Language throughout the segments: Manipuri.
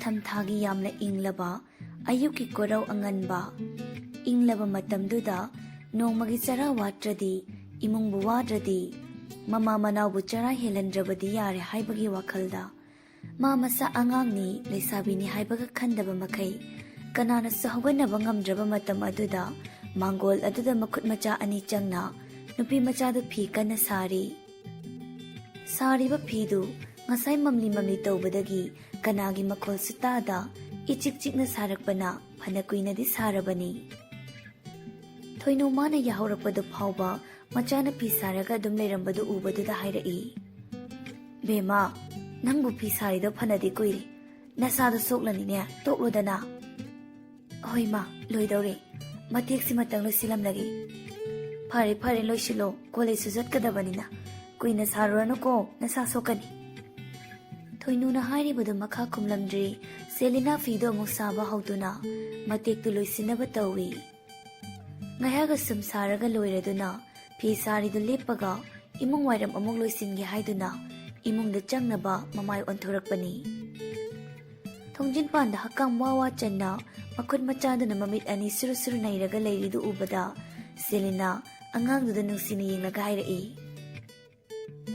ꯅꯤꯡꯊꯝꯊꯥꯒꯤ ꯌꯥꯝꯅ ꯏꯪꯂꯕ ꯑꯌꯨꯛꯀꯤ ꯀꯣꯔꯧ ꯑꯉꯟꯕ ꯏꯪꯂꯕ ꯃꯇꯝꯗꯨꯗ ꯅꯣꯡꯃꯒꯤ ꯆꯔꯥ ꯋꯥꯠꯇ꯭ꯔꯗꯤ ꯏꯃꯨꯡꯕꯨ ꯋꯥꯗ꯭ꯔꯗꯤ ꯃꯃꯥ ꯃꯅꯥꯎꯕꯨ ꯆꯔꯥ ꯍꯦꯜꯍꯟꯗ꯭ꯔꯕꯗꯤ ꯌꯥꯔꯦ ꯍꯥꯏꯕꯒꯤ ꯋꯥꯈꯜꯗ ꯃꯥ ꯃꯆꯥ ꯑꯉꯥꯡꯅꯤ ꯂꯩꯁꯥꯕꯤꯅꯤ ꯍꯥꯏꯕꯒ ꯈꯟꯗꯕ ꯃꯈꯩ ꯀꯅꯥꯅꯁꯨ ꯍꯧꯒꯠꯅꯕ ꯉꯝꯗ꯭ꯔꯕ ꯃꯇꯝ ꯑꯗꯨꯗ ꯃꯥꯡꯒꯣꯜ ꯑꯗꯨꯗ ꯃꯈꯨꯠ ꯃꯆꯥ ꯑꯅꯤ ꯆꯪꯅ ꯅꯨꯄꯤ ꯃꯆꯥꯗꯨ ꯐꯤ ꯀꯟꯅ ꯁꯥꯔꯤꯕ ꯐꯤꯗꯨ ꯉꯁꯥꯏ ꯃꯝꯂꯤ ꯃꯝꯂꯤ ꯇꯧꯕꯗꯒꯤ ꯀꯅꯥꯒꯤ ꯃꯈꯣꯜꯁꯨ ꯇꯥꯗ इचिक चिकना सारकपना फना कुइनदी सारबनी थोइनो माना याहौरकपदु फावबा मचाना फी सारगा अदुम लेरंबदु उबदुदा हाइरई बेमा नंगबु फी सारिदो फनादि कुइरे नसादो सोक्लनिने तोक्लोदना होइमा लोइदौरे मतेक्सि मतंग लोइसिलमलगे फारे फारे लोइसिलो कॉलेज सुजतकदबनिना कुइना सारुरनुको नसा सोकनी थोइनुना हाइरिबदु मखा खुमलमद्री सेलिना फीदो अमुक साबा हौदुना मतेक्तु लोइसिनबा तौवी ngayhaga sum saraga loiraduna phi saridu leppaga imung wairam amuk loisinge haiduna imungda changnaba mamai onthorakpani thongjin panda hakam wawa channa makhut machaduna mamit ani suru suru nairaga leiridu ubada selina angangduda nungsini yenglaga hairai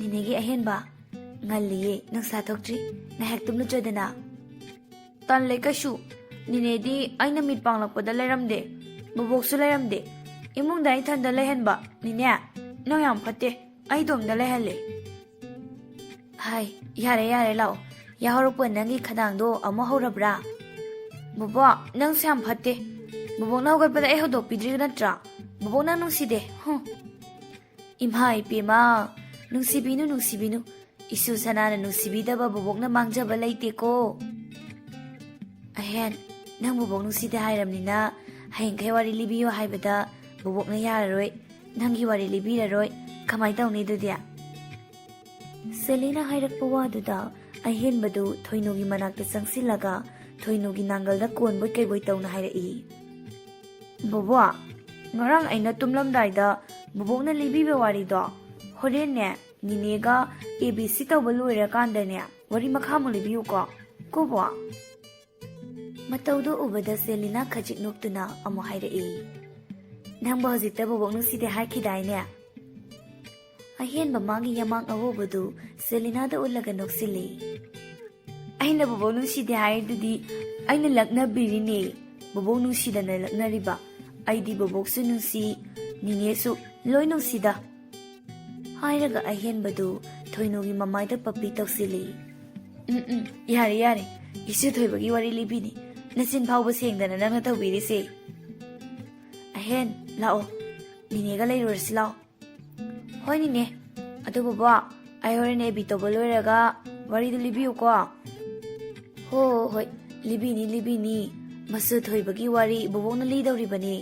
ninegi ahenba ngalliye nungsa thoktri ngahak tumlu chodana tan lekashu ninedi aina mit panglakpada leramde Buboksu layamde imung dai thanda lehenba nine no yam phate ai dom da lehale hai yare lao ya horop nangi khadang do amo horabra bubo nang sam phate bubo na hogat pada e hodok pidri natra bubo na nung side imhai pima nung sibinu isu sanana nung sibida ba bubok na mangjaba laite ko ahen nang bubok nung side hairamnina Hayengkai wari libiyo haibada bubokna yararoi nangi wari libiraroi kamai tawni dudia Selina hairakpa waduda ahenbadu thoinugi manakta changsilaga thoinugi nangalda konboi kaiboi tawna hairai Bobo ngarang aina tumlamdaida bubokna libiba warido horenne ninega ABC tawba loirakandane wari makhamu libiyo ko bo Mataudo ubada Selina khajik noktuna amo hairai nangba hojikta bobok nungside haikhidaine ahenba magi yamang awobadu Selina da ullaga noksili aina bobok nungside haidudi aina lakna birini bobok nungsida na lakna riba aidi bobok su nungsi ninesu loi nungsida hairaga ahenbadu thoinogi mamaida papi toksili yare isu thoibagi wari libini Nasin phawba sengdana nangna tawbirise ahen lao ninega leirursi lao hoi nine adu baba ai horene bi toba loiraga wari du libiu ko hoi libini masu thoibagi wari bobona lidawribani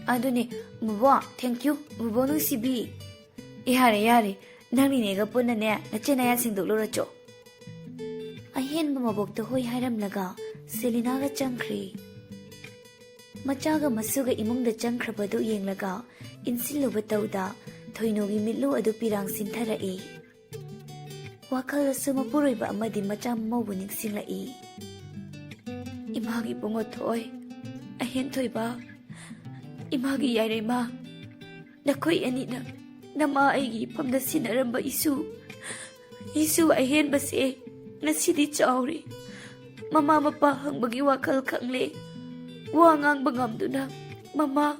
adune baba thank you baba nu sibi yare nang ninega punna ne nachena ya singdoluracho ahen mabok to hoi hairamlaga Selina ga changkhri machaga masuga imungda changkhrabadu yenglaga insiluba tawda thoinogi mitlu adu pirang sintharai wakal suma puroiba amadi macha mawbu ningsinglai imagi bungo thoi ahen thoiba imagi yairema nakoi anina nama aigi pamda sinaramba isu ahen base nasidi chawri Mama mapa hangbagi wakal kangle wa ngang bangamduna mama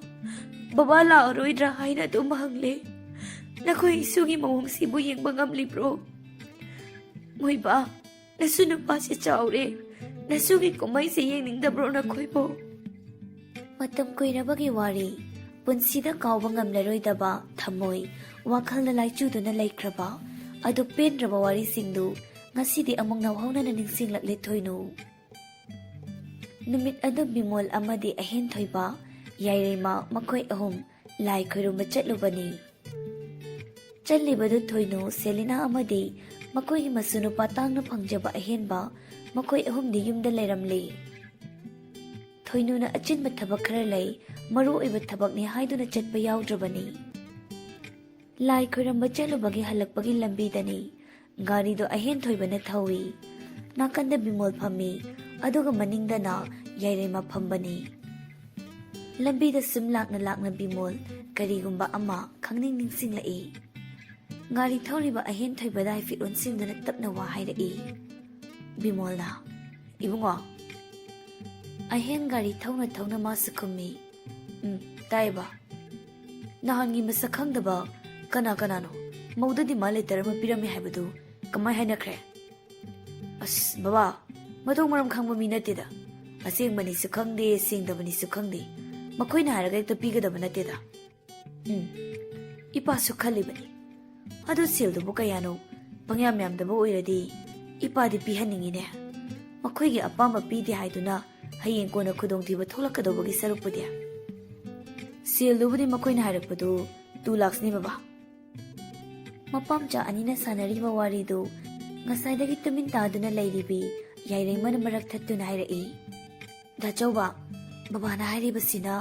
baba la roidra haina do mahangle nakoi isugi mawong sibu yeng bangamli bro moiba nasuna pa si chawre nasugi komai se yeng ningda bro na khoibo matam koirabagi wari punsida kawba ngamlaroidaba thamoi wakhalna laichuduna laikhraba adu penraba wari singdu Ngasidi among nawhauna na ningsinglakle thoinu Numit adu bimol amadi ahen thoiba yairema makoi ahum lai khoirumba chatlubani Chalibadu thoinu Selina amadi makoi masunu patangna phangjaba ahenba makoi ahum di yumda leiramle Thoinu na achinba thabak khara lei maru oiba thabak ni haiduna chatba yawdrabani Lai khoirumba chatlubagi halakpagi lambi dani Gari do ahen thoibana thawi nakanda bimol phami ꯑꯗꯨꯒ ꯃꯅꯤꯡꯗꯅ ꯌꯥꯏꯔꯩꯃ ꯐꯝꯕꯅꯤ꯫ ꯂꯝꯕꯤꯗ ꯁꯨꯝ ꯂꯥꯛꯅ ꯕꯤꯃꯣꯜ ꯀꯔꯤꯒꯨꯝꯕ ꯑꯃ ꯈꯪꯅꯤꯡ ꯅꯤꯡꯁꯤꯡꯂꯛꯏ꯫ ꯒꯥꯔꯤ ꯊꯧꯔꯤꯕ ꯑꯍꯦꯟꯊꯣꯏꯕꯗ ꯍꯥꯏꯐꯦꯠ ꯑꯣꯟꯁꯤꯟꯗꯨꯅ ꯇꯞꯅ ꯋꯥ ꯍꯥꯏꯔꯛꯏ꯫ ꯕꯤꯃꯣꯜꯅ "ꯏꯕꯨꯡꯉꯣ"꯫ ꯑꯍꯦꯟ ꯒꯥꯔꯤ ꯊꯧꯅ ꯃꯥꯁꯨ ꯈꯨꯝꯃꯤ꯫ "ꯇꯥꯏꯌꯦꯕ꯫ ꯅꯍꯥꯟꯒꯤ ꯃꯁꯛ ꯈꯪꯗꯕ ꯀꯅꯥꯅꯣ ꯃꯧꯗ ꯗꯤꯃꯥꯟ ꯂꯦꯇꯔ ꯑꯃ ꯄꯤꯔꯝꯃꯦ ꯍꯥꯏꯕꯗꯨ ꯀꯃꯥꯏ ꯍꯥꯏꯅꯈ꯭ꯔꯦ?" "ꯑꯁ ꯕꯕꯥ, ꯃꯊꯣꯡ ꯃꯔꯝ ꯈꯪꯕ ꯃꯤ ꯅꯠꯇꯦꯗ. ꯑꯁꯦꯡꯕꯅꯤꯁꯨ ꯈꯪꯗꯦ, ꯁꯦꯡꯗꯕꯅꯤꯁꯨ ꯈꯪꯗꯦ. ꯃꯈꯣꯏꯅ ꯍꯥꯏꯔꯒ ꯍꯦꯛꯇ ꯄꯤꯒꯗꯕ ꯅꯠꯇꯦꯗ." "ꯏꯄꯥꯁꯨ ꯈꯜꯂꯤꯕꯅꯤ. ꯑꯗꯨ ꯁꯦꯜꯗꯨꯕꯨ ꯀꯌꯥꯅꯣ? ꯄꯪꯌꯥꯝꯗꯕ ꯑꯣꯏꯔꯗꯤ ꯏꯄꯥꯗꯤ ꯄꯤꯍꯟꯅꯤꯡꯉꯤꯅꯦ. ꯃꯈꯣꯏꯒꯤ ꯑꯄꯥꯝꯕ ꯄꯤꯗꯦ ꯍꯥꯏꯗꯨꯅ ꯍꯌꯦꯡ ꯀꯣꯟꯅ ꯈꯨꯗꯣꯡꯊꯤꯕ ꯊꯣꯛꯂꯛꯀꯗꯧꯕꯒꯤ ꯁꯔꯨꯛꯄꯨꯗꯤ." "ꯁꯦꯜꯗꯨꯕꯨꯗꯤ ꯃꯈꯣꯏꯅ ꯍꯥꯏꯔꯛꯄꯗꯨ 2 ꯂꯥꯈꯅꯤ ꯕꯕꯥ." ꯃꯄꯥꯝꯆꯥ ꯑꯅꯤꯅ ꯁꯥꯟꯅꯔꯤꯕ ꯋꯥꯔꯤꯗꯨ ꯉꯁꯥꯏꯗꯒꯤ ꯇꯨꯃꯤꯟ ꯇꯥꯗꯨꯅ ꯂꯩꯔꯤꯕꯤ ꯌꯥꯏꯔꯩꯃꯅ ꯃꯔꯛ ꯊꯠꯇꯨꯅ ꯍꯥꯏꯔꯛꯏ꯫ "ꯗꯥꯆꯧꯕ, ꯕꯕꯥꯅ ꯍꯥꯏꯔꯤꯕꯁꯤꯅ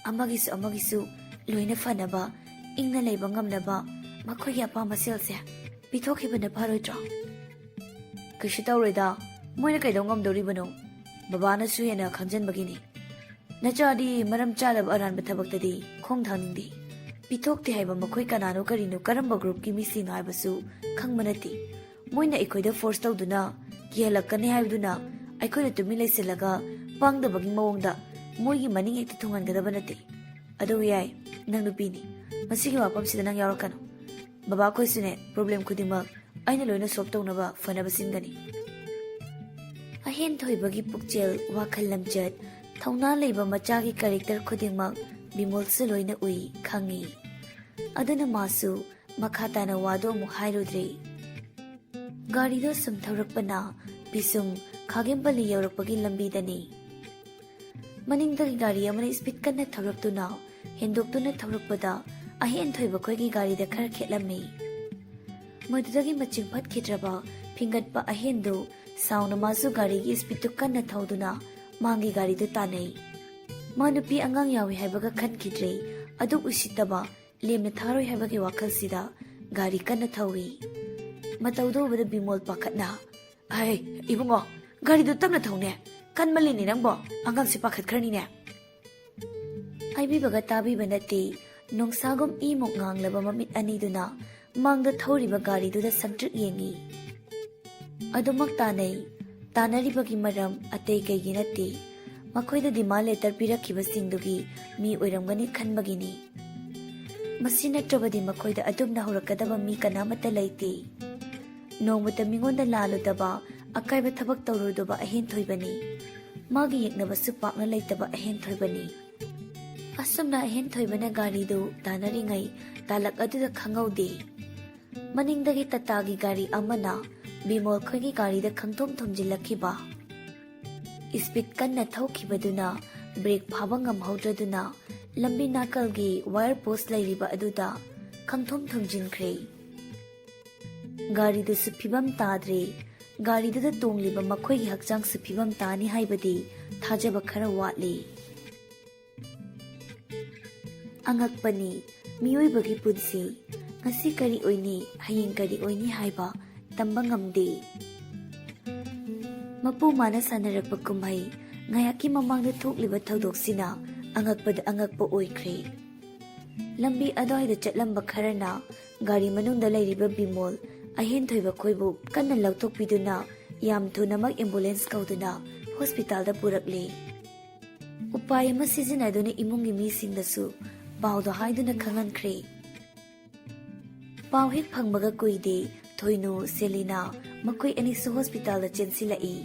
ꯑꯃꯒꯤꯁꯨ ꯂꯣꯏꯅ ꯐꯅꯕ, ꯏꯪꯅ ꯂꯩꯕ ꯉꯝꯅꯕ ꯃꯈꯣꯏꯒꯤ ꯑꯄꯥꯝꯕ ꯁꯦꯜꯁꯦ ꯄꯤꯊꯣꯛꯈꯤꯕꯅ ꯐꯔꯣꯏꯗ꯭ꯔꯣ?" "ꯀꯩꯁꯨ ꯇꯧꯔꯣꯏꯗ. ꯃꯣꯏꯅ ꯀꯩꯗꯧ ꯉꯝꯗꯧꯔꯤꯕꯅꯣ? ꯕꯕꯥꯅꯁꯨ ꯍꯦꯟꯅ ꯈꯪꯖꯟꯕꯒꯤꯅꯤ. ꯅꯆꯥꯗꯤ ꯃꯔꯝ ꯆꯥꯗꯕ ꯑꯔꯥꯟꯕ ꯊꯕꯛꯇꯗꯤ ꯈꯣꯡ ꯊꯥꯡꯅꯤꯡꯗꯦ. ꯄꯤꯊꯣꯛꯇꯦ ꯍꯥꯏꯕ ꯃꯈꯣꯏ ꯀꯅꯥꯅꯣ ꯀꯔꯤꯅꯣ ꯀꯔꯝꯕ ꯒ꯭ꯔꯨꯞꯀꯤ ꯃꯤꯁꯤꯡꯅꯣ ꯍꯥꯏꯕꯁꯨ ꯈꯪꯕ ꯅꯠꯇꯦ. ꯃꯣꯏꯅ ꯑꯩꯈꯣꯏꯗ ꯐꯣꯔꯁ ꯇꯧꯗꯨꯅ ꯀꯤꯍꯜꯂꯛꯀꯅꯤ ꯍꯥꯏꯕꯗꯨꯅ ꯑꯩꯈꯣꯏꯅ ꯇꯨꯃꯤꯟ ꯂꯩꯁꯤꯜꯂꯒ ꯄꯥꯡꯗꯕꯒꯤ ꯃꯑꯣꯡꯗ ꯃꯣꯏꯒꯤ ꯃꯅꯤꯡ ꯍꯦꯛꯇ ꯊꯨꯡꯍꯟꯒꯗꯕ ꯅꯠꯇꯦ. ꯑꯗꯨ ꯌꯥꯏ, ꯅꯪ ꯅꯨꯄꯤꯅꯤ. ꯃꯁꯤꯒꯤ ꯋꯥꯐꯝꯁꯤꯗ ꯅꯪ ꯌꯥꯎꯔꯛꯀꯅꯨ. ꯕꯕꯥ ꯑꯩꯈꯣꯏꯁꯨꯅꯦ ꯄ꯭ꯔꯣꯕ꯭ꯂꯦꯝ ꯈꯨꯗꯤꯡꯃꯛ ꯑꯩꯅ ꯂꯣꯏꯅ ꯁꯣꯜꯕ ꯇꯧꯅꯕ ꯐꯅꯕ ꯁꯤꯟꯒꯅꯤ." ꯑꯍꯦꯟꯊꯣꯏꯕꯒꯤ ꯄꯨꯛꯆꯦꯜ, ꯋꯥꯈꯜ ꯂꯝꯆꯠ, ꯊꯧꯅꯥ ꯂꯩꯕ ꯃꯆꯥꯒꯤ ꯀꯦꯔꯦꯛꯇꯔ ꯈꯨꯗꯤꯡꯃꯛ ꯕꯤꯃꯣꯜꯁꯨ ꯂꯣꯏꯅ ꯎꯏ, ꯈꯪꯏ꯫ ꯑꯗꯨꯅ ꯃꯥꯁꯨ ꯃꯈꯥ ꯇꯥꯅ ꯋꯥꯗꯣ ꯑꯃꯨꯛ ꯍꯥꯏꯔꯨꯗ꯭ꯔꯦ꯫ ꯒꯥꯔꯤꯗꯣ ꯁꯨꯝ ꯊꯧꯔꯛꯄꯅ ꯄꯤꯁꯨꯝ ꯈꯥꯒꯦꯝꯄꯜꯂꯤ ꯌꯧꯔꯛꯄꯒꯤ ꯂꯝꯕꯤꯗꯅꯤ꯫ ꯃꯅꯤꯡꯗꯒꯤ ꯒꯥꯔꯤ ꯑꯃꯅ ꯁ꯭ꯄꯤꯗ ꯀꯟꯅ ꯊꯧꯔꯛꯇꯨꯅ ꯍꯦꯟꯗꯣꯛꯇꯨꯅ ꯊꯧꯔꯛꯄꯗ ꯑꯍꯦꯟꯊꯣꯏꯕ ꯈꯣꯏꯒꯤ ꯒꯥꯔꯤꯗ ꯈꯔ ꯈꯦꯠꯂꯝꯃꯤ꯫ ꯃꯗꯨꯗꯒꯤ ꯃꯆꯤꯡ ꯐꯠꯈꯤꯗ꯭ꯔꯕ ꯐꯤꯡꯒꯠꯄ ꯑꯍꯦꯟꯗꯨ ꯁꯥꯎꯅ ꯃꯥꯁꯨ ꯒꯥꯔꯤꯒꯤ ꯁ꯭ꯄꯤꯗꯇꯨ ꯀꯟꯅ ꯊꯧꯗꯨꯅ ꯃꯥꯡꯒꯤ ꯒꯥꯔꯤꯗꯨ ꯇꯥꯟꯅꯩ꯫ ꯃꯥ ꯅꯨꯄꯤ ꯑꯉꯥꯡ ꯌꯥꯎꯏ ꯍꯥꯏꯕꯒ ꯈꯟꯈꯤꯗ꯭ꯔꯦ꯫ ꯑꯗꯨ ꯎꯁꯤꯠꯇꯕ, ꯂꯦꯝꯅ ꯊꯥꯔꯣꯏ ꯍꯥꯏꯕꯒꯤ ꯋꯥꯈꯜꯁꯤꯗ ꯒꯥꯔꯤ ꯀꯟꯅ ꯊꯧꯏ꯫ ꯃꯇꯧꯗꯨ ꯎꯕꯗ ꯕꯤꯃꯣꯜ ꯄꯥꯈꯠꯅ "ꯏꯕꯨꯡꯉꯣ, ꯒꯥꯔꯤꯗꯨ ꯇꯞꯅ ꯊꯧꯅꯦ. ꯀꯟꯃꯜꯂꯤꯅꯦ ꯅꯪꯕꯣ. ꯑꯉꯥꯡꯁꯦ ꯄꯥꯈꯠꯈ꯭ꯔꯅꯤꯅꯦ." ꯍꯥꯏꯕꯤꯕꯒ ꯇꯥꯕꯤꯕ ꯅꯠꯇꯦ꯫ ꯅꯣꯡꯁꯥꯒꯨꯝ ꯏꯃꯣꯛ ꯉꯥꯡꯂꯕ ꯃꯃꯤꯠ ꯑꯅꯤꯗꯨꯅ ꯃꯥꯡꯗ ꯊꯧꯔꯤꯕ ꯒꯥꯔꯤꯗꯨꯗ ꯁꯪꯇ꯭ꯔꯤꯛ ꯌꯦꯡꯏ꯫ ꯑꯗꯨꯃꯛ ꯇꯥꯟꯅꯩ꯫ ꯇꯥꯟꯅꯔꯤꯕꯒꯤ ꯃꯔꯝ ꯑꯇꯩ ꯀꯩꯒꯤ ꯅꯠꯇꯦ, ꯃꯈꯣꯏꯗ ꯗꯤꯃꯥꯟ ꯂꯦꯇꯔ ꯄꯤꯔꯛꯈꯤꯕꯁꯤꯡꯗꯨꯒꯤ ꯃꯤ ꯑꯣꯏꯔꯝꯒꯅꯤ ꯈꯟꯕꯒꯤꯅꯤ꯫ ꯃꯁꯤ ꯅꯠꯇ꯭ꯔꯕꯗꯤ ꯃꯈꯣꯏꯗ ꯑꯗꯨꯝꯅ ꯍꯧꯔꯛꯀꯗꯕ ꯃꯤ ꯀꯅꯥꯃꯠꯇ ꯂꯩꯇꯦ꯫ ꯅꯣꯡꯃꯇ ꯃꯤꯉꯣꯟꯗ ꯂꯥꯜꯂꯨꯗꯕ, ꯑꯀꯥꯏꯕ ꯊꯕꯛ ꯇꯧꯔꯨꯗꯕ ꯑꯍꯦꯟꯊꯣꯏꯕꯅꯤ꯫ ꯃꯥꯒꯤ ꯌꯦꯛꯅꯕꯁꯨ ꯄꯥꯛꯅ ꯂꯩꯇꯕ ꯑꯍꯦꯟꯊꯣꯏꯕꯅꯤ꯫ ꯑꯁꯨꯝꯅ ꯑꯍꯦꯟꯊꯣꯏꯕꯅ ꯒꯥꯔꯤꯗꯨ ꯇꯥꯟꯅꯔꯤꯉꯩ ꯇꯥꯂꯛ ꯑꯗꯨꯗ ꯈꯪꯍꯧꯗꯦ ꯃꯅꯤꯡꯗꯒꯤ ꯇꯥꯇꯥꯒꯤ ꯒꯥꯔꯤ ꯑꯃꯅ ꯕꯤꯃꯣꯜ ꯈꯣꯏꯒꯤ ꯒꯥꯔꯤꯗ ꯈꯪꯊꯣꯝ ꯊꯣꯝꯖꯤꯜꯂꯛꯈꯤꯕ꯫ ꯁ꯭ꯄꯤꯗ ꯀꯟꯅ ꯊꯧꯈꯤꯕꯗꯨꯅ ꯕ꯭ꯔꯦꯛ ꯐꯥꯕ ꯉꯝꯍꯧꯗ꯭ꯔꯗꯨꯅ ꯂꯝꯕꯤ ꯅꯥꯀꯜꯒꯤ ꯋꯥꯌꯔ ꯄꯣꯁ ꯂꯩꯔꯤꯕ ꯑꯗꯨꯗ ꯈꯪꯊꯣꯝ ꯊꯣꯝꯖꯤꯟꯈ꯭ꯔꯦ꯫ ꯒꯥꯔꯤꯗꯨꯁꯨ ꯐꯤꯕꯝ ꯇꯥꯗ꯭ꯔꯦ꯫ ꯒꯥꯔꯤꯗꯨꯗ ꯇꯣꯡꯂꯤꯕ ꯃꯈꯣꯏꯒꯤ ꯍꯛꯆꯥꯡꯁꯨ ꯐꯤꯕꯝ ꯇꯥꯅꯤ ꯍꯥꯏꯕꯗꯤ ꯊꯥꯖꯕ ꯈꯔ ꯋꯥꯠꯂꯤ꯫ ꯑꯉꯛꯄꯅꯤ ꯃꯤꯑꯣꯏꯕꯒꯤ ꯄꯨꯟꯁꯤ꯫ ꯉꯁꯤ ꯀꯔꯤ ꯑꯣꯏꯅꯤ, ꯍꯌꯦꯡ ꯀꯔꯤ ꯑꯣꯏꯅꯤ ꯍꯥꯏꯕ ꯇꯝꯕ ꯉꯝꯗꯦ꯫ ꯃꯄꯨ ꯃꯥꯅ ꯁꯥꯟꯅꯔꯛꯄ ꯀꯨꯝꯍꯩ, ꯉꯥꯏꯍꯥꯛꯀꯤ ꯃꯃꯥꯡꯗ ꯊꯣꯛꯂꯤꯕ ꯊꯧꯗꯣꯛꯁꯤꯅ ꯑꯉꯛꯄꯗ ꯑꯉꯛꯄ ꯑꯣꯏꯈ꯭ꯔꯦ꯫ ꯂꯝꯕꯤ ꯑꯗꯨꯋꯥꯏꯗ ꯆꯠꯂꯝꯕ ꯈꯔꯅ ꯒꯥꯔꯤ ꯃꯅꯨꯡꯗ ꯂꯩꯔꯤꯕ ꯕꯤꯃꯣꯜ, ꯑꯍꯦꯟꯊꯣꯏꯕ ꯈꯣꯏꯕꯨ ꯀꯟꯅ ꯂꯧꯊꯣꯛꯄꯤꯗꯨꯅ ꯌꯥꯝ ꯊꯨꯅꯃꯛ ꯑꯦꯝꯕꯨꯂꯦꯟꯁ ꯀꯧꯗꯨꯅ ꯍꯣꯁꯄꯤꯇꯥꯜꯗ ꯄꯨꯔꯛꯂꯦ꯫ ꯎꯄꯥꯏ ꯑꯃ ꯁꯤꯖꯤꯟꯅꯗꯨꯅ ꯏꯃꯨꯡꯒꯤ ꯃꯤꯁꯤꯡꯗꯁꯨ ꯄꯥꯎꯗꯣ ꯍꯥꯏꯗꯨꯅ ꯈꯪꯍꯟꯈ꯭ꯔꯦ꯫ ꯄꯥꯎ ꯍꯦꯛ ꯐꯪꯕꯒ ꯀꯨꯏꯗꯦ ꯊꯣꯏꯅꯨ, ꯁꯦꯂꯤꯅꯥ ꯃꯈꯣꯏ ꯑꯅꯤꯁꯨ ꯍꯣꯁꯄꯤꯇꯥꯜꯗ ꯆꯦꯟꯁꯤꯜꯂꯛꯏ꯫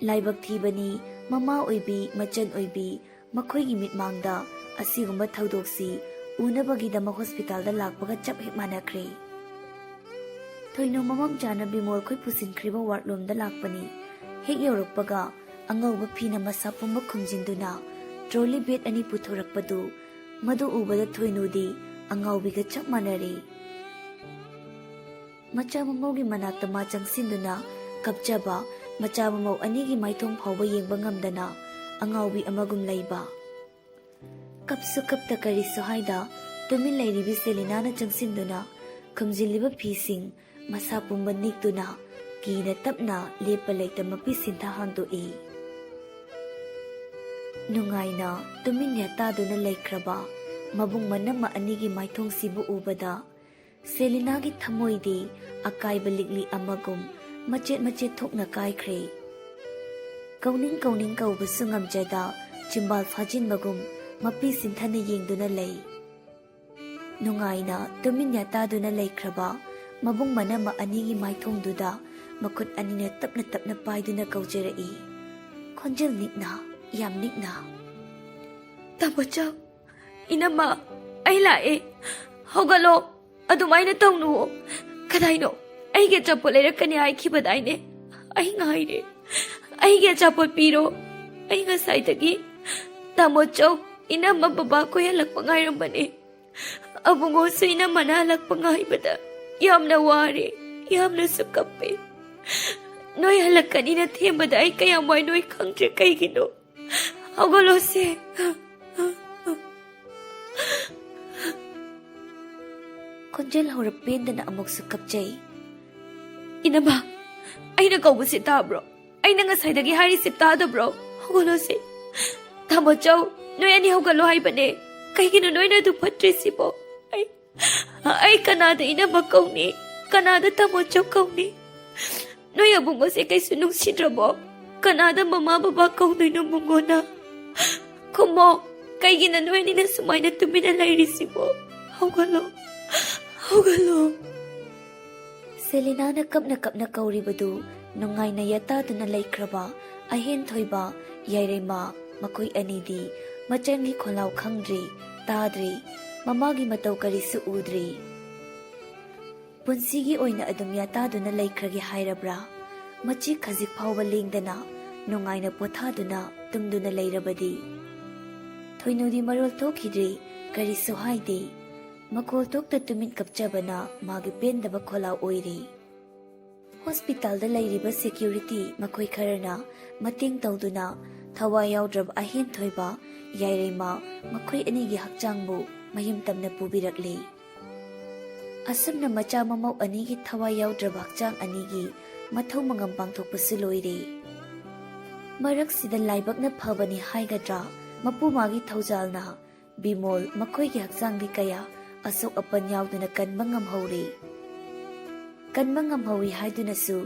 ꯂꯥꯏꯕꯛ ꯊꯤꯕꯅꯤ ꯃꯃꯥ ꯑꯣꯏꯕꯤ, ꯃꯆꯟ ꯑꯣꯏꯕꯤ ꯃꯈꯣꯏꯒꯤ ꯃꯤꯠꯃꯥꯡꯗ ꯑꯁꯤꯒꯨꯝꯕ ꯊꯧꯗꯣꯛꯁꯤ ꯎꯅꯕꯒꯤꯗꯃꯛ ꯍꯣꯁꯄꯤꯇꯥꯜꯗ ꯂꯥꯛꯄꯒ ꯆꯞ ꯍꯦꯛ ꯃꯥꯟꯅꯈ꯭ꯔꯦ꯫ ꯊꯣꯏꯅꯨ ꯃꯃꯥꯝꯆꯥꯅ ꯕꯤꯃꯣꯜ ꯈꯣꯏ ꯄꯨꯁꯤꯟꯈ꯭ꯔꯤꯕ ꯋꯥꯔꯗꯂꯣꯝꯗ ꯂꯥꯛꯄꯅꯤ꯫ ꯍꯦꯛ ꯌꯧꯔꯛꯄꯒ ꯑꯉꯧꯕ ꯐꯤꯅ ꯃꯁꯥ ꯄꯨꯝꯕ ꯈꯨꯝꯖꯤꯟꯗꯨꯅ ꯇ꯭ꯔꯣꯂꯤ ꯕꯦꯒ 2 ꯄꯨꯊꯣꯔꯛꯄꯗꯨ, ꯃꯗꯨ ꯎꯕꯗ ꯊꯣꯏꯅꯨꯗꯤ ꯑꯉꯥꯎꯕꯤꯒ ꯆꯞ ꯃꯥꯟꯅꯔꯦ꯫ ꯃꯆꯥ ꯃꯃꯧꯒꯤ ꯃꯅꯥꯛꯇ ꯃꯥ ꯆꯪꯁꯤꯟꯗꯨꯅ ꯀꯞꯆꯕ, ꯃꯆꯥ ꯃꯃꯧ ꯑꯅꯤꯒꯤ ꯃꯥꯏꯊꯣꯡ ꯐꯥꯎꯕ ꯌꯦꯡꯕ ꯉꯝꯗꯅ ꯑꯉꯥꯎꯕꯤ ꯑꯃꯒꯨꯝ ꯂꯩꯕ꯫ ꯀꯞꯁꯨ ꯀꯞꯇ ꯀꯔꯤꯁꯨ ꯍꯥꯏꯗ ꯇꯨꯃꯤꯟ ꯂꯩꯔꯤꯕꯤ ꯁꯦꯂꯤꯅꯥꯅ ꯆꯪꯁꯤꯟꯗꯨꯅ ꯈꯨꯝꯖꯤꯜꯂꯤꯕ ꯐꯤꯁꯤꯡ ꯃꯁꯥ ꯄꯨꯝꯕ ꯅꯤꯛꯇꯨꯅ ꯀꯤꯅ ꯇꯞꯅ ꯂꯦꯞꯄ ꯂꯩꯇ ꯃꯄꯤ ꯁꯤꯟꯊꯥ ꯍꯥꯡꯗꯣꯛꯏ꯫ ꯅꯨꯡꯉꯥꯏꯅ ꯇꯨꯃꯤꯟꯅ ꯇꯥꯗꯨꯅ ꯂꯩꯈ꯭ꯔꯕ ꯃꯕꯨꯡ ꯃꯅꯝꯃ ꯑꯅꯤꯒꯤ ꯃꯥꯏꯊꯣꯡꯁꯤꯕꯨ ꯎꯕꯗ ꯁꯦꯂꯤꯅꯥꯒꯤ ꯊꯃꯣꯏꯗꯤ ꯑꯀꯥꯏꯕ ꯂꯤꯛꯂꯤ ꯑꯃꯒꯨꯝ ꯃꯆꯦꯠ ꯃꯆꯦꯠ ꯊꯣꯛꯅ ꯀꯥꯏꯈ꯭ꯔꯦ꯫ ꯀꯧꯅꯤꯡ ꯀꯧꯅꯤꯡ ꯀꯧꯕꯁꯨ ꯉꯝꯖꯗ ꯆꯤꯝꯕꯥꯜ ꯐꯥꯖꯤꯟꯕꯒꯨꯝ ꯃꯄꯤ ꯁꯤꯟꯊꯅ ꯌꯦꯡꯗꯨꯅ ꯂꯩ꯫ ꯅꯨꯡꯉꯥꯏꯅ ꯇꯨꯃꯤꯟꯅ ꯇꯥꯗꯨꯅ ꯂꯩꯈ꯭ꯔꯕ ꯃꯕꯨꯡ ꯃꯅꯝꯃ ꯑꯅꯤꯒꯤ ꯃꯥꯏꯊꯣꯡꯗꯨꯗ ꯃꯈꯨꯠ ꯑꯅꯤꯅ ꯇꯞꯅ ꯇꯞꯅ ꯄꯥꯏꯗꯨꯅ ꯀꯧꯖꯔꯛꯏ, ꯈꯣꯟꯖꯦꯜ ꯅꯤꯛꯅ, ꯌꯥꯝ ꯅꯤꯛꯅ꯫ ꯇꯥꯃꯣꯆꯧ, ꯏꯅꯝꯃ, ꯑꯩ ꯂꯥꯛꯑꯦ, ꯍꯧꯒꯠꯂꯣ, ꯑꯗꯨꯃꯥꯏꯅ ꯇꯧꯅꯨꯋꯣ, ꯀꯗꯥꯏꯅꯣ, ꯑꯩꯒꯤ ꯑꯆꯥꯄꯣꯠ ꯂꯩꯔꯛꯀꯅꯤ ꯍꯥꯏꯈꯤꯕꯗꯥꯏꯅꯦ, ꯑꯩ ꯉꯥꯏꯔꯦ, ꯑꯩꯒꯤ ꯑꯆꯥꯄꯣꯠ ꯄꯤꯔꯣ, ꯑꯩ ꯉꯁꯥꯏꯗꯒꯤ ꯇꯥꯃꯣꯆꯧ, ꯏꯅꯝꯃ ꯕꯕꯥ ꯈꯣꯏ ꯍꯜꯂꯛꯄ ꯉꯥꯏꯔꯝꯕꯅꯦ, ꯑꯕꯨꯡꯉꯣꯁꯨ ꯏꯅꯝꯃꯅ ꯍꯜꯂꯛꯄ ꯉꯥꯏꯕꯗ ꯌꯥꯝꯅ ꯋꯥꯔꯦ, ꯌꯥꯝꯅꯁꯨ ꯀꯞꯄꯦ, ꯅꯣꯏ ꯍꯜꯂꯛꯀꯅꯤꯅ ꯊꯦꯝꯕꯗ ꯑꯩ ꯀꯌꯥꯝ ꯋꯥꯏ ꯅꯣꯏ ꯈꯪꯗ꯭ꯔꯦ ꯀꯩꯒꯤꯅꯣ, ꯍꯧꯒꯠꯂꯣꯁꯦ꯫ ꯈꯣꯟꯖꯦꯜ ꯍꯧꯔ ꯄꯦꯟꯗꯅ ꯑꯃꯨꯛꯁꯨ ꯀꯞꯆꯩ꯫ ꯏꯅꯝꯃ, ꯑꯩꯅ ꯀꯧꯕꯁꯤ ꯇꯥꯕ꯭ꯔꯣ? ꯑꯩꯅ ꯉꯁꯥꯏꯗꯒꯤ ꯍꯥꯏꯔꯤꯁꯤ ꯇꯥꯗꯕ꯭ꯔꯣ? ꯍꯧꯒꯠꯂꯣꯁꯦ꯫ ꯇꯥꯃꯣꯆꯧ, ꯅꯣꯏ ꯑꯅꯤ ꯍꯧꯒꯠꯂꯣ ꯍꯥꯏꯕꯅꯦ, ꯀꯩꯒꯤꯅꯣ ꯅꯣꯏꯅ ꯑꯗꯨ ꯐꯠꯇ꯭ꯔꯤꯁꯤꯕꯣ? ꯑꯩ ꯀꯅꯥꯗ ꯏꯅꯝꯃ ꯀꯧꯅꯤ, ꯀꯅꯥꯗ ꯇꯥꯃꯣꯆꯧ ꯀꯧꯅꯤ? ꯅꯣꯏ ꯑꯕꯨꯡꯉꯣꯁꯦ ꯀꯩꯁꯨ ꯅꯨꯡꯁꯤꯗ꯭ꯔꯕꯣ? ꯀꯅꯥꯗ ꯃꯃꯥ ꯕꯕꯥ ꯀꯧꯗꯣꯏꯅꯣ ꯕꯨꯡꯉꯣꯅ? ꯈꯨꯝꯃꯣ, ꯀꯩꯒꯤꯅ ꯅꯣꯏ ꯑꯅꯤꯅ ꯁꯨꯃꯥꯏꯅ ꯇꯨꯃꯤꯟꯅ ꯂꯩꯔꯤꯁꯤꯕꯣ? ꯍꯧꯒꯠꯂꯣ, ꯍꯧꯒꯠꯂꯣ꯫ ꯁꯦꯂꯤꯅꯥꯅ ꯀꯞꯅ ꯀꯞꯅ ꯀꯧꯔꯤꯕꯗꯨ ꯅꯨꯡꯉꯥꯏꯅ ꯌꯥꯇꯥꯗꯨꯅ ꯂꯩꯈ꯭ꯔꯕ ꯑꯍꯦꯟ ꯊꯣꯏꯕ, ꯌꯥꯏꯔꯩꯃ ꯃꯈꯣꯏ ꯑꯅꯤꯗꯤ ꯃꯆꯟꯒꯤ ꯈꯣꯜꯂꯥꯎ ꯈꯪꯗ꯭ꯔꯤ, ꯇꯥꯗ꯭ꯔꯤ, ꯃꯃꯥꯒꯤ ꯃꯇꯧ ꯀꯔꯤꯁꯨ ꯎꯗ꯭ꯔꯤ꯫ ꯄꯨꯟꯁꯤꯒꯤ ꯑꯣꯏꯅ ꯑꯗꯨꯝ ꯌꯥꯇꯥꯗꯨꯅ ꯂꯩꯈ꯭ꯔꯒꯦ ꯍꯥꯏꯔꯕ꯭ꯔꯥ? ꯃꯆꯤ ꯈꯖꯤꯛ ꯐꯥꯎꯕ ꯂꯦꯡꯗꯅ ꯅꯨꯡꯉꯥꯏꯅ ꯄꯣꯊꯥꯗꯨꯅ ꯇꯨꯝꯗꯨꯅ ꯂꯩꯔꯕꯗꯤ? ꯊꯣꯏꯅꯨꯗꯤ ꯃꯔꯣꯜ ꯊꯣꯛꯈꯤꯗ꯭ꯔꯤ, ꯀꯔꯤꯁꯨ ꯍꯥꯏꯗꯦ, ꯃꯈꯣꯜ ꯊꯣꯛꯇ ꯇꯨꯃꯤꯟ ꯀꯞꯆꯕꯅ ꯃꯥꯒꯤ ꯄꯦꯟꯗꯕ ꯈꯣꯜꯂꯥꯎ ꯑꯣꯏꯔꯤ꯫ ꯍꯣꯁꯄꯤꯇꯥꯜꯗ ꯂꯩꯔꯤꯕ ꯁꯦꯀ꯭ꯌꯨꯔꯤꯇꯤ ꯃꯈꯣꯏ ꯈꯔꯅ ꯃꯇꯦꯡ ꯇꯧꯗꯨꯅ ꯊꯋꯥꯏ ꯌꯥꯎꯗ꯭ꯔꯕ ꯑꯍꯦꯟ ꯊꯣꯏꯕ, ꯌꯥꯏꯔꯩꯃ ꯃꯈꯣꯏ ꯑꯅꯤꯒꯤ ꯍꯛꯆꯥꯡꯕꯨ ꯃꯌꯨꯝ ꯇꯝꯅ ꯄꯨꯕꯤꯔꯛꯂꯤ꯫ ꯑꯁꯨꯝꯅ ꯃꯆꯥ ꯃꯃꯧ ꯑꯅꯤꯒꯤ ꯊꯋꯥꯏ ꯌꯥꯎꯗ꯭ꯔꯕ ꯍꯛꯆꯥꯡ ꯑꯅꯤꯒꯤ ꯃꯊꯧ ꯃꯉꯝ ꯄꯥꯡꯊꯣꯛꯄꯁꯨ ꯂꯣꯏꯔꯦ꯫ ꯃꯔꯛꯁꯤꯗ ꯂꯥꯏꯕꯛꯅ ꯐꯕꯅꯤ ꯍꯥꯏꯒꯗ꯭ꯔꯥ, ꯃꯄꯨꯃꯥꯒꯤ ꯊꯧꯖꯥꯜꯅ ꯕꯤꯃꯣꯜ ꯃꯈꯣꯏꯒꯤ ꯍꯛꯆꯥꯡꯗꯤ ꯀꯌా ꯑꯁꯣꯛ ꯑꯄꯟ ꯌꯥꯎꯗꯨꯅ ꯀꯟꯕ ꯉꯝꯍꯧꯔꯦ꯫ ꯀꯟꯕ ꯉꯝꯍꯧꯏ ꯍꯥꯏꯗꯨꯅꯁꯨ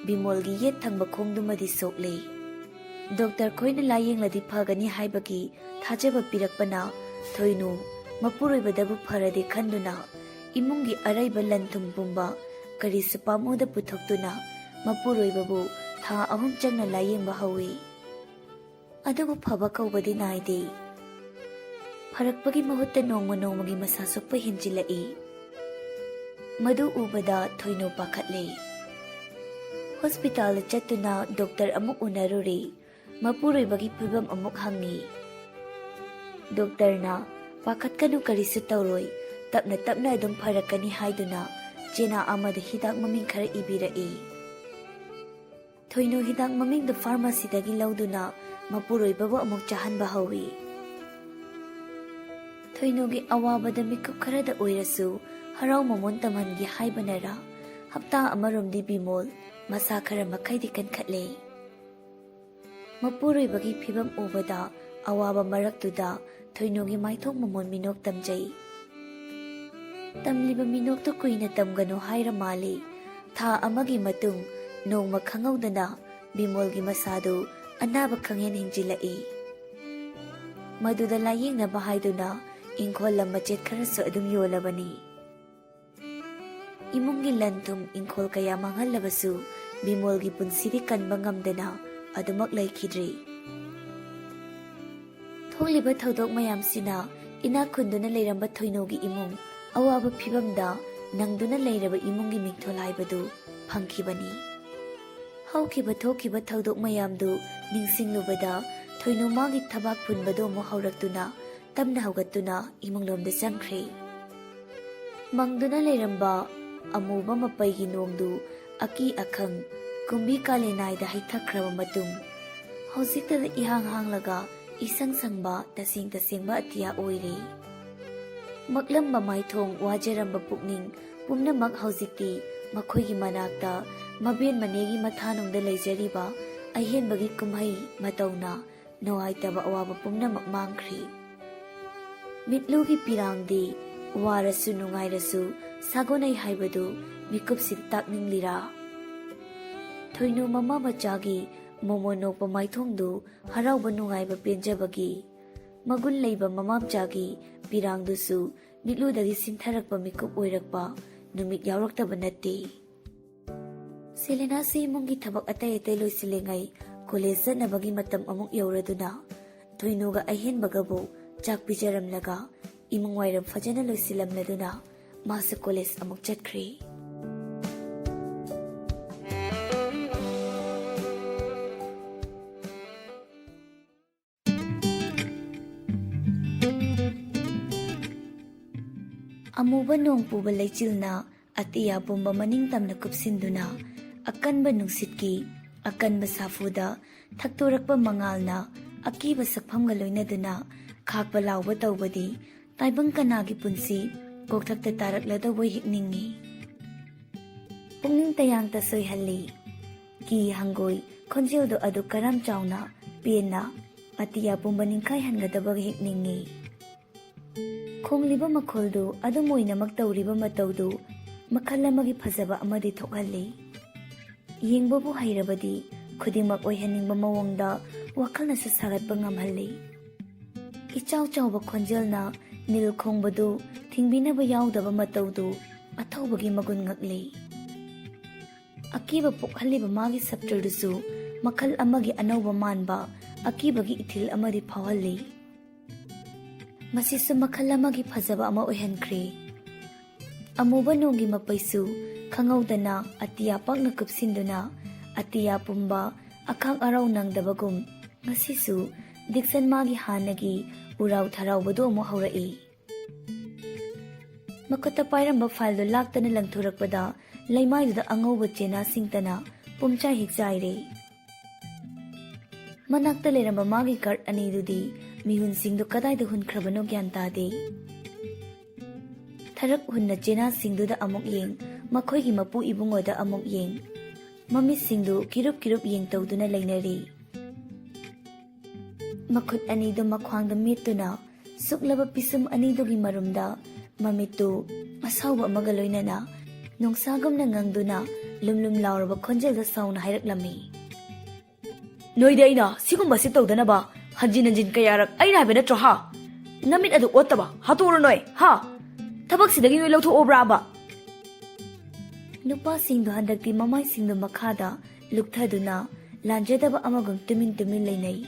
ꯕꯤꯃꯣꯜꯒꯤ ꯌꯦꯠ ꯊꯪꯕ ꯈꯣꯡꯗꯨꯃꯗꯤ ꯁꯣꯛꯂꯦ꯫ ꯗꯣꯛꯇꯔ ꯈꯣꯏꯅ ꯂꯥꯌꯦꯡꯂꯗꯤ ꯐꯒꯅꯤ ꯍꯥꯏꯕꯒꯤ ꯊꯥꯖꯕ ꯄꯤꯔꯛꯄꯅ ꯊꯣꯏꯅꯨ ꯃꯄꯨꯔꯣꯏꯕꯗꯕꯨ ꯐꯔꯗꯤ ꯈꯟꯗꯨꯅ ꯏꯃꯨꯡꯒꯤ ꯑꯔꯩꯕ ꯂꯟ ꯊꯨꯝ ꯄꯨꯝꯕ ꯀꯔꯤꯁꯨ ꯄꯥꯝꯃꯨꯗ ꯄꯨꯊꯣꯛꯇꯨꯅ ꯃꯄꯨꯔꯣꯏꯕꯕꯨ ꯊꯥ 3 ꯆꯪꯅ ꯂꯥꯌꯦꯡꯕ ꯍꯧꯏ꯫ ꯑꯗꯨꯕꯨ ꯐꯕ ꯀꯧꯕꯗꯤ ꯅꯥꯏꯗꯦ꯫ ꯐꯔꯛꯄꯒꯤ ꯃꯍꯨꯠꯇ ꯅꯣꯡꯃ ꯅꯣꯡꯃꯒꯤ ꯃꯁꯥ ꯁꯣꯛꯄ ꯍꯦꯟꯖꯤꯜꯂꯛꯏ꯫ ꯃꯗꯨ ꯎꯕꯗ ꯊꯣꯏꯅꯨ ꯄꯥꯈꯠꯂꯦ꯫ ꯍꯣꯁꯄꯤꯇꯥꯜꯗ ꯆꯠꯇꯨꯅ ꯗꯣꯛꯇꯔ ꯑꯃꯨꯛ ꯎꯅꯔꯨꯔꯦ, ꯃꯄꯨꯔꯣꯏꯕꯒꯤ ꯐꯤꯚꯝ ꯑꯃꯨꯛ ꯍꯪꯉꯤ꯫ ꯗꯣꯛꯇꯔꯅ ꯄꯥꯈꯠꯀꯅꯨ, ꯀꯔꯤꯁꯨ ꯇꯧꯔꯣꯏ, ꯇꯞꯅ ꯇꯞꯅ ꯑꯗꯨꯝ ꯐꯔꯛꯀꯅꯤ ꯍꯥꯏꯗꯨꯅ ꯆꯦꯅꯥ ꯑꯃꯗ ꯍꯤꯗꯥꯛ ꯃꯃꯤꯡ ꯈꯔ ꯏꯕꯤꯔꯛꯏ꯫ ꯊꯣꯏꯅꯨ ꯍꯤꯗꯥꯛ ꯃꯃꯤꯡꯗꯨ ꯐꯥꯔꯃꯥꯁꯤꯗꯒꯤ ꯂꯧꯗꯨꯅ ꯃꯄꯨꯔꯣꯏꯕꯕꯨ ꯑꯃꯨꯛ ꯆꯥꯍꯟꯕ ꯍꯧꯏ꯫ ꯊꯣꯏꯅꯨꯒꯤ ꯑꯋꯥꯕꯗ ꯃꯤꯀꯨꯞ ꯈꯔꯗ ꯑꯣꯏꯔꯁꯨ ꯍꯔꯥꯎ ꯃꯃꯣꯟ ꯇꯝꯍꯟꯒꯦ ꯍꯥꯏꯕꯅꯔꯥ, ꯍꯞꯇꯥ ꯑꯃꯔꯣꯝꯗꯤ ꯕꯤꯃꯣꯜ ꯃꯁꯥ ꯈꯔ ꯃꯈꯩꯗꯤ ꯀꯟꯈꯠꯂꯦ꯫ ꯃꯄꯨꯔꯣꯏꯕꯒꯤ ꯐꯤꯚꯝ ꯎꯕꯗ ꯑꯋꯥꯕ ꯃꯔꯛꯇꯨꯗ ꯊꯣꯏꯅꯨꯒꯤ ꯃꯥꯏꯊꯣꯡ ꯃꯃꯣꯟ ꯃꯤꯅꯣꯛ ꯇꯝꯖꯩ꯫ ꯇꯝꯂꯤꯕ ꯃꯤꯅꯣꯛꯇꯨ ꯀꯨꯏꯅ ꯇꯝꯒꯅꯨ ꯍꯥꯏꯔ ꯃꯥꯜꯂꯤ꯫ ꯊꯥ ꯑꯃꯒꯤ ꯃꯇꯨꯡ ꯅꯣꯡꯃ ꯈꯪꯍꯧꯗꯅ ꯕꯤꯃꯣꯜꯒꯤ ꯃꯁꯥꯗꯨ ꯑꯅꯥꯕ ꯈꯪꯍꯦꯟ ꯍꯦꯟꯖꯤꯜꯂꯛꯏ꯫ ꯃꯗꯨꯗ ꯂꯥꯌꯦꯡꯅꯕ ꯍꯥꯏꯗꯨꯅ ꯏꯪꯈꯣꯜ ꯂꯝ ꯃꯆꯦꯠ ꯈꯔꯁꯨ ꯑꯗꯨꯝ ꯌꯣꯜꯂꯕꯅꯤ꯫ ꯏꯃꯨꯡꯒꯤ ꯂꯟ ꯊꯨꯝ ꯏꯪꯈꯣꯜ ꯀꯌꯥ ꯃꯥꯡꯍꯜꯂꯕꯁꯨ ꯕꯤꯃꯣꯜꯒꯤ ꯄꯨꯟꯁꯤꯗꯤ ꯀꯟꯕ ꯉꯝꯗꯅ ꯑꯗꯨꯃꯛ ꯂꯩꯈꯤꯗ꯭ꯔꯤ꯫ ꯊꯣꯛꯂꯤꯕ ꯊꯧꯗꯣꯛ ꯃꯌꯥꯝꯁꯤꯅ ꯏꯅꯥꯛ ꯈꯨꯟꯗꯨꯅ ꯂꯩꯔꯝꯕ ꯊꯣꯏꯅꯨꯒꯤ ꯏꯃꯨꯡ ꯑꯋꯥꯕ ꯐꯤꯚꯝꯗ ꯅꯪꯗꯨꯅ ꯂꯩꯔꯕ ꯏꯃꯨꯡꯒꯤ ꯃꯤꯡꯊꯣꯜ ꯍꯥꯏꯕꯗꯨ ꯐꯪꯈꯤꯕꯅꯤ꯫ ꯍꯧꯈꯤꯕ ꯊꯣꯛꯈꯤꯕ ꯊꯧꯗꯣꯛ ꯃꯌꯥꯝꯗꯨ ꯅꯤꯡꯁꯤꯡꯂꯨꯕꯗ ꯊꯣꯏꯅꯨ ꯃꯥꯒꯤ ꯊꯕꯥꯛ ꯐꯨꯟꯕꯗꯨ ꯑꯃꯨꯛ ꯍꯧꯔꯛꯇꯨꯅ ꯇꯞꯅ ꯍꯧꯒꯠꯇꯨꯅ ꯏꯃꯨꯡꯂꯣꯝꯗ ꯆꯪꯈ꯭ꯔꯦ꯫ ꯃꯪꯗꯨꯅ ꯂꯩꯔꯝꯕ ꯑꯃꯨꯕ ꯃꯄꯩꯒꯤ ꯅꯣꯡꯗꯨ ꯑꯀꯤ ꯑꯈꯪ ꯀꯨꯝꯕꯤ ꯀꯥꯂꯦꯟ ꯅꯥꯏꯗ ꯍꯩꯊꯈ꯭ꯔꯕ ꯃꯇꯨꯡ ꯍꯧꯖꯤꯛꯇꯗ ꯏꯍꯥꯡ ꯍꯥꯡꯂꯒ ꯏꯁꯪ ꯁꯪꯕ ꯇꯁꯦꯡ ꯇꯁꯦꯡꯕ ꯑꯇꯤꯌꯥ ꯑꯣꯏꯔꯦ꯫ ꯃꯛꯂꯝꯕ ꯃꯥꯏꯊꯣꯡ, ꯋꯥꯖꯔꯝꯕ ꯄꯨꯛꯅꯤꯡ ꯄꯨꯝꯅꯃꯛ ꯍꯧꯖꯤꯛꯇꯤ ꯃꯈꯣꯏꯒꯤ ꯃꯅꯥꯛꯇ ꯃꯕꯦꯟ ꯃꯅꯦꯒꯤ ꯃꯊꯥꯅꯨꯡꯗ ꯂꯩꯖꯔꯤꯕ ꯑꯍꯦꯟꯕꯒꯤ ꯀꯨꯝꯍꯩ ꯃꯇꯧꯅ ꯅꯨꯡꯉꯥꯏꯇꯕ ꯑꯋꯥꯕ ꯄꯨꯝꯅꯃꯛ ꯃꯥꯡꯈ꯭ꯔꯤ꯫ ꯃꯤꯠꯂꯨꯒꯤ ꯄꯤꯔꯥꯡꯗꯤ ꯋꯥꯔꯁꯨ ꯅꯨꯡꯉꯥꯏꯔꯁꯨ ꯁꯥꯒꯣꯟꯅꯩ ꯍꯥꯏꯕꯗꯨ ꯃꯤꯀꯨꯞꯁꯤꯗ ꯇꯥꯛꯅꯤꯡꯂꯤꯔꯥ? ꯊꯣꯏꯅꯨ ꯃꯃꯥ ꯃꯆꯥꯒꯤ ꯃꯣꯃꯣ ꯅꯣꯛꯄ ꯃꯥꯏꯊꯣꯡꯗꯨ ꯍꯔꯥꯎꯕ ꯅꯨꯡꯉꯥꯏꯕ ꯄꯦꯟꯖꯕꯒꯤ ꯃꯒꯨꯟ ꯂꯩꯕ ꯃꯃꯥꯝꯆꯥꯒꯤ ꯄꯤꯔꯥꯡꯗꯨꯁꯨ ꯃꯤꯠꯂꯨꯗꯒꯤ ꯁꯤꯟꯊꯔꯛꯄ ꯃꯤꯀꯨꯞ ꯑꯣꯏꯔꯛꯄ ꯅꯨꯃꯤꯠ ꯌꯥꯎꯔꯛꯇꯕ ꯅꯠꯇꯦ꯫ ꯁꯦꯂꯦꯅꯥꯁꯤ ꯏꯃꯨꯡꯒꯤ ꯊꯕꯛ ꯑꯇꯩ ꯑꯇꯩ ꯂꯣꯏꯁꯤꯜꯂꯤꯉꯩ ꯀꯣꯂꯦꯖ ꯆꯠꯅꯕꯒꯤ ꯃꯇꯝ ꯑꯃꯨꯛ ꯌꯧꯔꯗꯨꯅ ꯊꯣꯏꯅꯨꯒ ꯑꯍꯦꯟꯕꯒꯕꯨ ꯆꯥꯛ ꯄꯤꯖꯔꯝꯂꯒ ꯏꯃꯨꯡ ꯋꯥꯏꯔꯝ ꯐꯖꯅ ꯂꯣꯏꯁꯤꯜꯂꯝꯂꯗꯨꯅ ꯃꯥꯁꯨ ꯀꯣꯂꯦꯖ ꯑꯃꯨꯛ ꯆꯠꯈ꯭ꯔꯦ꯫ ꯑꯃꯨꯕ ꯅꯣꯡ ꯄꯨꯕ ꯂꯩꯆꯤꯜꯅ ꯑꯇꯤꯌꯥ ꯄꯨꯝꯕ ꯃꯅꯤꯡ ꯇꯝꯅ ꯀꯨꯞꯁꯤꯟꯗꯨꯅ ꯑꯀꯟꯕ ꯅꯨꯡꯁꯤꯠꯀꯤ ꯑꯀꯟꯕ ꯁꯥꯐꯨꯗ ꯊꯛꯇꯣꯔꯛꯄ ꯃꯉꯥꯜꯅ ꯑꯀꯤꯕ ꯁꯛꯐꯝꯒ ꯂꯣꯏꯅꯗꯨꯅ ꯈꯥꯛꯄ ꯂꯥꯎꯕ ꯇꯧꯕꯗꯤ ꯇꯥꯏꯕꯪ ꯀꯅꯥꯒꯤ ꯄꯨꯟꯁꯤ ꯀꯣꯛꯊꯛꯇ ꯇꯥꯔꯛꯂꯗꯧꯕ ꯌꯦꯛꯅꯤꯡꯉꯤ꯫ ꯄꯨꯛꯅꯤꯡ ꯇꯌꯥꯡꯇ ꯁꯣꯏꯍꯜꯂꯤ꯫ ꯀꯤ ꯍꯪꯒꯣꯏ ꯈꯣꯟꯖꯦꯜꯗꯣ ꯑꯗꯨ ꯀꯔꯝ ꯆꯥꯎꯅ ꯄꯦꯟꯅ ꯑꯇꯤꯌꯥ ꯄꯨꯝꯕ ꯅꯤꯡꯈꯥꯏꯍꯟꯒꯗꯕ ꯌꯦꯛꯅꯤꯡꯉꯤ꯫ ꯈꯣꯡꯂꯤꯕ ꯃꯈꯣꯜꯗꯨ ꯑꯗꯨꯝ ꯑꯣꯏꯅꯃꯛ ꯇꯧꯔꯤꯕ ꯃꯇꯧꯗꯨ ꯃꯈꯜ ꯑꯃꯒꯤ ꯐꯖꯕ ꯑꯃꯗꯤ ꯊꯣꯛꯍꯜꯂꯤ꯫ ꯌꯦꯡꯕꯕꯨ ꯍꯩꯔꯕꯗꯤ ꯈꯨꯗꯤꯡꯃꯛ ꯑꯣꯏꯍꯟꯅꯤꯡꯕ ꯃꯑꯣꯡꯗ ꯋꯥꯈꯜꯅꯁꯨ ꯁꯥꯒꯠꯄ ꯉꯝꯍꯜꯂꯤ꯫ ꯏꯆꯥꯎ ꯆꯥꯎꯕ ꯈꯣꯟꯖꯦꯜꯅ ꯅꯤꯜ ꯈꯣꯡꯕꯗꯨ ꯊꯤꯡꯕꯤꯅꯕ ꯌꯥꯎꯗꯕ ꯃꯇꯧꯗꯨ ꯑꯊꯧꯕꯒꯤ ꯃꯒꯨꯟ ꯉꯛꯂꯤ꯫ ꯑꯀꯤꯕ ꯄꯣꯛꯍꯜꯂꯤꯕ ꯃꯥꯒꯤ ꯁꯞꯇ꯭ꯔꯗꯨꯁꯨ ꯃꯈꯜ ꯑꯃꯒꯤ ꯑꯅꯧꯕ ꯃꯥꯟꯕ ꯑꯀꯤꯕꯒꯤ ꯏꯊꯤꯜ ꯑꯃꯗꯤ ꯐꯥꯎꯍꯜꯂꯤ꯫ ꯃꯁꯤꯁꯨ ꯃꯈꯜ ꯑꯃꯒꯤ ꯐꯖꯕ ꯑꯃ ꯑꯣꯏꯍꯟꯈ꯭ꯔꯦ꯫ ꯑꯃꯨꯕ ꯅꯣꯡꯒꯤ ꯃꯄꯩꯁꯨ ꯈꯪꯍꯧꯗꯅ ꯑꯇꯤꯌꯥ ꯄꯥꯛꯅ ꯀꯨꯞꯁꯤꯟꯗꯨꯅ ꯑꯇꯤꯌꯥ ꯄꯨꯝꯕ ꯑꯈꯥꯛ ꯑꯔꯥꯎ ꯅꯪꯗꯕꯒꯨꯝ ꯉꯁꯤꯁꯨ ꯗꯤꯛꯁꯟ ꯃꯥꯒꯤ ꯍꯥꯟꯅꯒꯤ ꯎꯔꯥꯎ ꯊꯔꯥꯎꯕꯗꯨ ꯑꯃꯨꯛ ꯍꯧꯔꯛꯏ꯫ ꯃꯈꯨꯠꯇ ꯄꯥꯏꯔꯝꯕ ꯐꯥꯏꯜꯗꯨ ꯂꯥꯛꯇꯅ ꯂꯪꯊꯣꯔꯛꯄꯗ ꯂꯩꯃꯥꯏꯗꯨꯗ ꯑꯉꯧꯕ ꯆꯦꯅꯥ ꯁꯤꯡꯇꯅ ꯄꯨꯝꯆꯥꯏ ꯍꯦꯛ ꯆꯥꯏꯔꯦ꯫ ꯃꯅꯥꯛꯇ ꯂꯩꯔꯝꯕ ꯃꯥꯒꯤ ꯀꯥꯔꯠ ꯑꯅꯤꯗꯨꯗꯤ ꯃꯤꯍꯨꯟꯁꯤꯡꯗꯨ ꯀꯗꯥꯏꯗ ꯍꯨꯟꯈ꯭ꯔꯕꯅꯣ ꯒ꯭ꯌꯥꯟ ꯇꯥꯗꯦ꯫ ꯊꯔꯛ ꯍꯨꯟꯅ ꯆꯦꯅꯥꯁꯤꯡꯗꯨꯗ ꯑꯃꯨꯛ ꯌꯦꯡ, ꯃꯈꯣꯏꯒꯤ ꯃꯄꯨ ꯏꯕꯨꯡꯉꯣꯗ ꯑꯃꯨꯛ ꯌꯦꯡ, ꯃꯃꯤꯠꯁꯤꯡꯗꯨ ꯀꯤꯔꯨꯞ ꯀꯤꯔꯨꯞ ꯌꯦꯡ ꯇꯧꯗꯨꯅ ꯂꯩꯅꯔꯤ꯫ ꯃꯈꯨꯠ ꯑꯅꯤꯗꯨ ꯃꯈ꯭ꯋꯥꯡꯗ ꯃꯦꯠꯇꯨꯅ ꯁꯨꯛꯂꯕ ꯄꯤꯁꯨꯝ ꯑꯅꯤꯗꯨꯒꯤ ꯃꯔꯨꯝꯗ ꯃꯃꯤꯠꯇꯨ ꯑꯁꯥꯎꯕ ꯑꯃꯒ ꯂꯣꯏꯅꯅ ꯅꯨꯡꯁꯥꯒꯨꯝꯅ ꯉꯪꯗꯨꯅ ꯂꯨꯝꯂꯨꯝ ꯂꯥꯎꯔꯕ ꯈꯣꯟꯖꯦꯜꯗ ꯁꯥꯎꯅ ꯍꯥꯏꯔꯛꯂꯝꯃꯤ꯫ ꯅꯣꯏꯗꯤ ꯑꯩꯅ ꯁꯤꯒꯨꯝꯕꯁꯤ ꯇꯧꯗꯅꯕ ꯍꯟꯖꯤꯟ ꯍꯟꯖꯤꯟ ꯀꯌꯥꯔꯛ ꯑꯩꯅ ꯍꯥꯏꯕ ꯅꯠꯇ꯭ꯔꯣ ꯍꯥ? ꯅꯃꯤꯠ ꯑꯗꯨ ꯑꯣꯠꯇꯕ ꯍꯥꯠꯇꯣꯛꯎꯔꯣ ꯅꯣꯏ ꯍꯥ? ꯊꯕꯛꯁꯤꯗꯒꯤ ꯅꯣꯏ ꯂꯧꯊꯣꯛꯑꯣꯕ꯭ꯔꯥꯕ? ꯅꯨꯄꯥꯁꯤꯡꯗꯨ ꯍꯟꯗꯛꯇꯤ ꯃꯃꯥꯏꯁꯤꯡꯗꯨ ꯃꯈꯥꯗ ꯂꯨꯛꯊꯗꯨꯅ ꯂꯥꯟꯖꯗꯕ ꯑꯃꯒꯨꯝ ꯇꯨꯃꯤꯟ ꯇꯨꯃꯤꯟ ꯂꯩꯅꯩ꯫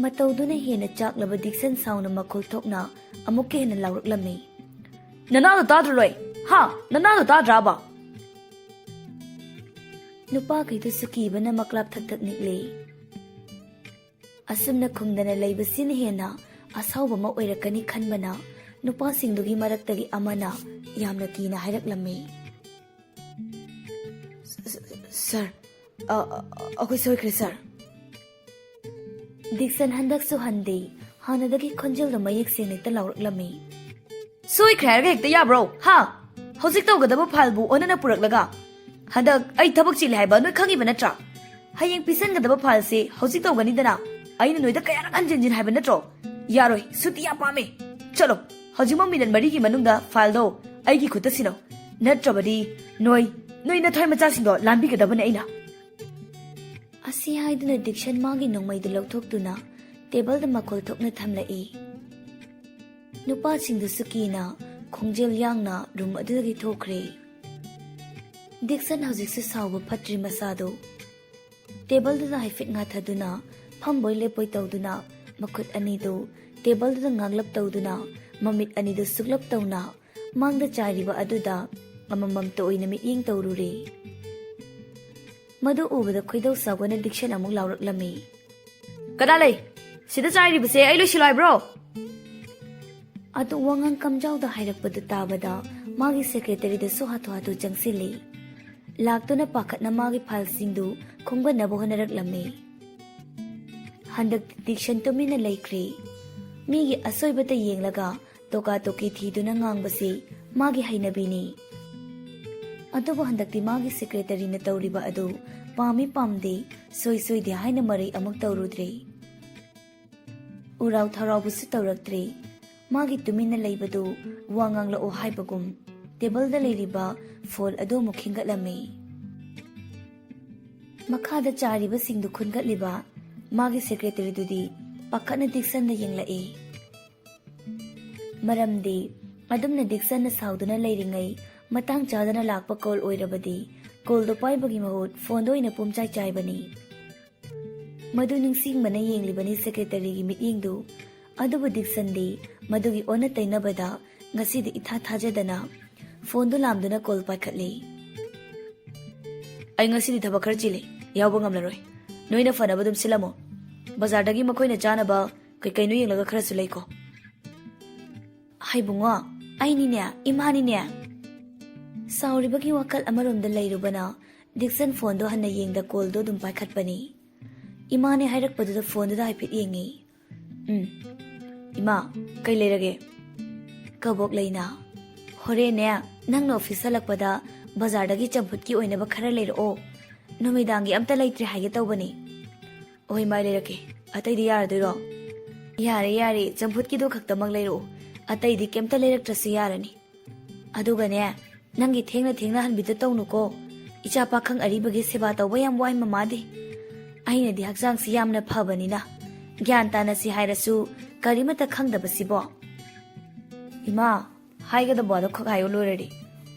ꯃꯇꯧꯗꯨꯅ ꯍꯦꯟꯅ ꯆꯥꯛꯂꯕ ꯗꯤꯛꯁꯟ ꯁꯥꯎꯅ ꯃꯈꯣꯜ ꯊꯣꯛꯅ ꯑꯃꯨꯛꯀ ꯍꯦꯟꯅ ꯂꯥꯎꯔꯛꯂꯝꯃꯤ꯫ ꯅꯅꯥꯗꯣ ꯇꯥꯗ꯭ꯔꯣ ꯅꯣꯏ ꯍꯥ? ꯅꯅꯥꯗꯣ ꯇꯥꯗ꯭ꯔꯥꯕ? ꯅꯨꯄꯥꯈꯩꯗꯨꯁꯨ ꯀꯤꯕꯅ ꯃꯀ꯭ꯂꯥꯞ ꯊꯛ ꯊꯛ ꯅꯤꯛꯂꯤ꯫ ꯑꯁꯨꯝꯅ ꯈꯨꯝꯗꯅ ꯂꯩꯕꯁꯤꯅ ꯍꯦꯟꯅ ꯑꯁꯥꯎꯕ ꯑꯃ ꯑꯣꯏꯔꯛꯀꯅꯤ ꯈꯟꯕꯅ ꯅꯨꯄꯥꯁꯤꯡꯗꯨꯒꯤ ꯃꯔꯛꯇꯒꯤ ꯑꯃꯅ ꯌꯥꯝꯅ ꯀꯤꯅ ꯍꯥꯏꯔꯛꯂꯝꯃꯤ꯫ ꯁꯥꯔ, ꯑꯩꯈꯣꯏ ꯁꯣꯏꯈ꯭ꯔꯦ ꯁꯥꯔ꯫ ꯗꯤꯛꯁꯟ ꯍꯟꯗꯛꯁꯨ ꯍꯟꯗꯦ, ꯍꯥꯟꯅꯗꯒꯤ ꯈꯣꯟꯖꯦꯜꯗꯣ ꯃꯌꯦꯛ ꯁꯦꯡꯅ ꯍꯦꯛꯇ ꯂꯥꯎꯔꯛꯂꯝꯃꯤ꯫ ꯁꯣꯏꯈ꯭ꯔꯦ ꯍꯥꯏꯔꯒ ꯍꯦꯛꯇ ꯌꯥꯕ꯭ꯔꯣ ꯍꯥ? ꯍꯧꯖꯤꯛ ꯇꯧꯒꯗꯕ ꯐꯥꯏꯜꯕꯨ ꯑꯣꯟꯅꯅ ꯄꯨꯔꯛꯂꯒ ꯍꯟꯗꯛ ꯑꯩ ꯊꯕꯛ ꯆꯤꯜꯂꯦ ꯍꯥꯏꯕ ꯅꯣꯏ ꯈꯪꯉꯤꯕ ꯅꯠꯇ꯭ꯔꯥ? ꯍꯌꯦꯡ ꯄꯤꯁꯟꯒꯗꯕ ꯐꯥꯏꯜꯁꯦ ꯍꯧꯖꯤꯛ ꯇꯧꯒꯅꯤꯗꯅ ꯑꯩꯅ ꯅꯣꯏꯗ ꯀꯌꯥꯔꯛ ꯍꯟꯖꯤꯟ ꯍꯟꯖꯤꯟ ꯍꯥꯏꯕ ꯅꯠꯇ꯭ꯔꯣ? ꯌꯥꯔꯣꯏ, ꯁꯨꯇꯤ ꯌꯥꯝ ꯄꯥꯝꯃꯦ꯫ ꯆꯠꯂꯣ, ꯍꯧꯖꯤꯛꯃꯛ ꯃꯤꯅꯠ 4ꯒꯤ ꯃꯅꯨꯡꯗ ꯐꯥꯏꯜꯗꯣ ꯑꯩꯒꯤ ꯈꯨꯠꯇ ꯁꯤꯟꯅꯧ, ꯅꯠꯇ꯭ꯔꯕꯗꯤ ꯅꯣꯏ ꯅꯊꯣꯏ ꯃꯆꯥꯁꯤꯡꯗꯣ ꯂꯥꯟꯕꯤꯒꯗꯕꯅꯦ ꯑꯩꯅ꯫ ꯑꯁꯤ ꯍꯥꯏꯗꯨꯅ ꯗꯤꯛꯁꯟ ꯃꯥꯒꯤ ꯅꯣꯡꯃꯩꯗꯨ ꯂꯧꯊꯣꯛꯇꯨꯅ ꯇꯦꯕꯜꯗ ꯃꯈꯣꯜ ꯊꯣꯛꯅ ꯊꯝꯂꯛꯏ꯫ ꯅꯨꯄꯥꯁꯤꯡꯗꯨꯁꯨ ꯀꯤꯅ ꯈꯣꯡꯖꯦꯜ ꯌꯥꯡꯅ ꯔꯨꯝ ꯑꯗꯨꯗꯒꯤ ꯊꯣꯛꯈ꯭ꯔꯦ꯫ ꯗꯤꯛꯁꯟ ꯍꯧꯖꯤꯛꯁꯨ ꯁꯥꯎꯕ ꯐꯠꯇ꯭ꯔꯤ ꯃꯁꯥꯗꯣ꯫ ꯇꯦꯕꯜꯗꯨꯗ ꯍꯥꯏꯐꯦꯠ ꯉꯥꯊꯗꯨꯅ ꯐꯝꯕꯣꯏ ꯂꯦꯞꯄꯣꯏ ꯇꯧꯗꯨꯅ ꯃꯈꯨꯠ ꯑꯅꯤꯗꯨ ꯇꯦꯕꯜꯗꯨꯗ ꯉꯥꯡꯂꯞ ꯇꯧꯗꯨꯅ ꯃꯃꯤꯠ ꯑꯅꯤꯗꯨ ꯁꯨꯛꯂꯞ ꯇꯧꯅ ꯃꯥꯡꯗ ꯆꯥꯏꯔꯤꯕ ꯑꯗꯨꯗ ꯑꯃꯃꯝꯇ ꯑꯣꯏꯅ ꯃꯤꯠꯌꯦꯡ ꯇꯧꯔꯨꯔꯦ꯫ ꯃꯗꯨ ꯎꯕꯗ ꯈꯣꯏꯗꯧ ꯁꯥꯎꯒꯅ ꯗꯤꯛꯁꯟ ꯑꯃꯨꯛ ꯂꯥꯎꯔꯛꯂꯝꯃꯤ꯫ ꯀꯅꯥ ꯂꯩ? ꯁꯤꯗ ꯆꯥꯏꯔꯤꯕꯁꯦ ꯑꯩ ꯂꯣꯏꯁꯤꯜꯂꯣ ꯍꯥꯏꯕ꯭ꯔꯣ? ꯑꯗꯨ ꯋꯥꯉꯥꯡ ꯀꯝꯖꯥꯎꯗ ꯍꯥꯏꯔꯛꯄꯗꯨ ꯇꯥꯕꯗ ꯃꯥꯒꯤ ꯁꯦꯀ꯭ꯔꯦꯇꯔꯤꯗꯁꯨ ꯍꯥꯊꯨ ꯍꯥꯊꯨ ꯆꯪꯁꯤꯜꯂꯤ꯫ ꯂꯥꯛꯇꯨꯅ ꯄꯥꯈꯠꯅ ꯃꯥꯒꯤ ꯐꯥꯏꯜꯁꯤꯡꯗꯨ ꯈꯣꯝꯒꯠꯅꯕ ꯍꯣꯠꯅꯔꯛꯂꯝꯃꯤ꯫ ꯍꯟꯗꯛꯇꯤ ꯗꯤꯛꯁꯟ ꯇꯨꯃꯤꯟꯅ ꯂꯩꯈ꯭ꯔꯦ꯫ ꯃꯤꯒꯤ ꯑꯁꯣꯏꯕꯇ ꯌꯦꯡꯂꯒ ꯇꯣꯀꯥ ꯇꯣꯀꯤ ꯊꯤꯗꯨꯅ ꯉꯥꯡꯕꯁꯤ ꯃꯥꯒꯤ ꯍꯩꯅꯕꯤꯅꯤ꯫ ꯑꯗꯨꯕꯨ ꯍꯟꯗꯛꯇꯤ ꯃꯥꯒꯤ ꯁꯦꯀ꯭ꯔꯦꯇꯔꯤꯅ ꯇꯧꯔꯤꯕ ꯑꯗꯨ ꯄꯥꯝꯃꯤ ꯄꯥꯝꯗꯦ ꯁꯣꯏꯗꯦ ꯍꯥꯏꯅ ꯃꯔꯩ ꯑꯃꯨꯛ ꯇꯧꯔꯨꯗ꯭ꯔꯦ꯫ ꯎꯔꯥꯎ ꯊꯔꯥꯎꯕꯁꯨ ꯇꯧꯔꯛꯇ꯭ꯔꯦ꯫ ꯃꯥꯒꯤ ꯇꯨꯃꯤꯟꯅ ꯂꯩꯕꯗꯨ ꯋꯥ ꯉꯥꯡꯂꯛꯑꯣ ꯍꯥꯏꯕꯒꯨꯝ ꯇꯦꯕꯜꯗ ꯂꯩꯔꯤꯕ ꯐꯣꯜ ꯑꯗꯨ ꯑꯃꯨꯛ ꯈꯤꯡꯒꯠꯂꯝꯃꯤ꯫ ꯃꯈꯥꯗ ꯆꯥꯔꯤꯕꯁꯤꯡꯗꯨ ꯈꯨꯟꯒꯠꯂꯤꯕ ꯃꯥꯒꯤ ꯁꯦꯀ꯭ꯔꯦꯇꯔꯤꯗꯨꯗꯤ ꯄꯥꯈꯠꯅ ꯗꯤꯛꯁꯟꯗ ꯌꯦꯡꯂꯛꯏ꯫ ꯃꯔꯝꯗꯤ ꯑꯗꯨꯝꯅ ꯗꯤꯛꯁꯟꯅ ꯁꯥꯎꯗꯨꯅ ꯂꯩꯔꯤꯉꯩ ꯃꯇꯥꯡ ꯆꯥꯗꯅ ꯂꯥꯛꯄ ꯀꯣꯜ ꯑꯣꯏꯔꯕꯗꯤ ꯀꯣꯜꯗꯣ ꯄꯥꯏꯕꯒꯤ ꯃꯍꯨꯠ ꯐꯣꯟꯗ ꯑꯣꯏꯅ ꯄꯨꯝꯆꯥꯏ ꯆꯥꯏꯕꯅꯤ꯫ ꯃꯗꯨ ꯅꯤꯡꯁꯤꯡꯕꯅ ꯌꯦꯡꯂꯤꯕꯅꯤ ꯁꯦꯀ꯭ꯔꯦꯇꯔꯤꯒꯤ ꯃꯤꯠꯌꯦꯡꯗꯨ꯫ ꯑꯗꯨꯕꯨ ꯗꯤꯛꯁꯟꯗꯤ ꯃꯗꯨꯒꯤ ꯑꯣꯟꯅ ꯇꯩꯅꯕꯗ ꯉꯁꯤꯗꯤ ꯏꯊꯥ ꯊꯥꯖꯗꯅ ꯐꯣꯟꯗꯨ ꯂꯥꯝꯗꯨꯅ ꯀꯣꯜ ꯄꯥꯏꯈꯠꯂꯤ꯫ ꯑꯩ ꯉꯁꯤꯗꯤ ꯊꯕꯛ ꯈꯔ ꯆꯤꯜꯂꯤ, ꯌꯥꯎꯕ ꯉꯝꯂꯔꯣꯏ꯫ ꯅꯣꯏꯅ ꯐꯅꯕ ꯑꯗꯨꯝ ꯁꯤꯜꯂꯝꯃꯣ꯫ ꯕꯖꯥꯔꯗꯒꯤ ꯃꯈꯣꯏꯅ ꯆꯥꯅꯕ ꯀꯩꯀꯩꯅꯣ ꯌꯦꯡꯂꯒ ꯈꯔꯁꯨ ꯂꯩꯀꯣ꯫ ꯍꯩꯕꯨꯡꯉꯣ, ꯑꯩꯅꯤꯅꯦ, ꯏꯃꯥꯅꯤꯅꯦ꯫ ꯁꯥꯎꯔꯤꯕꯒꯤ ꯋꯥꯈꯜ ꯑꯃꯔꯣꯝꯗ ꯂꯩꯔꯨꯕꯅ ꯗꯤꯛꯁꯟ ꯐꯣꯟꯗꯣ ꯍꯟꯅ ꯌꯦꯡꯗ ꯀꯣꯜꯗꯣ ꯑꯗꯨꯝ ꯄꯥꯏꯈꯠꯄꯅꯤ꯫ ꯏꯃꯥꯅꯦ ꯍꯥꯏꯔꯛꯄꯗꯨꯗ ꯐꯣꯟꯗꯨꯗ ꯍꯥꯏꯐꯦꯠ ꯌꯦꯡꯉꯤ꯫ ꯏꯃꯥ, ꯀꯩ ꯂꯩꯔꯒꯦ? ꯀꯕꯣꯛ ꯂꯩꯅ, ꯍꯣꯔꯦꯟꯅꯦ ꯅꯪꯅ ꯑꯣꯐꯤꯁ ꯍꯜꯂꯛꯄꯗ ꯕꯖꯥꯔꯗꯒꯤ ꯆꯝꯐꯨꯠꯀꯤ ꯑꯣꯏꯅꯕ ꯈꯔ ꯂꯩꯔꯛꯑꯣ꯫ ꯅꯨꯃꯤꯗꯥꯡꯒꯤ ꯑꯝꯇ ꯂꯩꯇ꯭ꯔꯦ ꯍꯥꯏꯒꯦ ꯇꯧꯕꯅꯤ꯫ ꯍꯣꯏ ꯏꯃꯥ, ꯂꯩꯔꯛꯀꯦ꯫ ꯑꯇꯩꯗꯤ ꯌꯥꯔꯗꯣꯏꯔꯣ? ꯌꯥꯔꯦ, ꯆꯝꯐꯨꯠꯀꯤꯗꯣ ꯈꯛꯇꯃꯛ ꯂꯩꯔꯛꯑꯣ꯫ ꯑꯇꯩꯗꯤ ꯀꯩꯝꯇ ꯂꯩꯔꯛꯇ꯭ꯔꯁꯨ ꯌꯥꯔꯅꯤ꯫ ꯑꯗꯨꯒꯅꯦ, ꯅꯪꯒꯤ ꯊꯦꯡꯅ ꯍꯟꯕꯤꯗ ꯇꯧꯅꯨꯀꯣ꯫ ꯏꯆꯥ ꯄꯥꯈꯪ ꯑꯔꯤꯕꯒꯤ ꯁꯦꯕꯥ ꯇꯧꯕ ꯌꯥꯝ ꯋꯥꯏ ꯃꯃꯥꯗꯤ꯫ ꯑꯩꯅꯗꯤ ꯍꯛꯆꯥꯡꯁꯤ ꯌꯥꯝꯅ ꯐꯕꯅꯤꯅ ꯒ꯭ꯌꯥꯟ ꯇꯥꯅꯁꯤ ꯍꯥꯏꯔꯁꯨ ꯀꯔꯤꯃꯠꯇ ꯈꯪꯗꯕꯁꯤꯕꯣ꯫ ꯏꯃꯥ, ꯍꯥꯏꯒꯗꯕ ꯋꯥꯗꯣ ꯈꯛ ꯍꯥꯏꯌꯣ ꯂꯣꯏꯔꯗꯤ꯫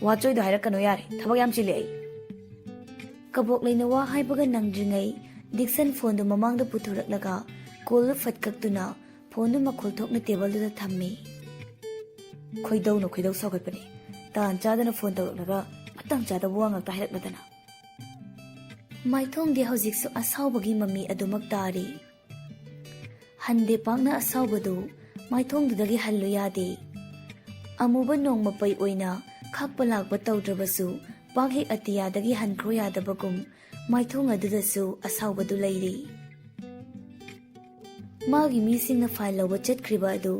ꯋꯥꯆꯣꯏꯗꯣ ꯍꯥꯏꯔꯛꯀꯅꯣ ꯌꯥꯔꯦ, ꯊꯕꯛ ꯌꯥꯝ ꯆꯤꯜꯂꯤ ꯑꯩ꯫ ꯀꯕꯣꯛ ꯂꯩꯅ ꯋꯥ ꯍꯥꯏꯕꯒ ꯅꯪꯗ꯭ꯔꯤꯉꯩ ꯗꯤꯛꯁꯟ ꯐꯣꯟꯗꯨ ꯃꯃꯥꯡꯗ ꯄꯨꯊꯣꯔꯛꯂꯒ ꯀꯣꯜꯗꯨ ꯐꯠꯀꯛꯇꯨꯅ ꯐꯣꯟꯗꯨ ꯃꯈꯣꯜ ꯊꯣꯛꯅ ꯇꯦꯕꯜꯗꯨꯗ ꯊꯝꯃꯤ꯫ ꯈꯣꯏꯗꯧ ꯁꯥꯎꯒꯠꯄꯅꯤ꯫ ꯇꯥꯟ ꯆꯥꯗꯅ ꯐꯣꯟ ꯇꯧꯔꯛꯂꯒ ꯃꯇꯥꯡ ꯆꯥꯗꯕ ꯋꯥ ꯉꯥꯛꯇ ꯍꯥꯏꯔꯛꯂꯗꯅ꯫ ꯃꯥꯏꯊꯣꯡꯗꯤ ꯍꯧꯖꯤꯛꯁꯨ ꯑꯁꯥꯎꯕꯒꯤ ꯃꯃꯤ ꯑꯗꯨꯃꯛ ꯇꯥꯔꯤ꯫ ꯍꯟꯗꯦ ꯄꯥꯛꯅ ꯑꯁꯥꯎꯕꯗꯨ ꯃꯥꯏꯊꯣꯡꯗꯨꯗꯒꯤ ꯍꯜꯂꯨ ꯌꯥꯗꯦ꯫ ꯑꯃꯨꯕ ꯅꯣꯡꯃꯄꯩ ꯑꯣꯏꯅ ꯈꯥꯛꯄ ꯂꯥꯛꯄ ꯇꯧꯗ꯭ꯔꯕꯁꯨ ꯄꯥꯛ ꯍꯦꯛ ꯑꯇꯤꯌꯥꯗꯒꯤ ꯍꯟꯈ꯭ꯔꯣ ꯌꯥꯗꯕꯒꯨꯝ ꯃꯥꯏꯊꯣꯡ ꯑꯗꯨꯗꯁꯨ ꯑꯁꯥꯎꯕꯗꯨ ꯂꯩꯔꯤ꯫ ꯃꯥꯒꯤ ꯃꯤꯁꯤꯡꯅ ꯐꯥꯏꯜ ꯂꯧꯕ ꯆꯠꯈ꯭ꯔꯤꯕ ꯑꯗꯨ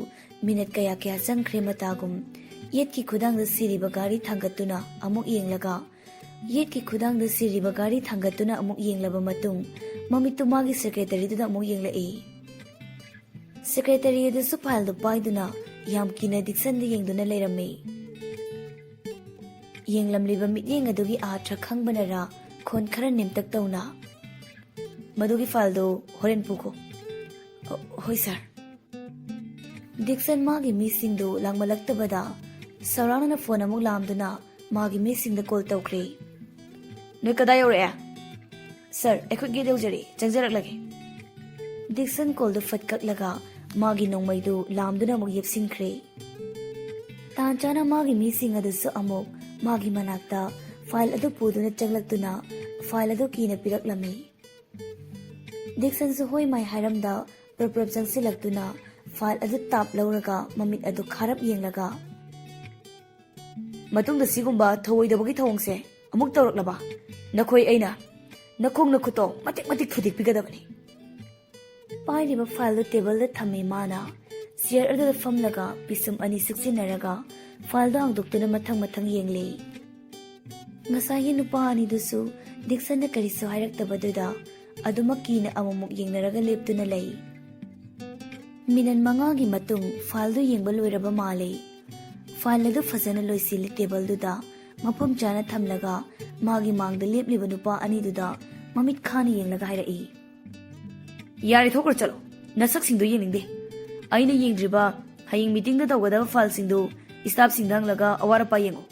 ꯃꯤꯅꯠ ꯀꯌꯥ ꯆꯪꯈ꯭ꯔꯦ ꯃꯇꯥꯒꯨꯝ ꯌꯦꯠꯀꯤ ꯈꯨꯗꯥꯡꯗ ꯁꯤꯔꯤꯕ ꯒꯥꯔꯤ ꯊꯥꯡꯒꯠꯇꯨꯅ ꯑꯃꯨꯛ ꯌꯦꯡꯂꯕ ꯃꯇꯨꯡ ꯃꯃꯤꯠꯇꯨ ꯃꯥꯒꯤ ꯁꯦꯀ꯭ꯔꯦꯇꯔꯤꯗꯨꯗ ꯑꯃꯨꯛ ꯌꯦꯡꯂꯛꯏ꯫ ꯁꯦꯀ꯭ꯔꯦꯇꯔꯤ ꯑꯗꯨꯁꯨ ꯐꯥꯏꯜꯗꯨ ꯄꯥꯏꯗꯨꯅ ꯌꯥꯝ ꯀꯤꯅ ꯗꯤꯛꯁꯟꯗ ꯌꯦꯡꯗꯨꯅ ꯂꯩꯔꯝꯃꯤ꯫ ꯌꯦꯡꯂꯝꯂꯤꯕ ꯃꯤꯠꯌꯦꯡ ꯑꯗꯨꯒꯤ ꯑꯥꯔꯊ ꯈꯪꯕꯅꯔꯥ ꯈꯣꯟ ꯈꯔ ꯅꯦꯝꯇꯛ ꯇꯧꯅ, ꯃꯗꯨꯒꯤ ꯐꯥꯏꯜꯗꯣ ꯍꯣꯔꯦꯟ ꯄꯨꯈꯣ꯫ ꯍꯣꯏ ꯁꯥꯔ꯫ ꯗꯤꯛꯁꯟ ꯃꯥꯒꯤ ꯃꯤꯁꯤꯡꯗꯨ ꯂꯥꯡꯃꯜꯂꯛꯇꯕꯗ ꯁꯧꯔꯥꯡꯅꯅ ꯐꯣꯟ ꯑꯃꯨꯛ ꯂꯥꯝꯗꯨꯅ ꯃꯥꯒꯤ ꯃꯤꯁꯤꯡꯗ ꯀꯣꯜ ꯇꯧꯈ꯭ꯔꯦ꯫ ꯅꯣꯏ ꯀꯗꯥꯏ ꯌꯧꯔꯛꯑꯦ? ꯁꯥꯔ, ꯑꯩꯈꯣꯏ ꯒꯦꯠ ꯌꯧꯖꯔꯦ, ꯆꯪꯖꯔꯛꯂꯒꯦ꯫ ꯗꯤꯛꯁꯟ ꯀꯣꯜꯗꯨ ꯐꯠꯀꯛꯂꯒ ꯃꯥꯒꯤ ꯅꯣꯡꯃꯩꯗꯨ ꯂꯥꯝꯗꯨꯅ ꯑꯃꯨꯛ ꯌꯦꯞꯁꯤꯟꯈ꯭ꯔꯦ꯫ ꯇꯥꯟ ꯆꯥꯅ ꯃꯥꯒꯤ ꯃꯤꯁꯤꯡ ꯑꯗꯨꯁꯨ ꯑꯃꯨꯛ ꯃꯥꯒꯤ ꯃꯅꯥꯛꯇ ꯐꯥꯏꯜ ꯑꯗꯨ ꯄꯨꯗꯨꯅ ꯆꯪꯂꯛꯇꯨꯅ ꯐꯥꯏꯜ ꯑꯗꯨ ꯀꯤꯅ ꯄꯤꯔꯛꯂꯝꯃꯤ꯫ ꯗꯤꯛꯁꯟꯁꯨ ꯍꯣꯏ ꯃꯥꯏ ꯍꯥꯏꯔꯝꯗ ꯄ꯭ꯔꯞ ꯆꯪꯁꯤꯜꯂꯛꯇꯨꯅ ꯐꯥꯏꯜ ꯑꯗꯨ ꯇꯥꯞ ꯂꯧꯔꯒ ꯃꯃꯤꯠ ꯑꯗꯨ ꯈꯥꯔꯞ ꯌꯦꯡꯂꯒ, ꯃꯇꯨꯡꯗ ꯁꯤꯒꯨꯝꯕ ꯊꯧꯑꯣꯏꯗꯕꯒꯤ ꯊꯧꯑꯣꯡꯁꯦ ꯑꯃꯨꯛ ꯇꯧꯔꯛꯂꯕ ꯅꯈꯣꯏ ꯑꯩꯅ ꯅꯈꯣꯡ ꯅꯈꯨꯠꯇꯣ ꯃꯇꯤꯛ ꯊꯨꯗꯦꯛꯄꯤꯒꯗꯕꯅꯤ꯫ ꯄꯥꯏꯔꯤꯕ ꯐꯥꯏꯜꯗꯨ ꯇꯦꯕꯜꯗ ꯊꯝꯃꯤ ꯃꯥꯅ ꯆꯤꯌꯔ ꯑꯗꯨꯗ ꯐꯝꯂꯒ ꯄꯤꯁꯨꯝ ꯑꯅꯤ ꯁꯨꯛꯆꯤꯟꯅꯔꯒ ꯐꯥꯏꯜꯗꯣ ꯍꯥꯡꯗꯣꯛꯇꯨꯅ ꯃꯊꯪ ꯌꯦꯡꯂꯤ꯫ ꯉꯁꯥꯏꯒꯤ ꯅꯨꯄꯥ ꯑꯅꯤꯗꯨꯁꯨ ꯗꯤꯛꯁꯟꯅ ꯀꯔꯤꯁꯨ ꯍꯥꯏꯔꯛꯇꯕꯗꯨꯗ ꯑꯗꯨꯃꯛ ꯀꯤꯅ ꯑꯃꯨꯛ ꯌꯦꯡꯅꯔꯒ ꯂꯦꯞꯇꯨꯅ ꯂꯩ꯫ ꯃꯤꯅꯠ 5ꯒꯤ ꯃꯇꯨꯡ ꯐꯥꯏꯜꯗꯨ ꯌꯦꯡꯕ ꯂꯣꯏꯔꯕ ꯃꯥꯜꯂꯤ꯫ ꯐꯥꯏꯜ ꯑꯗꯨ ꯐꯖꯅ ꯂꯣꯏꯁꯤꯜꯂꯤ ꯇꯦꯕꯜꯗꯨꯗ ꯃꯐꯝ ꯆꯥꯅ ꯊꯝꯂꯒ ꯃꯥꯒꯤ ꯃꯥꯡꯗ ꯂꯦꯞꯂꯤꯕ ꯅꯨꯄꯥ ꯑꯅꯤꯗꯨꯗ ꯃꯃꯤꯠ ꯈꯥꯅ ꯌꯦꯡꯂꯒ ꯍꯥꯏꯔꯛꯏ꯫ ꯌꯥꯔꯦ, ꯊꯣꯛꯈ꯭ꯔꯣ ꯆꯠꯂꯣ꯫ ꯅꯁꯛꯁꯤꯡꯗꯣ ꯌꯦꯡꯅꯤꯡꯗꯦ꯫ ꯑꯩꯅ ꯌꯦꯡꯗ꯭ꯔꯤꯕ ꯍꯌꯦꯡ ꯃꯤꯇꯤꯡꯗ ꯇꯧꯒꯗꯕ ꯐꯥꯏꯜꯁꯤꯡꯗꯨ ꯏꯁꯇꯥꯐꯁꯤꯡꯗ ꯍꯪꯂꯒ ꯑꯋꯥꯠ ꯑꯄꯥ ꯌꯦꯡꯉꯨ꯫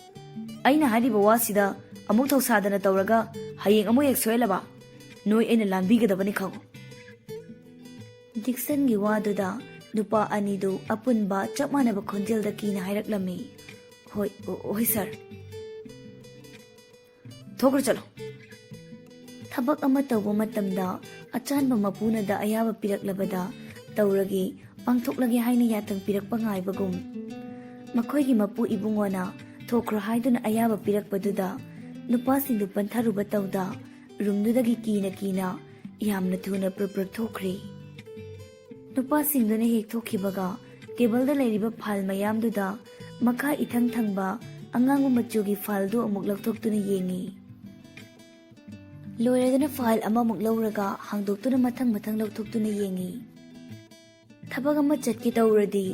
ꯑꯩꯅ ꯍꯥꯏꯔꯤꯕ ꯋꯥꯁꯤꯗ ꯑꯃꯨꯛ ꯊꯧꯁꯥꯗꯅ ꯇꯧꯔꯒ ꯍꯌꯦꯡ ꯑꯃꯨꯛ ꯍꯦꯛ ꯁꯣꯏꯍꯜꯂꯕ ꯅꯣꯏ ꯑꯩꯅ ꯂꯥꯟꯕꯤꯒꯗꯕꯅꯤ ꯈꯪꯉꯨ꯫ ꯗꯤꯛꯁꯟꯒꯤ ꯋꯥꯗꯨꯗ ꯅꯨꯄꯥ ꯑꯅꯤꯗꯨ ꯑꯄꯨꯟꯕ ꯆꯞ ꯃꯥꯟꯅꯕ ꯈꯣꯟꯖꯦꯜꯗ ꯀꯤꯅ ꯍꯥꯏꯔꯛꯂꯝꯃꯤ꯫ ꯍꯣꯏ ꯁꯥꯔ꯫ ꯊꯣꯛꯈ꯭ꯔꯣ ꯆꯠꯂꯣ꯫ ꯊꯕꯛ ꯑꯃ ꯇꯧꯕ ꯃꯇꯝꯗ ꯑꯆꯥꯟꯕ ꯃꯄꯨꯅꯗ ꯑꯌꯥꯕ ꯄꯤꯔꯛꯂꯕꯗ ꯇꯧꯔꯒꯦ, ꯄꯥꯡꯊꯣꯛꯂꯒꯦ ꯍꯥꯏꯅ ꯌꯥꯊꯪ ꯄꯤꯔꯛꯄ ꯉꯥꯏꯕꯒꯨꯝ ꯃꯈꯣꯏꯒꯤ ꯃꯄꯨ ꯏꯕꯨꯡꯉꯣꯅ ꯊꯣꯛꯈ꯭ꯔꯣ ꯍꯥꯏꯗꯨꯅ ꯑꯌꯥꯕ ꯄꯤꯔꯛꯄꯗꯨꯗ ꯅꯨꯄꯥꯁꯤꯡꯗꯨ ꯄꯟꯊꯔꯨꯕ ꯇꯧꯗ ꯔꯨꯝꯗꯨꯗꯒꯤ ꯀꯤꯅ ꯌꯥꯝꯅ ꯊꯨꯅ ꯄ꯭ꯔꯞ ꯊꯣꯛꯈ꯭ꯔꯦ꯫ ꯅꯨꯄꯥꯁꯤꯡꯗꯨꯅ ꯍꯦꯛ ꯊꯣꯛꯈꯤꯕꯒ ꯇꯦꯕꯜꯗ ꯂꯩꯔꯤꯕ ꯐꯥꯏꯜ ꯃꯌꯥꯝꯗꯨꯗ ꯃꯈꯥ ꯏꯊꯪ ꯊꯪꯕ ꯑꯉꯥꯡꯕ ꯃꯆꯨꯒꯤ ꯐꯥꯏꯜꯗꯨ ꯑꯃꯨꯛ ꯂꯧꯊꯣꯛꯇꯨꯅ ꯌꯦꯡꯉꯤ꯫ ꯂꯣꯏꯔꯗꯨꯅ ꯐꯥꯏꯜ ꯑꯃꯃꯨꯛ ꯂꯧꯔꯒ ꯍꯥꯡꯗꯣꯛꯇꯨꯅ ꯃꯊꯪ ꯂꯧꯊꯣꯛꯇꯨꯅ ꯌꯦꯡꯉꯤ꯫ ꯊꯕꯛ ꯑꯃ ꯆꯠꯀꯦ ꯇꯧꯔꯗꯤ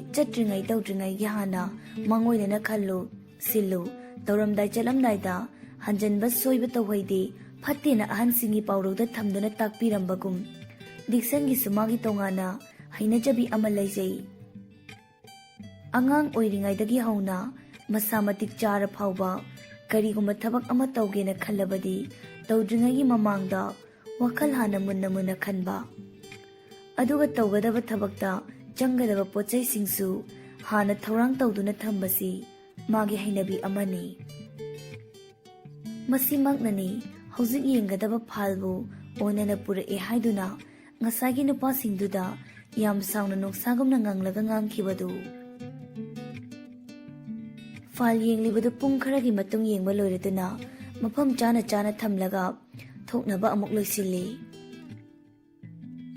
ꯇꯧꯗ꯭ꯔꯤꯉꯩꯒꯤ ꯍꯥꯟꯅ ꯃꯥꯡꯑꯣꯏꯅꯅ ꯈꯜꯂꯨ, ꯁꯤꯜꯂꯨ, ꯇꯧꯔꯝꯗꯥꯏ ꯆꯠꯂꯝꯗꯥꯏꯗ ꯍꯟꯖꯟꯕ ꯁꯣꯏꯕ ꯇꯧꯍꯩꯗꯦ, ꯐꯠꯇꯦꯅ ꯑꯍꯟꯁꯤꯡꯒꯤ ꯄꯥꯎꯔꯧꯗ ꯊꯝꯗꯨꯅ ꯇꯥꯛꯄꯤꯔꯝꯕꯒꯨꯝ ꯗꯤꯛꯁꯟꯒꯤꯁꯨ ꯃꯥꯒꯤ ꯇꯣꯉꯥꯟꯅ ꯍꯩꯅꯖꯕꯤ ꯑꯃ ꯂꯩꯖꯩ꯫ ꯑꯉꯥꯡ ꯑꯣꯏꯔꯤꯉꯩꯗꯒꯤ ꯍꯧꯅ ꯃꯁꯥ ꯃꯇꯤꯛ ꯆꯥꯔ ꯐꯥꯎꯕ ꯀꯔꯤꯒꯨꯝꯕ ꯊꯕꯛ ꯑꯃ ꯇꯧꯒꯦꯅ ꯈꯜꯂꯕꯗꯤ ꯇꯧꯗ꯭ꯔꯤꯉꯩꯒꯤ ꯃꯃꯥꯡꯗ ꯋꯥꯈꯜ ꯍꯥꯟꯅ ꯃꯨꯟꯅ ꯈꯟꯕ, ꯑꯗꯨꯒ ꯇꯧꯒꯗꯕ ꯊꯕꯛꯇ ꯆꯪꯒꯗꯕ ꯄꯣꯠꯆꯩꯁꯤꯡꯁꯨ ꯍꯥꯟꯅ ꯊꯧꯔꯥꯡ ꯇꯧꯗꯨꯅ ꯊꯝꯕꯁꯤ ꯃꯥꯒꯤ ꯍꯩꯅꯕꯤ ꯑꯃꯅꯤ꯫ ꯃꯁꯤꯃꯛꯅꯅꯤ ꯍꯧꯖꯤꯛ ꯌꯦꯡꯒꯗꯕ ꯐꯥꯏꯜꯕꯨ ꯑꯣꯟꯅꯅ ꯄꯨꯔꯛꯑꯦ ꯍꯥꯏꯗꯨꯅ ꯉꯁꯥꯏꯒꯤ ꯅꯨꯄꯥꯁꯤꯡꯗꯨꯗ ꯌꯥꯝ ꯁꯥꯎꯅ ꯅꯨꯡꯁꯥꯒꯨꯝꯅ ꯉꯪꯂꯒ ꯉꯥꯡꯈꯤꯕꯗꯨ꯫ ꯐꯥꯏꯜ ꯌꯦꯡꯂꯤꯕꯗꯨ ꯄꯨꯡ ꯈꯔꯒꯤ ꯃꯇꯨꯡ ꯌꯦꯡꯕ ꯂꯣꯏꯔꯗꯨꯅ ꯃꯐꯝ ꯆꯥꯅ ꯊꯝꯂꯒ ꯊꯣꯛꯅꯕ ꯑꯃꯨꯛ ꯂꯣꯏꯁꯤꯜꯂꯤ꯫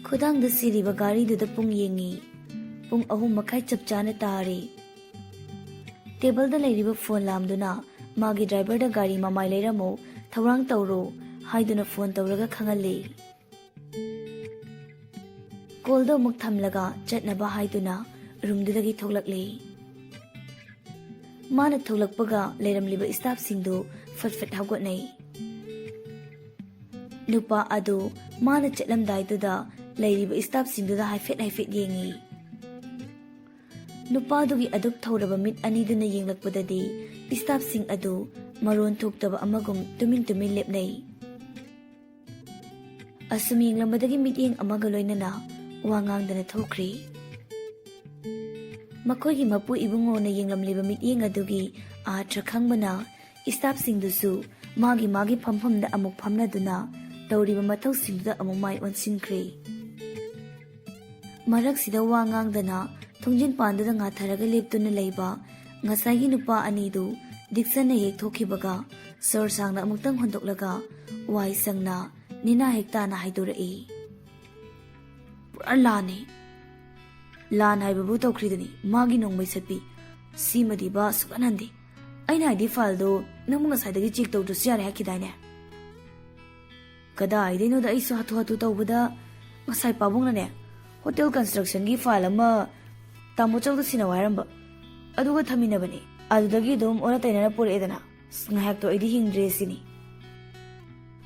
ꯈꯨꯗꯥꯡꯗ ꯁꯤꯔꯤꯕ ꯒꯥꯔꯤꯗꯨꯗ ꯄꯨꯡ ꯌꯦꯡꯉꯤ꯫ ꯄꯨꯡ 3:30 ꯆꯞ ꯆꯥꯅ ꯇꯥꯔꯦ꯫ ꯇꯦꯕꯜꯗ ꯂꯩꯔꯤꯕ ꯐꯣꯟ ꯂꯥꯝꯗꯨꯅ ꯃꯥꯒꯤ ꯗ꯭ꯔꯥꯏꯚꯔꯗ ꯒꯥꯔꯤ ꯃꯃꯥꯏ ꯂꯩꯔꯝꯃꯨ, ꯊꯧꯔꯥꯡ ꯇꯧꯔꯣ ꯍꯥꯏꯗꯨꯅ ꯐꯣꯟ ꯇꯧꯔꯒ ꯈꯪꯍꯜꯂꯤ꯫ ꯀꯣꯜꯗꯣ ꯑꯃꯨꯛ ꯊꯝꯂꯒ ꯆꯠꯅꯕ ꯍꯥꯏꯗꯨꯅ ꯔꯨꯝꯗꯨꯗꯒꯤ ꯊꯣꯛꯂꯛꯂꯤ꯫ ꯃꯥꯅ ꯊꯣꯛꯂꯛꯄꯒ ꯂꯩꯔꯝꯂꯤꯕ ꯏꯁꯇꯥꯐꯁꯤꯡꯗꯨ ꯐꯠ ꯍꯧꯒꯠꯅꯩ꯫ ꯅꯨꯄꯥ ꯑꯗꯨ ꯃꯥꯅ ꯆꯠꯂꯝꯗꯥꯏꯗꯨꯗ ꯂꯩꯔꯤꯕ ꯏꯁꯇꯥꯐꯁꯤꯡꯗꯨꯗ ꯍꯥꯏꯐꯦꯠ ꯌꯦꯡꯉꯤ꯫ ꯅꯨꯄꯥꯗꯨꯒꯤ ꯑꯗꯨꯛ ꯊꯧꯔꯕ ꯃꯤꯠ ꯑꯅꯤꯗꯨꯅ ꯌꯦꯡꯂꯛꯄꯗꯗꯤ ꯏꯁꯇꯥꯐꯁꯤꯡ ꯑꯗꯨ ꯃꯔꯣꯟ ꯊꯣꯛꯇꯕ ꯑꯃꯒꯨꯝ ꯇꯨꯃꯤꯟ ꯂꯦꯞꯅꯩ꯫ ꯑꯁꯨꯝ ꯌꯦꯡꯂꯝꯕꯗꯒꯤ ꯃꯤꯠꯌꯦꯡ ꯑꯃꯒ ꯂꯣꯏꯅꯅ ꯋꯥ ꯉꯥꯡꯗꯅ ꯊꯣꯛꯈ꯭ꯔꯤ꯫ ꯃꯈꯣꯏꯒꯤ ꯃꯄꯨ ꯏꯕꯨꯡꯉꯣꯅ ꯌꯦꯡꯂꯝꯂꯤꯕ ꯃꯤꯠꯌꯦꯡ ꯑꯗꯨꯒꯤ ꯑꯥꯔꯊ ꯈꯪꯕꯅ ꯏꯁꯇꯥꯐꯁꯤꯡꯗꯨꯁꯨ ꯃꯥꯒꯤ ꯐꯝꯐꯝꯗ ꯑꯃꯨꯛ ꯐꯝꯅꯗꯨꯅ ꯇꯧꯔꯤꯕ ꯃꯊꯧꯁꯤꯡꯗꯨꯗ ꯑꯃꯨꯛ ꯃꯥꯏ ꯑꯣꯟꯁꯤꯟꯈ꯭ꯔꯦ꯫ ꯃꯔꯛꯁꯤꯗ ꯋꯥ ꯉꯥꯡꯗꯅ ꯊꯣꯡꯖꯤꯟꯄꯥꯟꯗꯨꯗ ꯉꯥꯊꯔꯒ ꯂꯦꯞꯇꯨꯅ ꯂꯩꯕ ꯉꯁꯥꯏꯒꯤ ꯅꯨꯄꯥ ꯑꯅꯤꯗꯨ ꯗꯤꯛꯁꯟꯅ ꯍꯦꯛ ꯊꯣꯛꯈꯤꯕꯒ ꯁꯣꯔ ꯁꯥꯡꯅ ꯑꯃꯨꯛꯇꯪ ꯍꯣꯟꯗꯣꯛꯂꯒ ꯋꯥꯏ ꯁꯪꯅ ꯅꯤꯅꯥ ꯍꯦꯛ ꯇꯥꯅ ꯍꯥꯏꯗꯣꯔꯛꯏ꯫ ꯄꯨꯔꯥ ꯂꯥꯟꯅꯤ꯫ ꯂꯥꯟ ꯍꯥꯏꯕꯕꯨ ꯇꯧꯈ꯭ꯔꯤꯗꯨꯅꯤ ꯃꯥꯒꯤ ꯅꯣꯡꯃꯩ ꯁꯠꯄꯤ, ꯁꯤꯃꯗꯤꯕ ꯁꯨꯛꯍꯟꯍꯟꯗꯦ꯫ ꯑꯩꯅ ꯍꯥꯏꯗꯤ ꯐꯥꯏꯜꯗꯣ ꯅꯪꯕꯨ ꯉꯁꯥꯏꯗꯒꯤ ꯆꯦꯛ ꯇꯧꯗ꯭ꯔꯁꯨ ꯌꯥꯔꯦ ꯍꯥꯏꯈꯤꯗꯥꯏꯅꯦ? ꯀꯗꯥꯏꯗꯩꯅꯣꯗ ꯑꯩꯁꯨ ꯍꯥꯊꯨ ꯇꯧꯕꯗ ꯉꯁꯥꯏ ꯄꯥꯕꯨꯡꯅꯅꯦ ꯍꯣꯇꯦꯜ ꯀꯟꯁꯇ꯭ꯔꯛꯁꯟꯒꯤ ꯐꯥꯏꯜ ꯑꯃ ꯇꯥꯃꯣꯆꯧꯗ ꯁꯤꯟꯅꯧ ꯍꯥꯏꯔꯝꯕ, ꯑꯗꯨꯒ ꯊꯝꯃꯤꯟꯅꯕꯅꯤ꯫ ꯑꯗꯨꯗꯒꯤ ꯑꯗꯨꯝ ꯑꯣꯟꯅ ꯇꯩꯅꯅ ꯄꯨꯔꯛꯑꯦꯗꯅ ꯉꯥꯏꯍꯥꯛꯇꯣ ꯑꯩꯗꯤ ꯍꯤꯡꯗ꯭ꯔꯦ ꯁꯤꯅꯤ꯫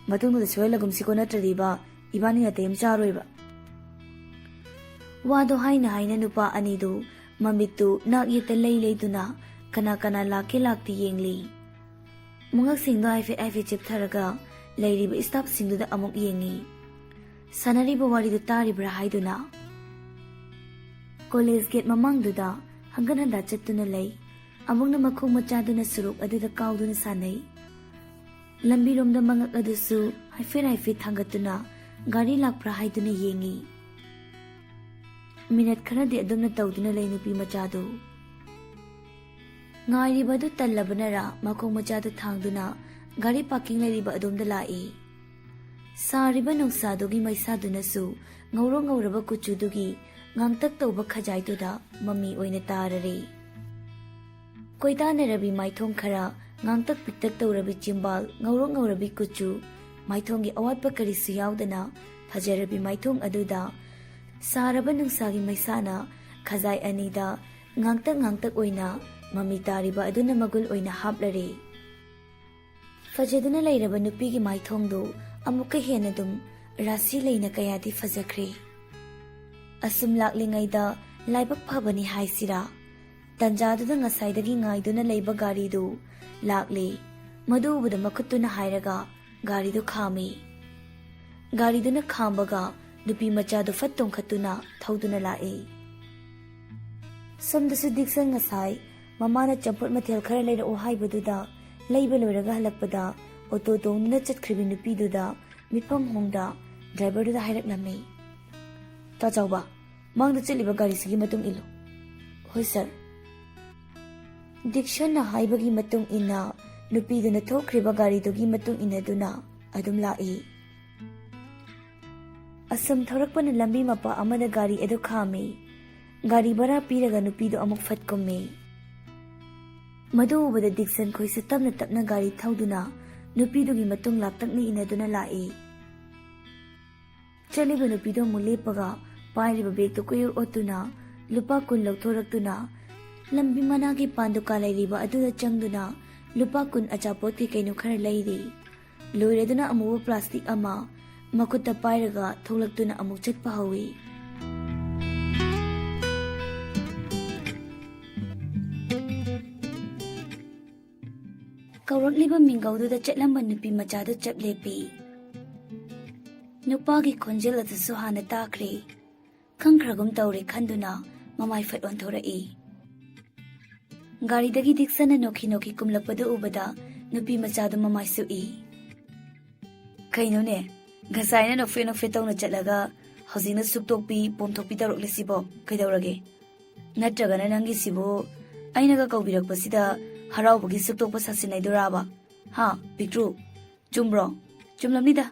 ꯃꯇꯨꯡꯗ ꯁꯣꯏꯍꯜꯂꯒꯨꯝꯁꯤꯀꯣ, ꯅꯠꯇ꯭ꯔꯗꯤꯕ ꯏꯕꯥꯅꯤ ꯅꯥꯇꯩ ꯑꯃ ꯆꯥꯔꯣꯏꯕ꯫ ꯋꯥꯗꯣ ꯍꯥꯏꯅ ꯅꯨꯄꯥ ꯑꯅꯤꯗꯨ ꯃꯃꯤꯠꯇꯨ ꯅꯥꯛ ꯌꯦꯠꯇ ꯂꯩꯗꯨꯅ ꯀꯅꯥ ꯂꯥꯛꯀꯦ ꯂꯥꯛꯇꯦ ꯌꯦꯡꯂꯤ꯫ ꯃꯉꯛꯁꯤꯡꯗꯣ ꯍꯥꯏꯐꯦꯠ ꯆꯦꯞꯊꯔꯒ ꯂꯩꯔꯤꯕ ꯏꯁꯇꯥꯐꯁꯤꯡꯗꯨꯗ ꯑꯃꯨꯛ ꯌꯦꯡꯉꯤ꯫ ꯁꯥꯟꯅꯔꯤꯕ ꯋꯥꯔꯤꯗꯨ ꯇꯥꯔꯤꯕ꯭ꯔꯥ ꯍꯥꯏꯗꯨꯅ꯫ ꯀꯣꯂꯦꯖ ꯒꯦꯠ ꯃꯃꯥꯡꯗꯨꯗ ꯍꯪꯒꯠ ꯍꯟꯗꯥ ꯆꯠꯇꯨꯅ ꯂꯩ꯫ ꯑꯃꯨꯛꯅ ꯃꯈꯣꯡ ꯃꯆꯥꯗꯨꯅ ꯁꯣꯔꯣꯛ ꯑꯗꯨꯗ ꯀꯥꯎꯗꯨꯅ ꯁꯥꯟꯅꯩ꯫ ꯂꯝꯕꯤꯔꯣꯝꯗ ꯃꯉꯛ ꯑꯗꯨꯁꯨ ꯍꯥꯏꯐꯦꯠ ꯊꯥꯡꯒꯠꯇꯨꯅ ꯒꯥꯔꯤ ꯂꯥꯛꯄ꯭ꯔꯥ ꯍꯥꯏꯗꯨꯅ ꯌꯦꯡꯉꯤ꯫ ꯃꯤꯅꯠ ꯈꯔꯗꯤ ꯑꯗꯨꯝꯅ ꯇꯧꯗꯨꯅ ꯂꯩ ꯅꯨꯄꯤ ꯃꯆꯥꯗꯨ꯫ ꯉꯥꯏꯔꯤꯕꯗꯨ ꯇꯜꯂꯕꯅꯔ ꯃꯈꯣꯡ ꯃꯆꯥꯗꯨ ꯊꯥꯡꯗꯨꯅ ꯒꯥꯔꯤ ꯄꯥꯔꯀꯤꯡ ꯂꯩꯔꯤꯕ ꯑꯗꯣꯝꯗ ꯂꯥꯛꯏ꯫ ꯁꯥꯔꯤꯕ ꯅꯨꯡꯁꯥꯗꯨꯒꯤ ꯃꯩꯁꯥꯗꯨꯅꯁꯨ ꯉꯧꯔꯣꯛ ꯉꯧꯔꯕ ꯀꯨꯆꯨꯗꯨꯒꯤ ꯉꯥꯡꯇꯛ ꯇꯧꯕ ꯈꯖꯥꯏꯗꯨꯗ ꯃꯃꯤ ꯑꯣꯏꯅ ꯇꯥꯔꯔꯦ꯫ ꯀꯣꯏꯇꯥꯅꯔꯕꯤ ꯃꯥꯏꯊꯣꯡ ꯈꯔ, ꯉꯥꯡꯇꯛ ꯄꯤꯛꯇꯛ ꯇꯧꯔꯕꯤ ꯆꯤꯝꯕꯥꯜ, ꯉꯧꯔꯣꯛ ꯉꯧꯔꯕꯤ ꯀꯨꯆꯨ, ꯃꯥꯏꯊꯣꯡꯒꯤ ꯑꯋꯥꯠꯄ ꯀꯔꯤꯁꯨ ꯌꯥꯎꯗꯅ ꯐꯖꯔꯕꯤ ꯃꯥꯏꯊꯣꯡ ꯑꯗꯨꯗ ꯁꯥꯔꯕ ꯅꯨꯡꯁꯥꯒꯤ ꯃꯩꯁꯥꯅ ꯈꯖꯥꯏ ꯑꯅꯤꯗ ꯉꯥꯡꯇꯛ ꯑꯣꯏꯅ ꯃꯃꯤ ꯇꯥꯔꯤꯕ ꯑꯗꯨꯅ ꯃꯒꯨꯜ ꯑꯣꯏꯅ ꯍꯥꯞꯂꯔꯦ꯫ ꯐꯖꯗꯨꯅ ꯂꯩꯔꯕ ꯅꯨꯄꯤꯒꯤ ꯃꯥꯏꯊꯣꯡꯗꯨ ꯑꯃꯨꯛꯀ ꯍꯦꯟꯅ ꯑꯗꯨꯝ ꯔꯥꯁꯤ ꯂꯩꯅ ꯀꯌꯥꯗꯤ ꯐꯖꯈ꯭ꯔꯦ꯫ ꯑꯁꯨꯝ ꯂꯥꯛꯂꯤꯉꯩꯗ ꯂꯥꯏꯕꯛ ꯐꯕꯅꯤ ꯍꯥꯏꯁꯤꯔꯥ, ꯇꯟꯖꯥꯗꯨꯗ ꯉꯁꯥꯏꯗꯒꯤ ꯉꯥꯏꯗꯨꯅ ꯂꯩꯕ ꯒꯥꯔꯤꯗꯨ ꯂꯥꯛꯂꯦ꯫ ꯃꯗꯨ ꯎꯕꯗ ꯃꯈꯨꯠꯇꯨꯅ ꯍꯥꯏꯔꯒ ꯒꯥꯔꯤꯗꯨ ꯈꯥꯝꯃꯤ꯫ ꯒꯥꯔꯤꯗꯨꯅ ꯈꯥꯝꯕꯒ ꯅꯨꯄꯤ ꯃꯆꯥꯗꯨ ꯐꯠ ꯇꯣꯡꯈꯠꯇꯨꯅ ꯊꯧꯗꯨꯅ ꯂꯥꯛꯏ꯫ ꯁꯣꯝꯗꯁꯨ ꯗꯤꯛꯁꯟ ꯉꯁꯥꯏ ꯃꯃꯥꯅ ꯆꯝꯐꯨꯠ ꯃꯊꯦꯜ ꯈꯔ ꯂꯩꯔꯛꯑꯣ ꯍꯥꯏꯕꯗꯨꯗ ꯂꯩꯕ ꯂꯣꯏꯔꯒ ꯍꯜꯂꯛꯄꯗ ꯑꯣꯇꯣ ꯇꯣꯡꯗꯨꯅ ꯆꯠꯈ꯭ꯔꯤꯕ ꯅꯨꯄꯤꯗꯨꯗ ꯃꯤꯠꯐꯝ ꯍꯣꯡꯗ ꯗ꯭ꯔꯥꯏꯚꯔꯗꯨꯗ ꯍꯥꯏꯔꯛꯂꯝꯃꯤ꯫ ꯇꯥ ꯆꯥꯎꯕ, ꯃꯥꯡꯗ ꯆꯠꯂꯤꯕ ꯒꯥꯔꯤꯁꯤꯒꯤ ꯃꯇꯨꯡ ꯏꯜꯂꯨ꯫ ꯍꯣꯏ ꯁꯥꯔ꯫ ꯗꯤꯛꯁꯟꯅ ꯍꯥꯏꯕꯒꯤ ꯃꯇꯨꯡ ꯏꯟꯅ ꯅꯨꯄꯤꯗꯨꯅ ꯊꯣꯛꯈ꯭ꯔꯤꯕ ꯒꯥꯔꯤꯗꯨꯒꯤ ꯃꯇꯨꯡ 이내ꯗꯨꯅ ꯑꯗꯨꯝ ꯂꯥꯛꯏ꯫ ꯑꯁꯨꯝ ꯊꯧꯔꯛꯄꯅ ꯂꯝꯕꯤ ꯃꯄꯥ ꯑꯃꯗ ꯒꯥꯔꯤ ꯑꯗꯨ ꯈꯥꯝꯃꯤ꯫ ꯒꯥꯔꯤ ꯚꯔꯥ ꯄꯤꯔꯒ ꯅꯨꯄꯤꯗꯨ ꯑꯃꯨꯛ ꯐꯠ ꯀꯨꯝꯃꯤ꯫ Madu ubada Dixon khoise tapna tapna gari thauduna nupidugi matung laptakni inaduna lai. Chaliba nupido mulepaga pairiba bag to koyur otuna lupa kun lauthoraktuna lambi managi panduka lairiba aduda changduna lupa kun achapot ki kainu khara lairi. Loireduna amuwa plastic ama makutta pairaga tholaktuna amuk chatpa hawi. Kaurotliba mingaududa chatlamba nupi machadu chaplepi. Nupagi khonjel adasu hana takre. Khangkragum taure khanduna mamai fat onthorai. Garidagi Dixana noki kumlakpadu ubada nupi machadu mamai sui. Kainone, gasayna nokfe tawna chatlaga hojingna suktokpi pomthokpi taroklesibo kaidaurage. Natragana nangi sibo ainaga kaubirakpasida haraubagi suktokpa sasinnaiduraba. Ha, Pictru, chumbro, chumlamnida.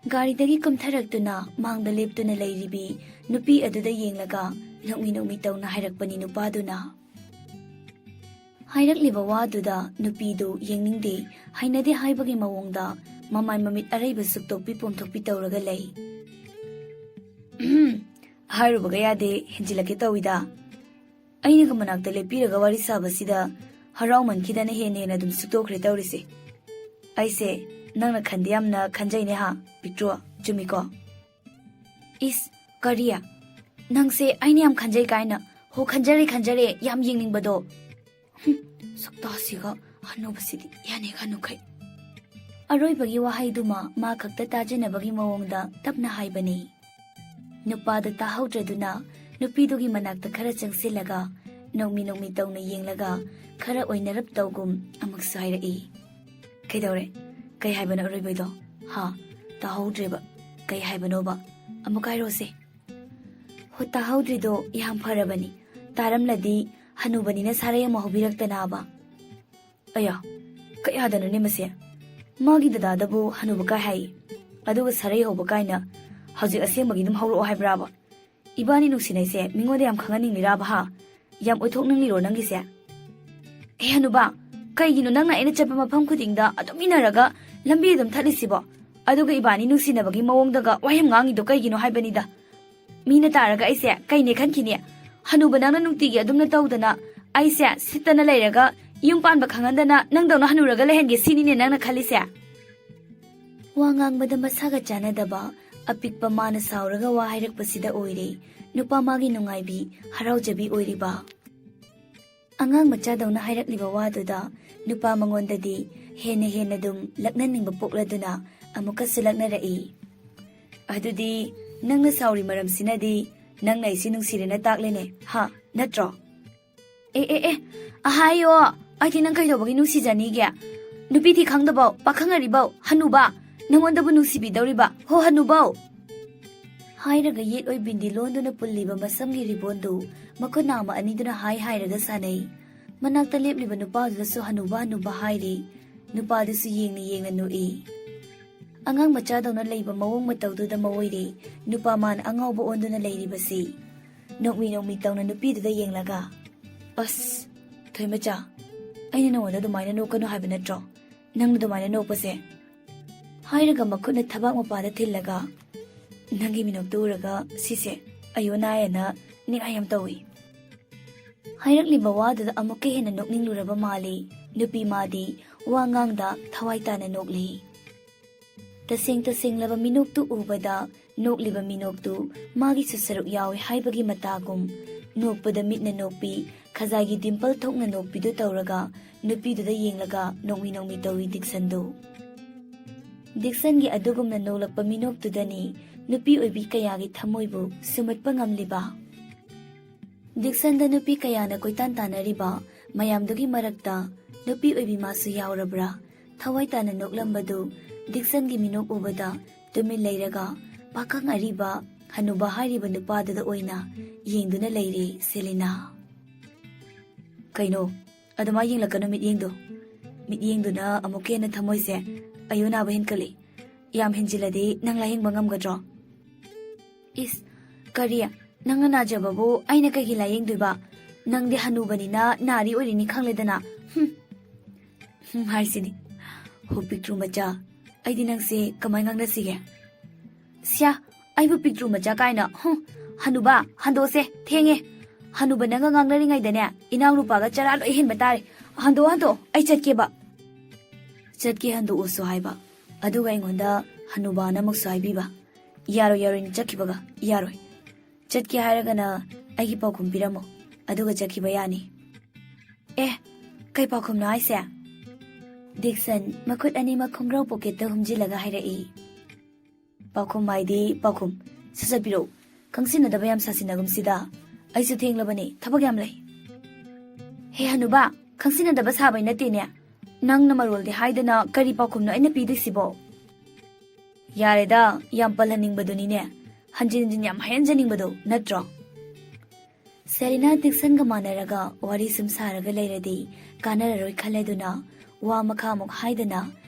Garidagi kumtharaktuna mangda leptuna leiribi nupi aduda yenglaga nokmi tawna hairakpani nupaduna. Hairakliba waduda nupidu yengningde hainade haibagi mawongda mamai mamit araiba suktokpi pomthokpi tawraga lei. Hairubaga yade henjilake tawida. Ainaga manakta lepiraga wari sabasida haraumankidana hena dum suktokre tawrise. Aise nangna khandi yamna khanjaine ha Pictru chumiko. Is kariya nangse aine yam khanjai kaina ho khanjare yam yengningбado. Saktasiga hanubasidi yane khanukai. Aroibagi wahaiduma ma khakta tajanabagi mawongda tapna haibani. Nupada tahaudraduna nupidugi manakta khara changsilaga nokmi tawna yenglaga khara oinarap tawgum amuk sairai. Kaidaure kai haibana aroibaido ha tahaudreba kai haibanoba amukai rose. Ho tahaudrido yam pharabani taramladi hanubanina saraya mahobiraktanaba. Aya kayadanane mase magi dadadabu hanuba kai hai aduga sarai hoba kaina hojik asembagi dum hawro haibraba. Ibani nuksinaise mingode yam khanganingiraba ha yam oithoknangliro nangise. Hanuba kaigino nangna aina chapa mafam khudingda aduminaraga lambi dum thalisibo aduga ibani nuksinabagi mawongdaga wayam ngangido kaigino haibanida. Mina taraga aise kaine khankine hanuba nangna nungtigi adumna tawdana aise sitana leiraga yung panba khangandana nangdawna hanuraga lehenge sinine nangna khalise. Wangangbada masaga chanadaba apikpa mana sauraga wa hairakpasida oire nupa magi nungaibi haraujabi oiriba. Angang machadawna hairakliba waduda nupa mangondadi hena dum laknaningba pokladuna amuka sulaknarai. Adudi nangna sauri maramsinadi nangna isi nungsirena taklene ha natro. Ahayo aiti nang kaidobagi nungsijaniga nupi thi khangdabao pakhangaribao hanuba nangondabu nungsibidawriba ho hanubao. Hairaga yet oi bindi londuna pulliba masamgi ribondu makunama aniduna hairaga sanai. Manakta lepliba nupadudasu hanuba hairi nupadusu yengna nui. Angang machadawna leiba mawong matawduda mawoire nupa man angawba onduna leiribasi. Nokmi tawna nupiduda yenglaga. As thoimacha aina nawanda dumaina nokano haiba natro nangna dumaina nokpase. Hairaga makutna thabak mapada thillaga nangi minokta uraga sise ayonayana ningayam tawi. Hairakliba waduda amuka hena nokningluraba mali nupi madi wangangda thawai tana nokli. Taseng-tasenglaba minoktu ubada nokliba minoktu magi susaruk yawi haibagi matagum nokpada mitna nokpi khazagi dimple thokna nokpidu tawraga nupiduda yenglaga nokmi tawi Dixondu. Dixongi adugumna noklakpa minoktudani nupi oibi kayagi thamoibu sumatpa ngamliba. Dixonda nupi kayana koitan tanariba mayamdugi marakta nupi oibi masu yaurabra thawai tana noklambadu Dixongi minok ubada tumin leiraga pakang ariba hanuba hairiba nupadada oina yengduna leire Selena. Kaino aduma yenglakano mityengduna amukena thamoise ayonaba henkali yam henjiladi nangla hengba ngamgadro. Is kariya nangna najababu aina kagi layengduba ꯅꯪꯗꯤ ꯍꯅꯨꯕꯅꯤꯅ ꯅꯥꯔꯤ ꯑꯣꯏꯔꯤꯅꯤ ꯈꯪꯂꯦꯗꯅ ꯍꯥꯏꯁꯤꯅꯤ ꯍꯣ ꯄꯤꯛꯇ꯭ꯔꯨ ꯃꯆꯥ ꯑꯩꯗꯤ ꯅꯪꯁꯦ ꯀꯃꯥꯏ ꯉꯥꯡꯅꯁꯤꯒꯦ ꯁ꯭ꯌꯥ ꯑꯩꯕꯨ ꯄꯤꯛꯇ꯭ꯔꯨ ꯃꯆꯥ ꯀꯥꯏꯅ ꯍꯅꯨꯕ ꯍꯟꯗꯣꯛꯁꯦ ꯊꯦꯡꯉꯦ ꯍꯅꯨꯕ ꯅꯪꯒ ꯉꯥꯡꯅꯔꯤꯉꯩꯗꯅꯦ ꯏꯅꯥꯎꯅꯨꯄꯥꯒ ꯆꯔꯥ ꯂꯣꯏ ꯍꯦꯟꯕ ꯇꯥꯔꯦ ꯍꯟꯗꯣꯛ ꯑꯩ ꯆꯠꯀꯦꯕ ꯆꯠꯀꯦ ꯍꯟꯗꯣꯛꯎꯁꯨ ꯍꯥꯏꯕ ꯑꯗꯨꯒ ꯑꯩꯉꯣꯟꯗ ꯍꯅꯨꯕꯥꯅ ꯑꯃꯨꯛꯁꯨ ꯍꯥꯏꯕꯤꯕ ꯌꯥꯔꯣꯏꯅ ꯆꯠꯈꯤꯕꯒ ꯌꯥꯔꯣꯏ ꯆꯠꯀꯦ ꯍꯥꯏꯔꯒꯅ ꯑꯩꯒꯤ ꯄꯥꯎꯈꯨꯝ ꯄꯤꯔꯝꯃꯣ ꯑꯗꯨꯒ ꯆꯠꯈꯤꯕ ꯌꯥꯅꯤ ꯑꯦ ꯀꯩ ꯄꯥꯎꯈꯨꯝꯅꯣ ꯍꯥꯏꯁꯦ ꯗꯤꯛꯁꯟ ꯃꯈꯨꯠ ꯑꯅꯤꯃꯛ ꯈꯣꯡꯒ꯭ꯔꯥꯎ ꯄꯣꯀꯦꯠꯇ ꯍꯨꯝꯖꯤꯜꯂꯒ ꯍꯥꯏꯔꯛꯏ ꯄꯥꯎꯈꯨꯝ ꯍꯥꯏꯗꯤ ꯄꯥꯎꯈꯨꯝ ꯁꯠꯆꯠꯄꯤꯔꯛꯎ ꯈꯪꯁꯤꯟꯅꯗꯕ ꯌꯥꯝ ꯁꯥꯁꯤꯟꯅꯒꯨꯝꯁꯤꯗ ꯑꯩꯁꯨ ꯊꯦꯡꯂꯕꯅꯤ ꯊꯕꯛ ꯌꯥꯝ ꯂꯩ ꯍꯦ ꯍꯅꯨꯕ ꯈꯪꯁꯤꯟꯅꯗꯕ ꯁꯥꯕꯩ ꯅꯠꯇꯦꯅꯦ ꯅꯪꯅ ꯃꯔꯣꯜꯗꯤ ꯍꯥꯏꯗꯅ ꯀꯔꯤ ꯄꯥꯎꯈꯨꯝꯅꯣ ꯑꯩꯅ ꯄꯤꯗꯣꯏꯁꯤꯕꯣ ꯌꯥꯔꯦꯗ ꯌꯥꯝ ꯄꯜꯍꯟꯅꯤꯡꯕꯗꯨꯅꯤꯅꯦ ꯍꯟꯖꯤꯟ ꯌꯥꯝ ꯍꯥꯏꯍꯟꯖꯅꯤꯡꯕꯗꯣ ꯅꯠꯇ꯭ꯔꯣ ꯁꯦꯂꯤꯅꯥ ꯗꯤꯛꯁꯟꯒ ꯃꯥꯟꯅꯔꯒ ꯋꯥꯔꯤ ꯁꯨꯝ ꯁꯥꯔꯒ ꯂꯩꯔꯗꯤ ꯀꯥꯟꯅꯔꯔꯣꯏ ꯈꯜꯂꯗꯨꯅ ꯋꯥ ꯃꯈꯥꯃꯨꯛ ꯍꯥꯏꯗꯅ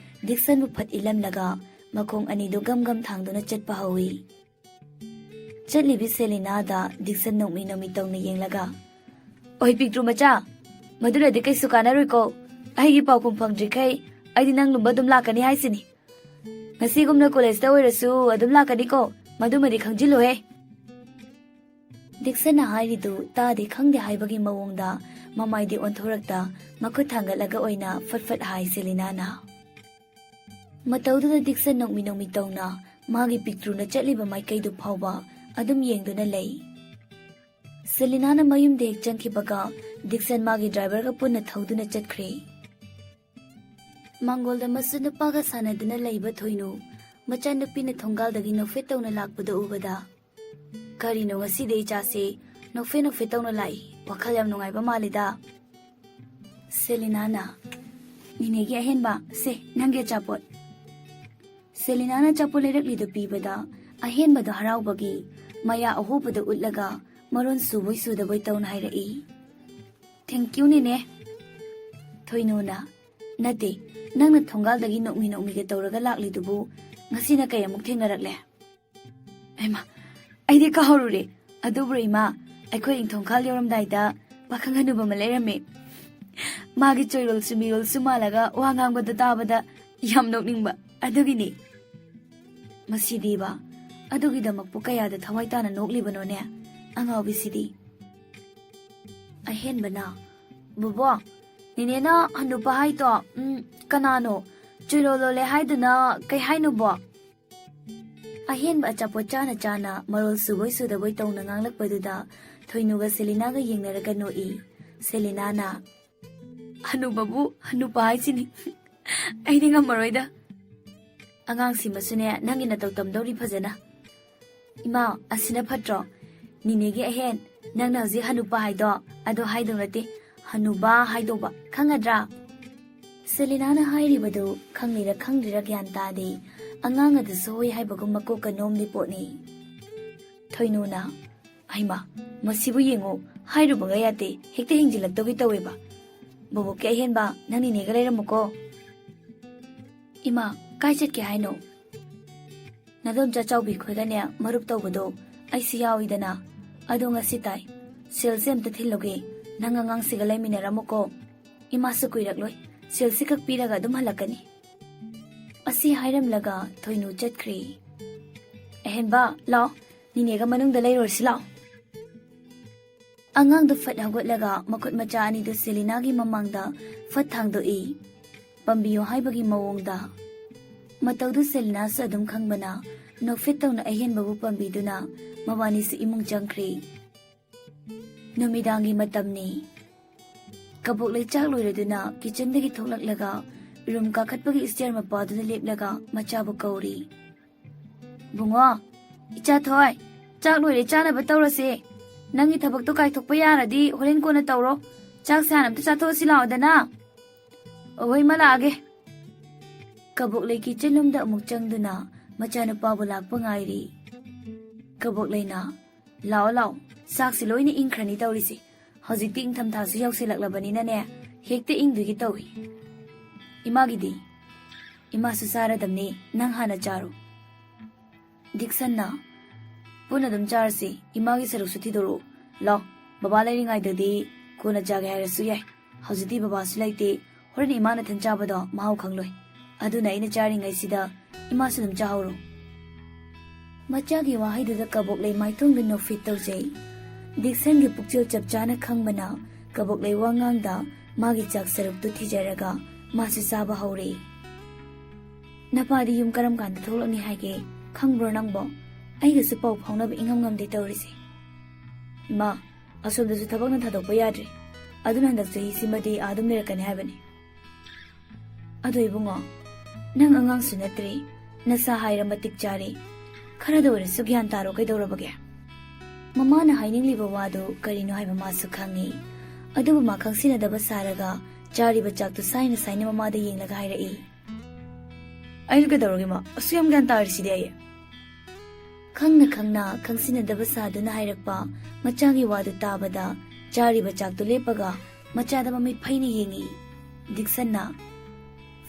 ꯗꯤꯛꯁꯟꯕꯨ ꯐꯠ ꯏꯜꯂꯝꯂꯒ ꯃꯈꯣꯡ ꯑꯅꯤꯗꯨ ꯒꯝ ꯊꯥꯡꯗꯨꯅ ꯆꯠꯄ ꯍꯧꯏ ꯆꯠꯂꯤꯕꯤ ꯁꯦꯂꯤꯅꯥꯗ ꯗꯤꯛꯁꯟ ꯅꯣꯛꯃꯤ ꯇꯧꯅ ꯌꯦꯡꯂꯒ ꯑꯣꯏ ꯄꯤꯛꯇ꯭ꯔꯨ ꯃꯆꯥ ꯃꯗꯨꯅꯗꯤ ꯀꯩꯁꯨ ꯀꯥꯟꯅꯔꯣꯏꯀꯣ ꯑꯩꯒꯤ ꯄꯥꯎꯈꯨꯝ ꯐꯪꯗ꯭ꯔꯤꯈꯩ ꯑꯩꯗꯤ ꯅꯪ ꯂꯨꯝꯕ ꯑꯗꯨꯝ ꯂꯥꯛꯀꯅꯤ ꯍꯥꯏꯁꯤꯅꯤ ꯉꯁꯤꯒꯨꯝꯅ ꯀꯣꯂꯦꯖꯇ ꯑꯣꯏꯔꯁꯨ ꯑꯗꯨꯝ ꯂꯥꯛꯀꯅꯤꯀꯣ ꯃꯗꯨꯃꯗꯤ ꯈꯪꯖꯤꯜꯂꯨꯍꯦ ꯗꯤꯛꯁꯟꯅ ꯍꯥꯏꯔꯤꯗꯨ ꯇꯥꯗꯦ ꯈꯪꯗꯦ ꯍꯥꯏꯕꯒꯤ ꯃꯑꯣꯡꯗ ꯃꯃꯥꯏꯗꯤ ꯑꯣꯟꯊꯣꯔꯛꯇ ꯃꯈꯨꯠ ꯊꯥꯡꯒꯠꯂꯒ ꯑꯣꯏꯅ ꯐꯠ ꯍꯥꯏ ꯁꯦꯂꯤꯅꯥꯅ ꯃꯇꯧꯗꯨꯗ ꯗꯤꯛꯁꯟ ꯅꯣꯛꯃꯤ ꯇꯧꯅ ꯃꯥꯒꯤ ꯄꯤꯛꯇ꯭ꯔꯨꯅ ꯆꯠꯂꯤꯕ ꯃꯥꯏꯀꯩꯗꯨ ꯐꯥꯎꯕ ꯑꯗꯨꯝ ꯌꯦꯡꯗꯨꯅ ꯂꯩ ꯁꯦꯂꯤꯅꯥꯅ ꯃꯌꯨꯝꯗ ꯍꯦꯛ ꯆꯪꯈꯤꯕꯒ ꯗꯤꯛꯁꯟ ꯃꯥꯒꯤ ꯗ꯭ꯔꯥꯏꯚꯔꯒ ꯄꯨꯟꯅ ꯊꯧꯗꯨꯅ ꯆꯠꯈ꯭ꯔꯦ ꯃꯥꯡꯒꯣꯜꯗ ꯃꯁꯨ ꯅꯨꯄꯥꯒ ꯁꯥꯟꯅꯗꯨꯅ ꯂꯩꯕ ꯊꯣꯏꯅꯨ ꯃꯆꯥꯅꯨꯄꯤꯅ ꯊꯣꯡꯒꯥꯜꯗꯒꯤ ꯅꯣꯛꯐꯦꯠ ꯇꯧꯅ ꯂꯥꯛꯄꯗ ꯎꯕꯗ ꯀꯔꯤꯅꯣ ꯉꯁꯤꯗꯤ ꯏꯆꯥꯁꯦ ꯅꯣꯛꯐꯦꯠ ꯇꯧꯅ ꯂꯥꯛꯏ ꯋꯥꯈꯜ ꯌꯥꯝ ꯅꯨꯡꯉꯥꯏꯕ ꯃꯥꯜꯂꯤꯗ ꯁꯦꯂꯤꯅꯥꯅ ꯅꯤꯅꯦꯒꯤ ꯑꯍꯦꯟꯕ ꯁꯦ ꯅꯪꯒꯤ ꯑꯆꯥꯄꯣꯠ ꯁꯦꯂꯤꯅꯥꯅ ꯑꯆꯥꯄꯣꯠ ꯂꯩꯔꯛꯂꯤꯗꯨ ꯄꯤꯕꯗ ꯑꯍꯦꯟꯕꯗꯣ ꯍꯔꯥꯎꯕꯒꯤ ꯃꯌꯥ ꯑꯍꯣꯕꯗ ꯎꯠꯂꯒ ꯃꯔꯣꯟ ꯁꯨꯕꯣꯏ ꯁꯨꯗꯕꯣꯏ ꯇꯧꯅ ꯍꯥꯏꯔꯛꯏ ꯊꯦꯡꯀ꯭ꯌꯨ ꯅꯤꯅꯦ ꯊꯣꯏꯅꯨꯅ ꯅꯠꯇꯦ ꯅꯪꯅ ꯊꯣꯡꯒꯥꯜꯗꯒꯤ ꯅꯣꯛꯃꯤꯒ ꯇꯧꯔꯒ ꯂꯥꯛꯂꯤꯗꯨꯕꯨ ꯉꯁꯤꯅ ꯀꯩ ꯑꯃꯨꯛ ꯊꯦꯡꯅꯔꯛꯂꯦ ꯏꯃꯥ ꯑꯩꯗꯤ ꯀꯥꯎꯔꯨꯔꯦ ꯑꯗꯨꯕꯨ ꯏꯃꯥ ꯑꯩꯈꯣꯏ ꯏꯪꯊꯣꯡꯈꯥꯜ ꯌꯧꯔꯝꯗꯥꯏꯗ ꯄꯥꯈꯪ ꯍꯅꯨꯕ ꯑꯃ ꯂꯩꯔꯝꯃꯦ ꯃꯥꯒꯤ ꯆꯣꯏꯔꯣꯜꯁꯨ ꯃꯤꯔꯣꯜꯁꯨ ꯃꯥꯜꯂꯒ ꯋꯥ ꯉꯥꯡꯕꯗ ꯇꯥꯕꯗ ꯌꯥꯝ ꯅꯣꯛꯅꯤꯡꯕ ꯑꯗꯨꯒꯤꯅꯤ ꯃꯁꯤꯗꯤꯕ ꯑꯗꯨꯒꯤꯗꯃꯛꯄꯨ ꯀꯌꯥꯗ ꯊꯋꯥꯏ ꯇꯥꯅ ꯅꯣꯛꯂꯤꯕꯅꯣꯅꯦ ꯑꯉꯥꯎꯕꯤꯁꯤꯗꯤ ꯑꯍꯦꯟꯕꯅ ꯕꯨꯕꯣ ꯅꯤꯅꯦꯅ ꯍꯟꯅꯨꯄꯥ ꯍꯥꯏꯗꯣ ꯀꯅꯥꯅꯣ ꯆꯨꯏꯔꯣꯜ ꯂꯣꯜꯂꯦ ꯍꯥꯏꯗꯨꯅ ꯀꯩ ꯍꯥꯏꯅꯣꯕꯣ ꯑꯍꯦꯟꯕ ꯑꯆꯥꯄꯣꯠ ꯆꯥꯅ ꯃꯔꯣꯜ ꯁꯨꯕꯣꯏ ꯁꯨꯗꯕꯣꯏ ꯇꯧꯅ ꯉꯥꯡꯂꯛꯄꯗꯨꯗ ꯊꯣꯏꯅꯨꯒ ꯁꯦꯂꯤꯅꯥꯒ ꯌꯦꯡꯅꯔꯒ ꯅꯣꯛꯏ ꯁꯦꯂꯤꯅꯥꯅ ꯍꯅꯨꯕꯕꯨ ꯍꯟꯅꯨꯄꯥ ꯍꯥꯏꯁꯤꯅꯤ ꯑꯩꯗꯤ ꯉꯝꯃꯔꯣꯏꯗ ꯑꯉꯥꯡꯁꯤꯃꯁꯨꯅꯦ ꯅꯪꯒꯤ ꯅꯇꯧ ꯇꯝꯗꯧꯔꯤ ꯐꯖꯅ ꯏꯃꯥ ꯑꯁꯤꯅ ꯐꯠꯇ꯭ꯔꯣ ꯅꯤꯅꯦꯒꯤ ꯑꯍꯦꯟ ꯅꯪꯅ ꯍꯧꯖꯤꯛ ꯍꯅꯨꯄꯥ ꯍꯥꯏꯗꯣ ꯑꯗꯣ ꯍꯥꯏꯗꯧ ꯅꯠꯇꯦ ꯍꯅꯨꯕꯥ ꯍꯥꯏꯗꯧꯕ ꯈꯪꯒꯗ꯭ꯔꯥ ꯁꯦꯂꯤꯅꯥꯅ ꯍꯥꯏꯔꯤꯕꯗꯨ ꯈꯪꯂꯤꯔ ꯈꯪꯗ꯭ꯔꯤꯔ ꯒ꯭ꯌꯥꯟ ꯇꯥꯗꯦ ꯑꯉꯥꯡ ꯑꯗꯨꯁꯨ ꯍꯣꯏ ꯍꯥꯏꯕꯒꯨꯝ ꯃꯀꯣꯛꯀ ꯅꯣꯝꯂꯤ ꯄꯣꯠꯅꯤ ꯊꯣꯏꯅꯨꯅ ꯍꯩꯃꯥ ꯃꯁꯤꯕꯨ ꯌꯦꯡꯉꯨ ꯍꯥꯏꯔꯨꯕꯒ ꯌꯥꯗꯦ ꯍꯦꯛꯇ ꯍꯦꯟꯖꯤꯜꯂꯛꯇꯧꯒꯤ ꯇꯧꯋꯦꯕ ꯕꯣꯕꯣꯛꯀꯤ ꯑꯍꯦꯟꯕ ꯅꯪ ꯅꯤꯅꯦꯒ ꯂꯩꯔꯝꯃꯨꯀꯣ ꯏꯃꯥ ꯀꯥꯏ ꯆꯠꯀꯦ ꯍꯥꯏꯅꯣ ꯅꯗꯣꯝꯆꯥ ꯆꯥꯎꯕꯤ ꯈꯣꯏꯒꯅꯦ ꯃꯔꯨꯞ ꯇꯧꯕꯗꯣ ꯑꯩꯁꯨ ꯌꯥꯎꯏꯗꯅ ꯑꯗꯣ ꯉꯁꯤ ꯇꯥꯏ ꯁꯦꯜꯁꯦ ꯑꯝꯇ ꯊꯤꯜꯂꯨꯒꯦ ꯅꯪ ꯑꯉꯥꯡꯁꯤꯒ ꯂꯩꯃꯤꯟꯅꯔꯝꯃꯨꯀꯣ ꯏꯃꯥꯁꯨ ꯀꯨꯏꯔꯛꯂꯣꯏ ꯁꯦꯜꯁꯤ ꯈꯛ ꯄꯤꯔꯒ ꯑꯗꯨꯝ ꯍꯜꯂꯛꯀꯅꯤ ꯑꯁꯤ ꯍꯥꯏꯔꯝꯂꯒ ꯊꯣꯏꯅꯨ ꯆꯠꯈ꯭ꯔꯦ ꯑꯍꯦꯟꯕ ꯂꯥꯎ ꯅꯤꯅꯦꯒ ꯃꯅꯨꯡꯗ ꯂꯩꯔꯨꯔꯁꯤ ꯂꯥꯎ ꯑꯉꯥꯡꯗꯨ ꯐꯠ ꯍꯧꯒꯠꯂꯒ ꯃꯈꯨꯠ ꯃꯆꯥ ꯑꯅꯤꯗꯨ ꯁꯦꯂꯤꯅꯥꯒꯤ ꯃꯃꯥꯡꯗ ꯐꯠ ꯊꯥꯡꯗꯣꯛꯏ ꯄꯝꯕꯤꯌꯣ ꯍꯥꯏꯕꯒꯤ ꯃꯑꯣꯡꯗ ꯃꯇꯧꯗꯨ ꯁꯦꯂꯤꯅꯥꯁꯨ ꯑꯗꯨꯝ ꯈꯪꯕꯅ ꯅꯣꯛꯐꯦꯠ ꯇꯧꯅ ꯑꯍꯦꯟꯕꯕꯨ ꯄꯝꯕꯤꯗꯨꯅ ꯃꯕꯥꯅꯤꯁꯨ ꯏꯃꯨꯡ ꯆꯪꯈ꯭ꯔꯦ ꯅꯨꯃꯤꯗꯥꯡꯒꯤ ꯃꯇꯝꯅꯤ ꯀꯕꯣꯛꯂꯩ ꯆꯥꯛ ꯂꯣꯏꯔꯗꯨꯅ ꯀꯤꯆꯟꯗꯒꯤ ꯊꯣꯛꯂꯛꯂꯒ ꯔꯨꯝ ꯀꯥꯈꯠꯄꯒꯤ ꯏꯁꯇꯤꯌꯔ ꯃꯄꯥꯗꯨꯗ ꯂꯦꯞꯂꯒ ꯃꯆꯥꯕꯨ ꯀꯧꯔꯤ ꯕꯨꯡꯉꯣ ꯏꯆꯥ ꯊꯣꯏ ꯆꯥꯛ ꯂꯣꯏꯔꯦ ꯆꯥꯅꯕ ꯇꯧꯔꯁꯦ ꯅꯪꯒꯤ ꯊꯕꯛꯇꯣ ꯀꯥꯏꯊꯣꯛꯄ ꯌꯥꯔꯗꯤ ꯍꯣꯔꯦꯟ ꯀꯣꯟꯅ ꯇꯧꯔꯣ ꯆꯥꯛꯁꯦ ꯍꯥꯟꯅ ꯑꯝꯇ ꯆꯥꯊꯣꯛꯑꯁꯤ ꯂꯥꯛꯑꯣꯗꯅ ꯑꯍꯣꯏ ꯃꯥ ꯂꯥꯛꯑꯒꯦ ꯀꯕꯣꯛꯂꯩ ꯀꯤꯆꯟꯂꯣꯝꯗ ꯑꯃꯨꯛ ꯆꯪꯗꯨꯅ ꯃꯆꯥꯅꯨꯄꯥꯕꯨ ꯂꯥꯛꯄ ꯉꯥꯏꯔꯤ ꯀꯕꯣꯛꯂꯩꯅ ꯂꯥꯛꯑꯣ ꯆꯥꯛꯁꯤ ꯂꯣꯏꯅ ꯏꯪꯈ꯭ꯔꯅꯤ ꯇꯧꯔꯤꯁꯦ ꯍꯧꯖꯤꯛꯇꯤ ꯏꯪꯊꯝꯊꯥꯁꯨ ꯌꯧꯁꯤꯜꯂꯛꯂꯕꯅꯤꯅꯅꯦ ꯍꯦꯛꯇ ꯏꯪꯗꯣꯏꯒꯤ ꯇꯧꯏ ꯏꯃꯥꯒꯤꯗꯤ ꯏꯃꯥꯁꯨ ꯆꯥꯔꯗꯝꯅꯤ ꯅꯪ ꯍꯥꯟꯅ ꯆꯥꯔꯣ ꯗꯤꯛꯁꯟꯅ ꯄꯨꯟꯅ ꯑꯗꯨꯝ ꯆꯥꯔꯁꯤ ꯏꯃꯥꯒꯤ ꯁꯔꯨꯛꯁꯨ ꯊꯤꯗꯣꯔꯛꯑꯣ ꯂꯥꯎ ꯕꯕꯥ ꯂꯩꯔꯤꯉꯩꯗꯗꯤ ꯀꯣꯟꯅ ꯆꯥꯒꯦ ꯍꯥꯏꯔꯁꯨ ꯌꯥꯏ ꯍꯧꯖꯤꯛꯇꯤ ꯕꯕꯥꯁꯨ ꯂꯩꯇꯦ ꯍꯣꯔꯦꯟ ꯏꯃꯥꯅ ꯊꯟ ꯆꯥꯕꯗꯣ ꯃꯍꯥꯎ ꯈꯪꯂꯣꯏ ꯑꯗꯨꯅ ꯑꯩꯅ ꯆꯥꯔꯤꯉꯩꯁꯤꯗ ꯏꯃꯥꯁꯨ ꯑꯗꯨꯝ ꯆꯥꯍꯧꯔꯣ ꯃꯆꯥꯒꯤ ꯋꯥꯍꯩꯗꯨꯗ ꯀꯕꯣꯛꯂꯩ ꯃꯥꯏꯊꯣꯡꯗ ꯅꯣꯛꯐꯦꯠ ꯇꯧꯖꯩ ꯗꯤꯛꯁꯟꯒꯤ ꯄꯨꯛꯆꯦꯜ ꯆꯞ ꯆꯥꯅ ꯈꯪꯕꯅ ꯀꯕꯣꯛꯂꯩ ꯋꯥꯉꯥꯡꯗ ꯃꯥꯒꯤ ꯆꯥꯛ ꯁꯔꯨꯛꯇꯨ ꯊꯤꯖꯔꯒ ꯃꯥꯁꯨ ꯆꯥꯕ ꯍꯧꯔꯦ ꯅꯄꯥꯗꯤ ꯌꯨꯝ ꯀꯔꯝ ꯀꯥꯟꯗ ꯊꯣꯛꯂꯛꯅꯤ ꯍꯥꯏꯒꯦ ꯈꯪꯕ꯭ꯔꯣ ꯅꯪꯕꯣ ꯑꯩꯒꯁꯨ ꯄꯥꯎ ꯐꯥꯎꯅꯕ ꯏꯉꯝ ꯉꯝꯗꯦ ꯇꯧꯔꯤꯁꯦ ꯏꯃꯥ ꯑꯁꯣꯝꯗꯁꯨ ꯊꯕꯛꯅ ꯊꯥꯗꯣꯛꯄ ꯌꯥꯗ꯭ꯔꯤ ꯑꯗꯨꯅ ꯍꯟꯗꯛ ꯆꯍꯤꯁꯤꯃꯗꯤ ꯑꯗꯨꯝ ꯂꯩꯔꯛꯀꯅꯤ ꯍꯥꯏꯕꯅꯤ ꯑꯗꯣ ꯏꯕꯨꯡꯉꯣ ꯅꯪ ꯑꯉꯥꯡꯁꯨ ꯅꯠꯇ꯭ꯔꯤ ꯅꯁꯥ ꯍꯥꯏꯔ ꯃꯇꯤꯛ ꯆꯥꯔꯤ ꯈꯔꯗ ꯑꯣꯏꯔꯁꯨ ꯒ꯭ꯌꯥꯟ ꯇꯥꯔꯣ ꯀꯩꯗꯧꯔꯕꯒꯦ ꯃꯃꯥꯅ ꯍꯥꯏꯅꯤꯡꯂꯤꯕ ꯋꯥꯗꯨ ꯀꯔꯤꯅꯣ ꯍꯥꯏꯕ ꯃꯥꯁꯨ ꯈꯪꯉꯤ ꯑꯗꯨꯕꯨ ꯃꯥ ꯈꯪꯁꯤꯟꯅꯗꯕ ꯁꯥꯔꯒ ꯆꯥꯔꯤꯕ ꯆꯥꯛꯇꯨ ꯁꯥꯏꯅ ꯁꯥꯏꯅ ꯃꯃꯥꯗ ꯌꯦꯡꯂꯒ ꯍꯥꯏꯔꯛꯏ ꯑꯩꯅ ꯀꯩꯗꯧꯔꯒꯦ ꯃꯥ ꯑꯁꯨꯛ ꯌꯥꯝ ꯒ꯭ꯌꯥꯟ ꯇꯥꯔꯤꯁꯤꯗꯤ ꯑꯩ ꯈꯪꯅ ꯈꯪꯅ ꯈꯪꯁꯤꯟꯅꯗꯕ ꯁꯥꯗꯨꯅ ꯍꯥꯏꯔꯛꯄ ꯃꯆꯥꯒꯤ ꯋꯥꯗꯨ ꯇꯥꯕꯗ ꯆꯥꯔꯤꯕ ꯆꯥꯛꯇꯨ लेꯞꯄꯒ ꯃꯆꯥꯗ ꯃꯃꯤꯠ ꯐꯩꯅ ꯌꯦꯡꯉꯤ ꯗꯤꯛꯁꯟꯅ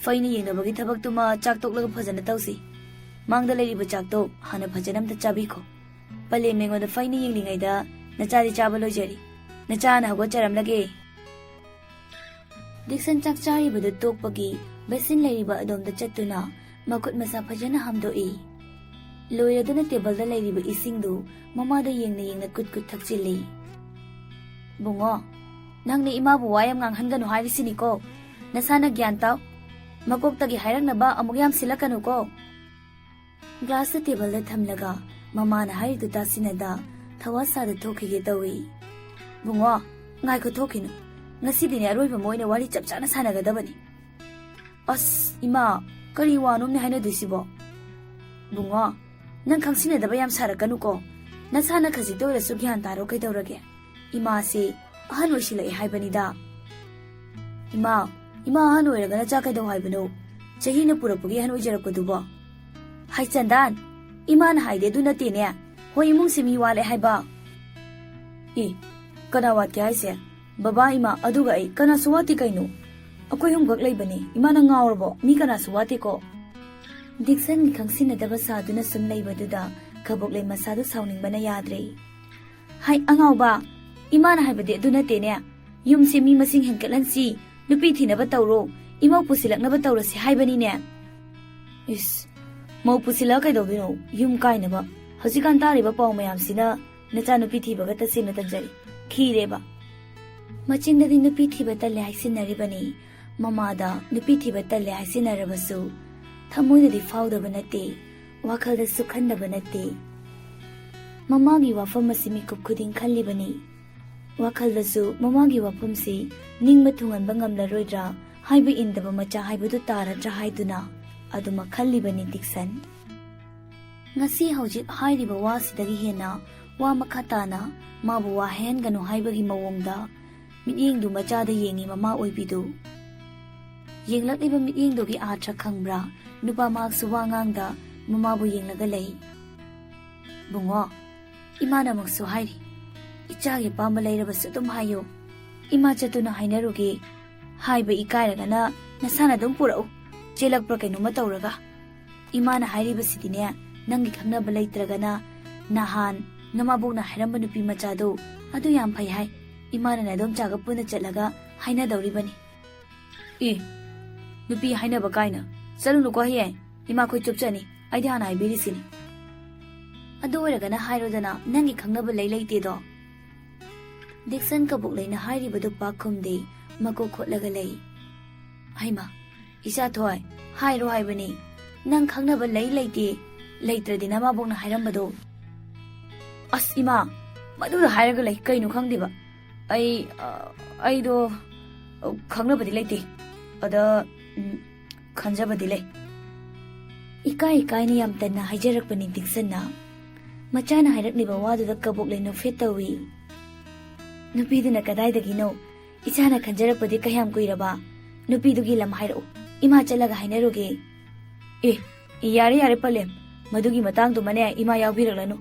ꯐꯩꯅ ꯌꯦꯡꯅꯕꯒꯤ ꯊꯕꯛꯇꯨꯃ ꯆꯥꯛ ꯇꯣꯛꯂꯒ ꯐꯖꯅ ꯇꯧꯁꯤ ꯃꯥꯡꯗ ꯂꯩꯔꯤꯕ ꯆꯥꯛꯇꯣ ꯍꯥꯟꯅ ꯐꯖꯅ ꯑꯝꯇ ꯆꯥꯕꯤꯈꯣ ꯄꯂꯦꯝ ꯑꯩꯉꯣꯟꯗ ꯐꯩꯅ ꯌꯦꯡꯂꯤꯉꯩꯗ ꯅꯆꯥꯗꯤ ꯆꯥꯕ ꯂꯣꯏꯖꯔꯤ ꯅꯆꯥꯅ ꯍꯧꯒꯠꯆꯔꯝꯂꯒꯦ ꯗꯤꯛꯁꯟ ꯆꯥꯛ ꯆꯥꯔꯤꯕꯗꯨ ꯇꯣꯛꯄꯒꯤ ꯕꯦꯁꯤꯟ ꯂꯩꯔꯤꯕ ꯑꯗꯣꯝꯗ ꯆꯠꯇꯨꯅ ꯃꯈꯨꯠ ꯃꯁꯥ ꯐꯖꯅ ꯍꯥꯝꯗꯣꯛꯏ ꯂꯣꯏꯔꯗꯨꯅ ꯇꯦꯕꯜꯗ ꯂꯩꯔꯤꯕ ꯏꯁꯤꯡꯗꯨ ꯃꯃꯥꯗ ꯌꯦꯡꯅ ꯌꯦꯡꯅ ꯀꯨꯠ ꯀꯨꯠ ꯊꯛꯆꯤꯜꯂꯤ ꯕꯨꯡꯉꯣ ꯅꯪꯅ ꯏꯃꯥꯕꯨ ꯋꯥ ꯌꯥꯝ ꯉꯥꯡꯍꯟꯒꯅꯨ ꯍꯥꯏꯔꯤꯁꯤꯅꯤꯀꯣ ꯅꯁꯥꯅ ꯒ꯭ꯌꯥꯟ ꯇꯥꯎ ꯃꯀꯣꯛꯇꯒꯤ ꯍꯥꯏꯔꯛꯅꯕ ꯑꯃꯨꯛ ꯌꯥꯝ ꯁꯤꯜꯂꯛꯀꯅꯨꯀꯣ ꯒ꯭ꯂꯥꯁꯇ ꯇꯦꯕꯜꯗ ꯊꯝꯂꯒ ꯃꯃꯥꯅ ꯍꯥꯏꯔꯤꯗꯨ ꯇꯥꯁꯤꯟꯅꯗ ꯊꯋꯥꯁꯥꯗ ꯊꯣꯛꯈꯤꯒꯦ ꯇꯧꯏ ꯕꯨꯡꯉꯣ ꯉꯥꯏꯈꯣ ꯊꯣꯛꯈꯤꯅꯨ ꯉꯁꯤꯗꯤꯅꯦ ꯑꯔꯣꯏꯕ ꯃꯣꯏꯅ ꯋꯥꯔꯤ ꯆꯞ ꯆꯥꯅ ꯁꯥꯟꯅꯒꯗꯕꯅꯤ ꯑꯁ ꯏꯃꯥ ꯀꯔꯤ ꯋꯥꯅꯣꯝꯅꯦ ꯍꯥꯏꯅꯗꯣꯏꯁꯤꯕꯣ ꯕꯨꯡꯉꯣ ꯅꯪ ꯈꯪꯁꯤꯟꯅꯗꯕ ꯌꯥꯝ ꯁꯥꯔꯛꯀꯅꯨꯀꯣ ꯅꯁꯥꯅ ꯈꯖꯤꯛꯇ ꯑꯣꯏꯔꯁꯨ ꯒ꯭ꯌꯥꯟ ꯇꯥꯔꯣ ꯀꯩꯗꯧꯔꯒꯦ ꯏꯃꯥꯁꯤ ꯑꯍꯟ ꯑꯣꯏꯁꯤꯜꯂꯛꯑꯦ ꯍꯥꯏꯕꯅꯤꯗ ꯏꯃꯥ ꯑꯍꯟ ꯑꯣꯏꯔꯒꯅ ꯆꯥꯛ ꯀꯩꯗꯧ ꯍꯥꯏꯕꯅꯣ ꯆꯍꯤꯅ ꯄꯨꯔꯛꯄꯒꯤ ꯑꯍꯟ ꯑꯣꯏꯖꯔꯛꯄꯗꯨꯕꯣ ꯍꯥꯏ ꯆꯟꯗꯥꯟ ꯏꯃꯥꯅ ꯍꯥꯏꯗꯦ ꯑꯗꯨ ꯅꯠꯇꯦꯅꯦ ꯍꯣꯏ ꯏꯃꯨꯡꯁꯤ ꯃꯤ ꯋꯥꯠꯂꯦ ꯍꯥꯏꯕ ꯀꯅꯥ ꯋꯥꯠꯀꯦ ꯍꯥꯏꯁꯦ ꯕꯕꯥ ꯏꯃꯥ ꯑꯗꯨꯒ ꯑꯩ ꯀꯅꯥꯁꯨ ꯋꯥꯠꯇꯦ ꯀꯩꯅꯣ ꯑꯩꯈꯣꯏ ꯑꯍꯨꯝꯈꯛ ꯂꯩꯕꯅꯤ ꯏꯃꯥꯅ ꯉꯥꯎꯔꯕꯣ ꯃꯤ ꯀꯅꯥꯁꯨ ꯋꯥꯠꯇꯦꯀꯣ ꯗꯤꯛꯁꯟꯒꯤ ꯈꯪꯁꯤꯟꯅꯗꯕ ꯁꯥꯗꯨꯅ ꯁꯨꯝ ꯂꯩꯕꯗꯨꯗ ꯀꯕꯣꯛꯂꯩ ꯃꯁꯥꯗꯨ ꯁꯥꯎꯅꯤꯡꯕꯅ ꯌꯥꯗ꯭ꯔꯦ ꯍꯥꯏ ꯑꯉꯥꯎꯕ ꯏꯃꯥꯅ ꯍꯥꯏꯕꯗꯤ ꯑꯗꯨ ꯅꯠꯇꯦꯅꯦ ꯌꯨꯝꯁꯦ ꯃꯤ ꯃꯁꯤꯡ ꯍꯦꯟꯒꯠꯍꯟꯁꯤ ꯅꯨꯄꯤ ꯊꯤꯅꯕ ꯇꯧꯔꯣ ꯏꯃꯧ ꯄꯨꯁꯤꯜꯂꯛꯅꯕ ꯇꯧꯔꯁꯤ ꯍꯥꯏꯕꯅꯤꯅꯦ ꯏꯁ ꯃꯧ ꯄꯨꯁꯤꯜꯂꯒ ꯀꯩꯗꯧꯗꯣꯏꯅꯣ ꯌꯨꯝ ꯀꯥꯏꯅꯕ ꯍꯧꯖꯤꯛꯀꯥꯟ ꯇꯥꯔꯤꯕ ꯄꯥꯎ ꯃꯌꯥꯝꯁꯤꯅ ꯅꯆꯥ ꯅꯨꯄꯤ ꯊꯤꯕꯒ ꯇꯁꯦꯡꯅ ꯇꯟꯖꯔꯤ ꯈꯤꯔꯦꯕ ꯃꯆꯤꯟꯗꯗꯤ ꯅꯨꯄꯤ ꯊꯤꯕ ꯇꯜꯂꯦ ꯍꯥꯏꯁꯤꯟꯅꯔꯤꯕꯅꯤ ꯃꯃꯥꯗ ꯅꯨꯄꯤ ꯊꯤꯕ ꯇꯜꯂꯦ ꯍꯥꯏꯁꯤꯟꯅꯔꯕꯁꯨ ꯊꯃꯣꯏꯗꯗꯤ ꯐꯥꯎꯗꯕ ꯅꯠꯇꯦ ꯋꯥꯈꯜꯗꯁꯨ ꯈꯟꯗꯕ ꯅꯠꯇꯦ ꯃꯃꯥꯒꯤ ꯋꯥꯐꯝ ꯑꯁꯤ ꯃꯤꯀꯨꯞ ꯈꯨꯗꯤꯡ ꯈꯜꯂꯤꯕꯅꯤ ꯋꯥꯈꯜꯗꯁꯨ ꯃꯃꯥꯒꯤ ꯋꯥꯐꯝꯁꯤ ꯅꯤꯡꯕ ꯊꯨꯡꯍꯟꯕ ꯉꯝꯂꯔꯣꯏꯗ꯭ꯔꯥ ꯍꯥꯏꯕ ꯏꯟꯗꯕ ꯃꯆꯥ ꯍꯥꯏꯕꯗꯨ ꯇꯥꯔꯗ꯭ꯔꯥ ꯍꯥꯏꯗꯨꯅ ꯑꯗꯨꯃꯛ ꯈꯜꯂꯤꯕꯅꯤ ꯗꯤꯛꯁꯟ ꯉꯁꯤ ꯍꯧꯖꯤꯛ ꯍꯥꯏꯔꯤꯕ ꯋꯥꯁꯤꯗꯒꯤ ꯍꯦꯟꯅ ꯋꯥ ꯃꯈꯥ ꯇꯥꯅ ꯃꯥꯕꯨ ꯋꯥꯍꯟꯒꯅꯨ ꯍꯥꯏꯕꯒꯤ ꯃꯑꯣꯡꯗ ꯃꯤꯠꯌꯦꯡꯗꯨ ꯃꯆꯥꯗ ꯌꯦꯡꯉꯤ ꯃꯃꯥ ꯑꯣꯏꯕꯤꯗꯨ ꯌꯦꯡꯂꯛꯂꯤꯕ ꯃꯤꯠꯌꯦꯡꯗꯨꯒꯤ ꯑꯥꯔꯊ ꯈꯪꯕ꯭ꯔꯥ ꯅꯨꯄꯥ ꯃꯍꯥꯛꯁꯨ ꯋꯥ ꯉꯥꯡꯗ ꯃꯃꯥꯕꯨ ꯌꯦꯡꯂꯒ ꯂꯩ ꯕꯨꯡꯉꯣ ꯏꯃꯥꯅ ꯑꯃꯨꯛꯁꯨ ꯍꯥꯏꯔꯤ ꯏꯆꯥꯒꯤ ꯑꯄꯥꯝꯕ ꯂꯩꯔꯕꯁꯨ ꯑꯗꯨꯝ ꯍꯥꯏꯌꯨ ꯏꯃꯥ ꯆꯠꯇꯨꯅ ꯍꯥꯏꯅꯔꯨꯒꯦ ꯍꯥꯏꯕ ꯏꯀꯥꯏꯔꯒꯅ ꯅꯁꯥꯅ ꯑꯗꯨꯝ ꯄꯨꯔꯛꯎ ꯆꯦꯜꯂꯛꯄ꯭ꯔꯥ ꯀꯩꯅꯣꯝꯃ ꯇꯧꯔꯒ ꯏꯃꯥꯅ ꯍꯥꯏꯔꯤꯕꯁꯤꯗꯤꯅꯦ ꯅꯪꯒꯤ ꯈꯪꯅꯕ ꯂꯩꯇ꯭ꯔꯒꯅ ꯅꯍꯥꯟ ꯅꯃꯥꯕꯣꯛꯅ ꯍꯥꯏꯔꯝꯕ ꯅꯨꯄꯤ ꯃꯆꯥꯗꯣ ꯑꯗꯨ ꯌꯥꯝ ꯐꯩ ꯍꯥꯏ ꯏꯃꯥꯅ ꯅꯗꯣꯝꯆꯥꯒ ꯄꯨꯟꯅ ꯆꯠꯂꯒ ꯍꯥꯏꯅꯗꯧꯔꯤꯕꯅꯤ ꯅꯨꯄꯤ ꯍꯥꯏꯅꯕ ꯀꯥꯏꯅ ꯆꯠꯂꯨꯅꯨꯀꯣ ꯍꯌꯦꯡ ꯏꯃꯥꯈꯣꯏ ꯆꯨꯞꯆꯅꯤ ꯑꯩꯗꯤ ꯍꯥꯟꯅ ꯍꯥꯏꯕꯤꯔꯤꯁꯤꯅꯤ ꯑꯗꯨ ꯑꯣꯏꯔꯒꯅ ꯍꯥꯏꯔꯣꯗꯅ ꯅꯪꯒꯤ ꯈꯪꯅꯕ ꯂꯩꯇꯦꯗꯣ ꯗꯤꯛꯁꯟ ꯀꯕꯣꯛꯂꯩꯅ ꯍꯥꯏꯔꯤꯕꯗꯨ ꯄꯥꯛ ꯈꯨꯝꯗꯦ ꯃꯀꯣꯛ ꯈꯣꯠꯂꯒ ꯂꯩ ꯍꯩꯃꯥ ꯏꯆꯥ ꯊꯣꯏ ꯍꯥꯏꯔꯣ ꯍꯥꯏꯕꯅꯤ ꯅꯪ ꯈꯪꯅꯕ ꯂꯩꯇꯦ ꯂꯩꯇ꯭ꯔꯗꯤ ꯅꯃꯥꯕꯣꯛꯅ ꯍꯥꯏꯔꯝꯕꯗꯣ ꯑꯁ ꯏꯃꯥ ꯃꯗꯨꯗ ꯍꯥꯏꯔꯒ ꯂꯩ ꯀꯩꯅꯣ ꯈꯪꯗꯦꯕ ꯑꯩꯗꯣ ꯈꯪꯅꯕꯗꯤ ꯂꯩꯇꯦ ꯑꯗ ꯈꯟꯖꯕꯗꯤ ꯂꯩ ꯏꯀꯥꯏ ꯏꯀꯥꯏꯅ ꯌꯥꯝ ꯇꯟꯅ ꯍꯥꯏꯖꯔꯛꯄꯅꯤ ꯗꯤꯛꯁꯟꯅ ꯃꯆꯥꯅ ꯍꯥꯏꯔꯛꯂꯤꯕ ꯋꯥꯗꯨꯗ ꯀꯕꯣꯛꯂꯩ ꯅꯣꯛꯐꯦꯠ ꯇꯧꯏ ꯅꯨꯄꯤꯗꯨꯅ ꯀꯗꯥꯏꯗꯒꯤꯅꯣ ꯏꯆꯥꯅ ꯈꯟꯖꯔꯛꯄꯗꯤ ꯀꯌꯥꯝ ꯀꯨꯏꯔꯕ ꯅꯨꯄꯤꯗꯨꯒꯤ ꯂꯝ ꯍꯥꯏꯔꯛꯎ ꯏꯃꯥ ꯆꯠꯂꯒ ꯍꯥꯏꯅꯔꯨꯒꯦ ꯌꯥꯔꯦ ꯄꯂꯦꯝ ꯃꯗꯨꯒꯤ ꯃꯇꯥꯡꯗꯨꯃꯅꯦ ꯏꯃꯥ ꯌꯥꯎꯕꯤꯔꯛꯂꯅꯨ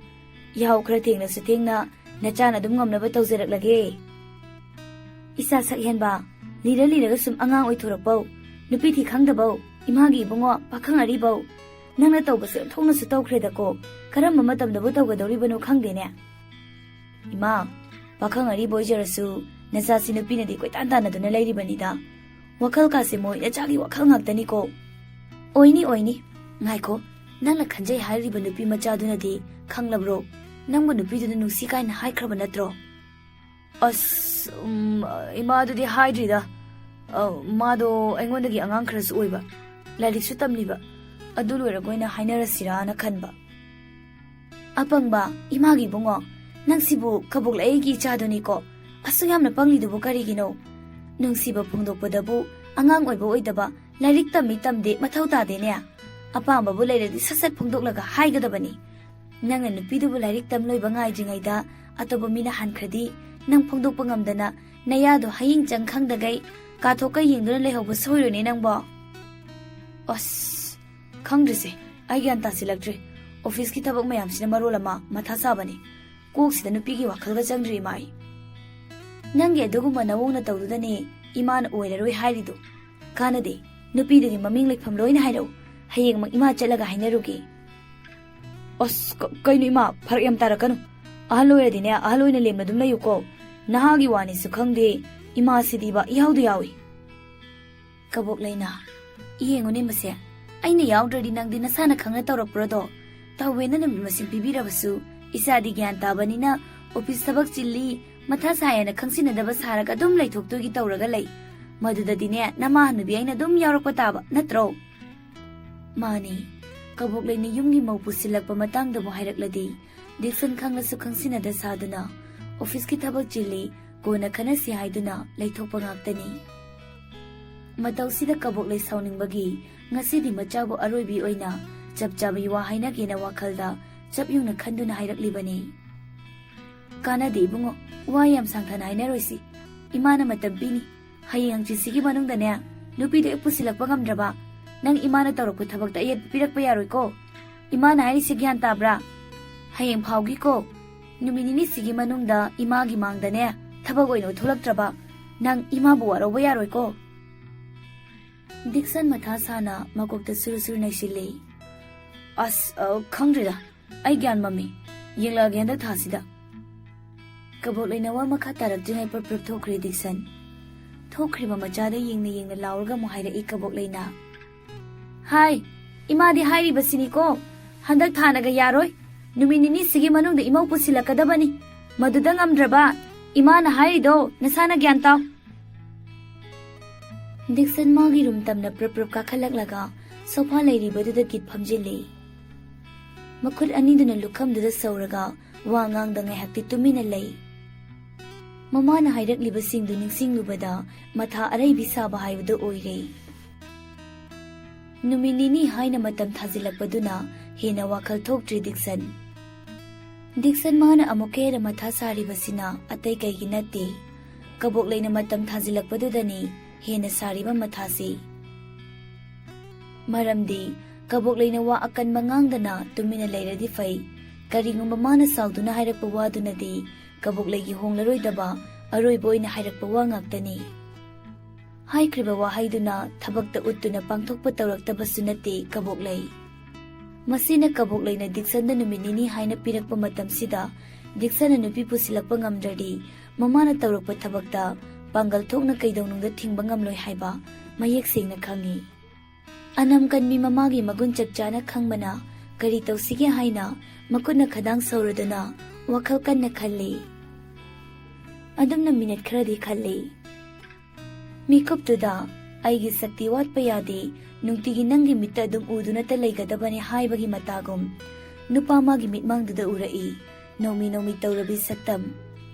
ꯌꯥꯍꯧ ꯈꯔ ꯊꯦꯡꯅꯁꯨ ꯊꯦꯡꯅ ꯅꯆꯥꯅ ꯑꯗꯨꯝ ꯉꯝꯅꯕ ꯇꯧꯖꯔꯛꯂꯒꯦ ꯏꯆꯥ ꯁꯛꯍꯦꯟꯕ ꯂꯤꯔꯒ ꯁꯨꯝ ꯑꯉꯥꯡ ꯑꯣꯏꯊꯣꯔꯛꯄꯧ ꯅꯨꯄꯤ ꯊꯤ ꯈꯪꯗꯕꯧ ꯏꯃꯥꯒꯤ ꯏꯕꯨꯡꯉꯣ ꯄꯥꯈꯪ ꯑꯔꯤꯕꯧ ꯅꯪꯅ ꯇꯧꯕꯁꯦ ꯑꯣꯟꯊꯣꯛꯅꯁꯨ ꯇꯧꯈ꯭ꯔꯦꯗꯀꯣ ꯀꯔꯝꯕ ꯃꯇꯝꯗꯕꯨ ꯇꯧꯒꯗꯧꯔꯤꯕꯅꯣ ꯈꯪꯗꯦꯅꯦ ꯏꯃꯥ ꯄꯥꯈꯪ ꯑꯔꯤꯕ ꯑꯣꯏꯖꯔꯁꯨ Nacha si nupi na di koy tan-tan na doon na layribανida. Wakal kasi mo, inachagi wakal ngagtani ko. Oini. Ngay ko, nang nakhanjay hairiba nupi macha doon na di, kanglabro, nang mo nupi doon na nungsi kay na hai kraba natro. Ima do di haidrida. Mado, ayngwan nagi angang kras uiba. Larik su tamliba. Adulu era koy na hainarasira na kanba. Apang ba, imagi bungo, nang sibu kabuk la egi chado ni ko. Aso yam na pangli dubu karigino. Nungshiba pungdokpadabu angang oiba oidaba lairik tammi tamde mathau tade ne apamba bu leiradi sasat pungdoklaga haigadabani nangna nupidubu lairik tamloiba ngaijingaida atoba mina hankradi nang pungdokpa ngamdana nayado haying changkhangdagai kathoka yingduna lehauba soirone nangbo khangdrise ai gyan tasilakdre office ki thabak mayamsina marolama matha sabani koksida nupigi wakhalga changdri mai Nange duguma na wong na tawdudani iman oiraroi hairidu. Kanade, nupidagi maming lekpham loina hairo. Hayeng mag ima chalaga hainarugi. Kaino ima, parak yam tarakano. Ahaloy din ya, ahaloy na lem na dum layo ko. Nahagi wani sukhangde, ima sidiba ihawdu yawi. Kabok layna, iyengo ni masya. Ay na yawdradi nang din nasana kang natawrak prodo. Tawe na namin masing bibirabasu. Isa di gyan tabani na, office tabak chili, Matha sayana khangsinadaba saraga dum laithoktugi tawraga lei madudadine namahanubi aina dum yawrakpa taba natro mani kabok leini yumgi mau pusilakpa matangda mo hairakladi diksan khanglasu khangsinada saduna office ki thabak chili kona khanasi haiduna laithokpa ngaktani matausida kabok lei sauningbagi ngasidi machabu aroibi oina chapchabi wa haina gena wakhalda chapyungna khanduna hairaklibani Kanadi bungo wayam sangthana hainaroisi imana matambini hayang chisigi manungdane nupido epusilakpa ngamdraba nang imana tawrakpa thabakta ayet pirakpa yaroi ko imana hairisi gyan tabra hayang phawgi ko numinini sigi manungda imagi mangdane thabak oino tholaktraba nang imabu waroba yaroi ko Dixon matha sana makokta suru naisile khangdrida ai gyan mami yengla gyanda thasida Kabok lay nawa makatarak dingay perprep thokri Dixon. Thokri ba machada yingna laurga mo haira ikabok lay na. Hai, imadi hairi basini ko. Handak thanaga yaroy. Numinini sige manung da imaw pusila kadabani. Madudang amdraba. Ima na hairi do. Nasana gyan taw. Dixon magi rumtam na perprep kakalaglaga. Sofa lay ribaduda git pamjili. Makut ani do na lukam duda sauraga. Wangang da ngay hakti tumina lay. Mama na hairaklibasingdu ningsinglubada matha araybi saba haibadu oire. Numinini haina matam thazilakpaduna hena wakal thokdri Dixon. Dixon mana amukera matha saribasina atay kaigi nate. Kabok lay na matam thazilakpadudani hena sariba mathasi. Maramdi kabok lay na wa akan mangangdana tumina layradi fay. Karingong mamana salduna hairakpa waduna di kabok lay gihonglaroy daba aroy boy na hairakpa wa ngaktani. Haikriba wa haiduna thabakta uttuna pangthokpa tawraktaba sunati kabok lay. Masina kabok lay na Dixon na numinini haina pirakpa matamsida Dixon na nupi pusilakpa ngamdradi mamana tawrakpa thabakta panggal thokna kaidawnungda thingba ngamloy haiba mayek sengna khangi. Anam kanmi mamagi magun chapchana khangmana kari tawsige haina makuna khadang sauraduna wakal kanna khalli. Adum na minute kharadi khalli. Mikop tuda aigi sakti watpa yade nungtigi nangi mitta adum uduna talaigadabani haibagi matagum nupamagi mitmangduda urai nomi tawrabi saktam.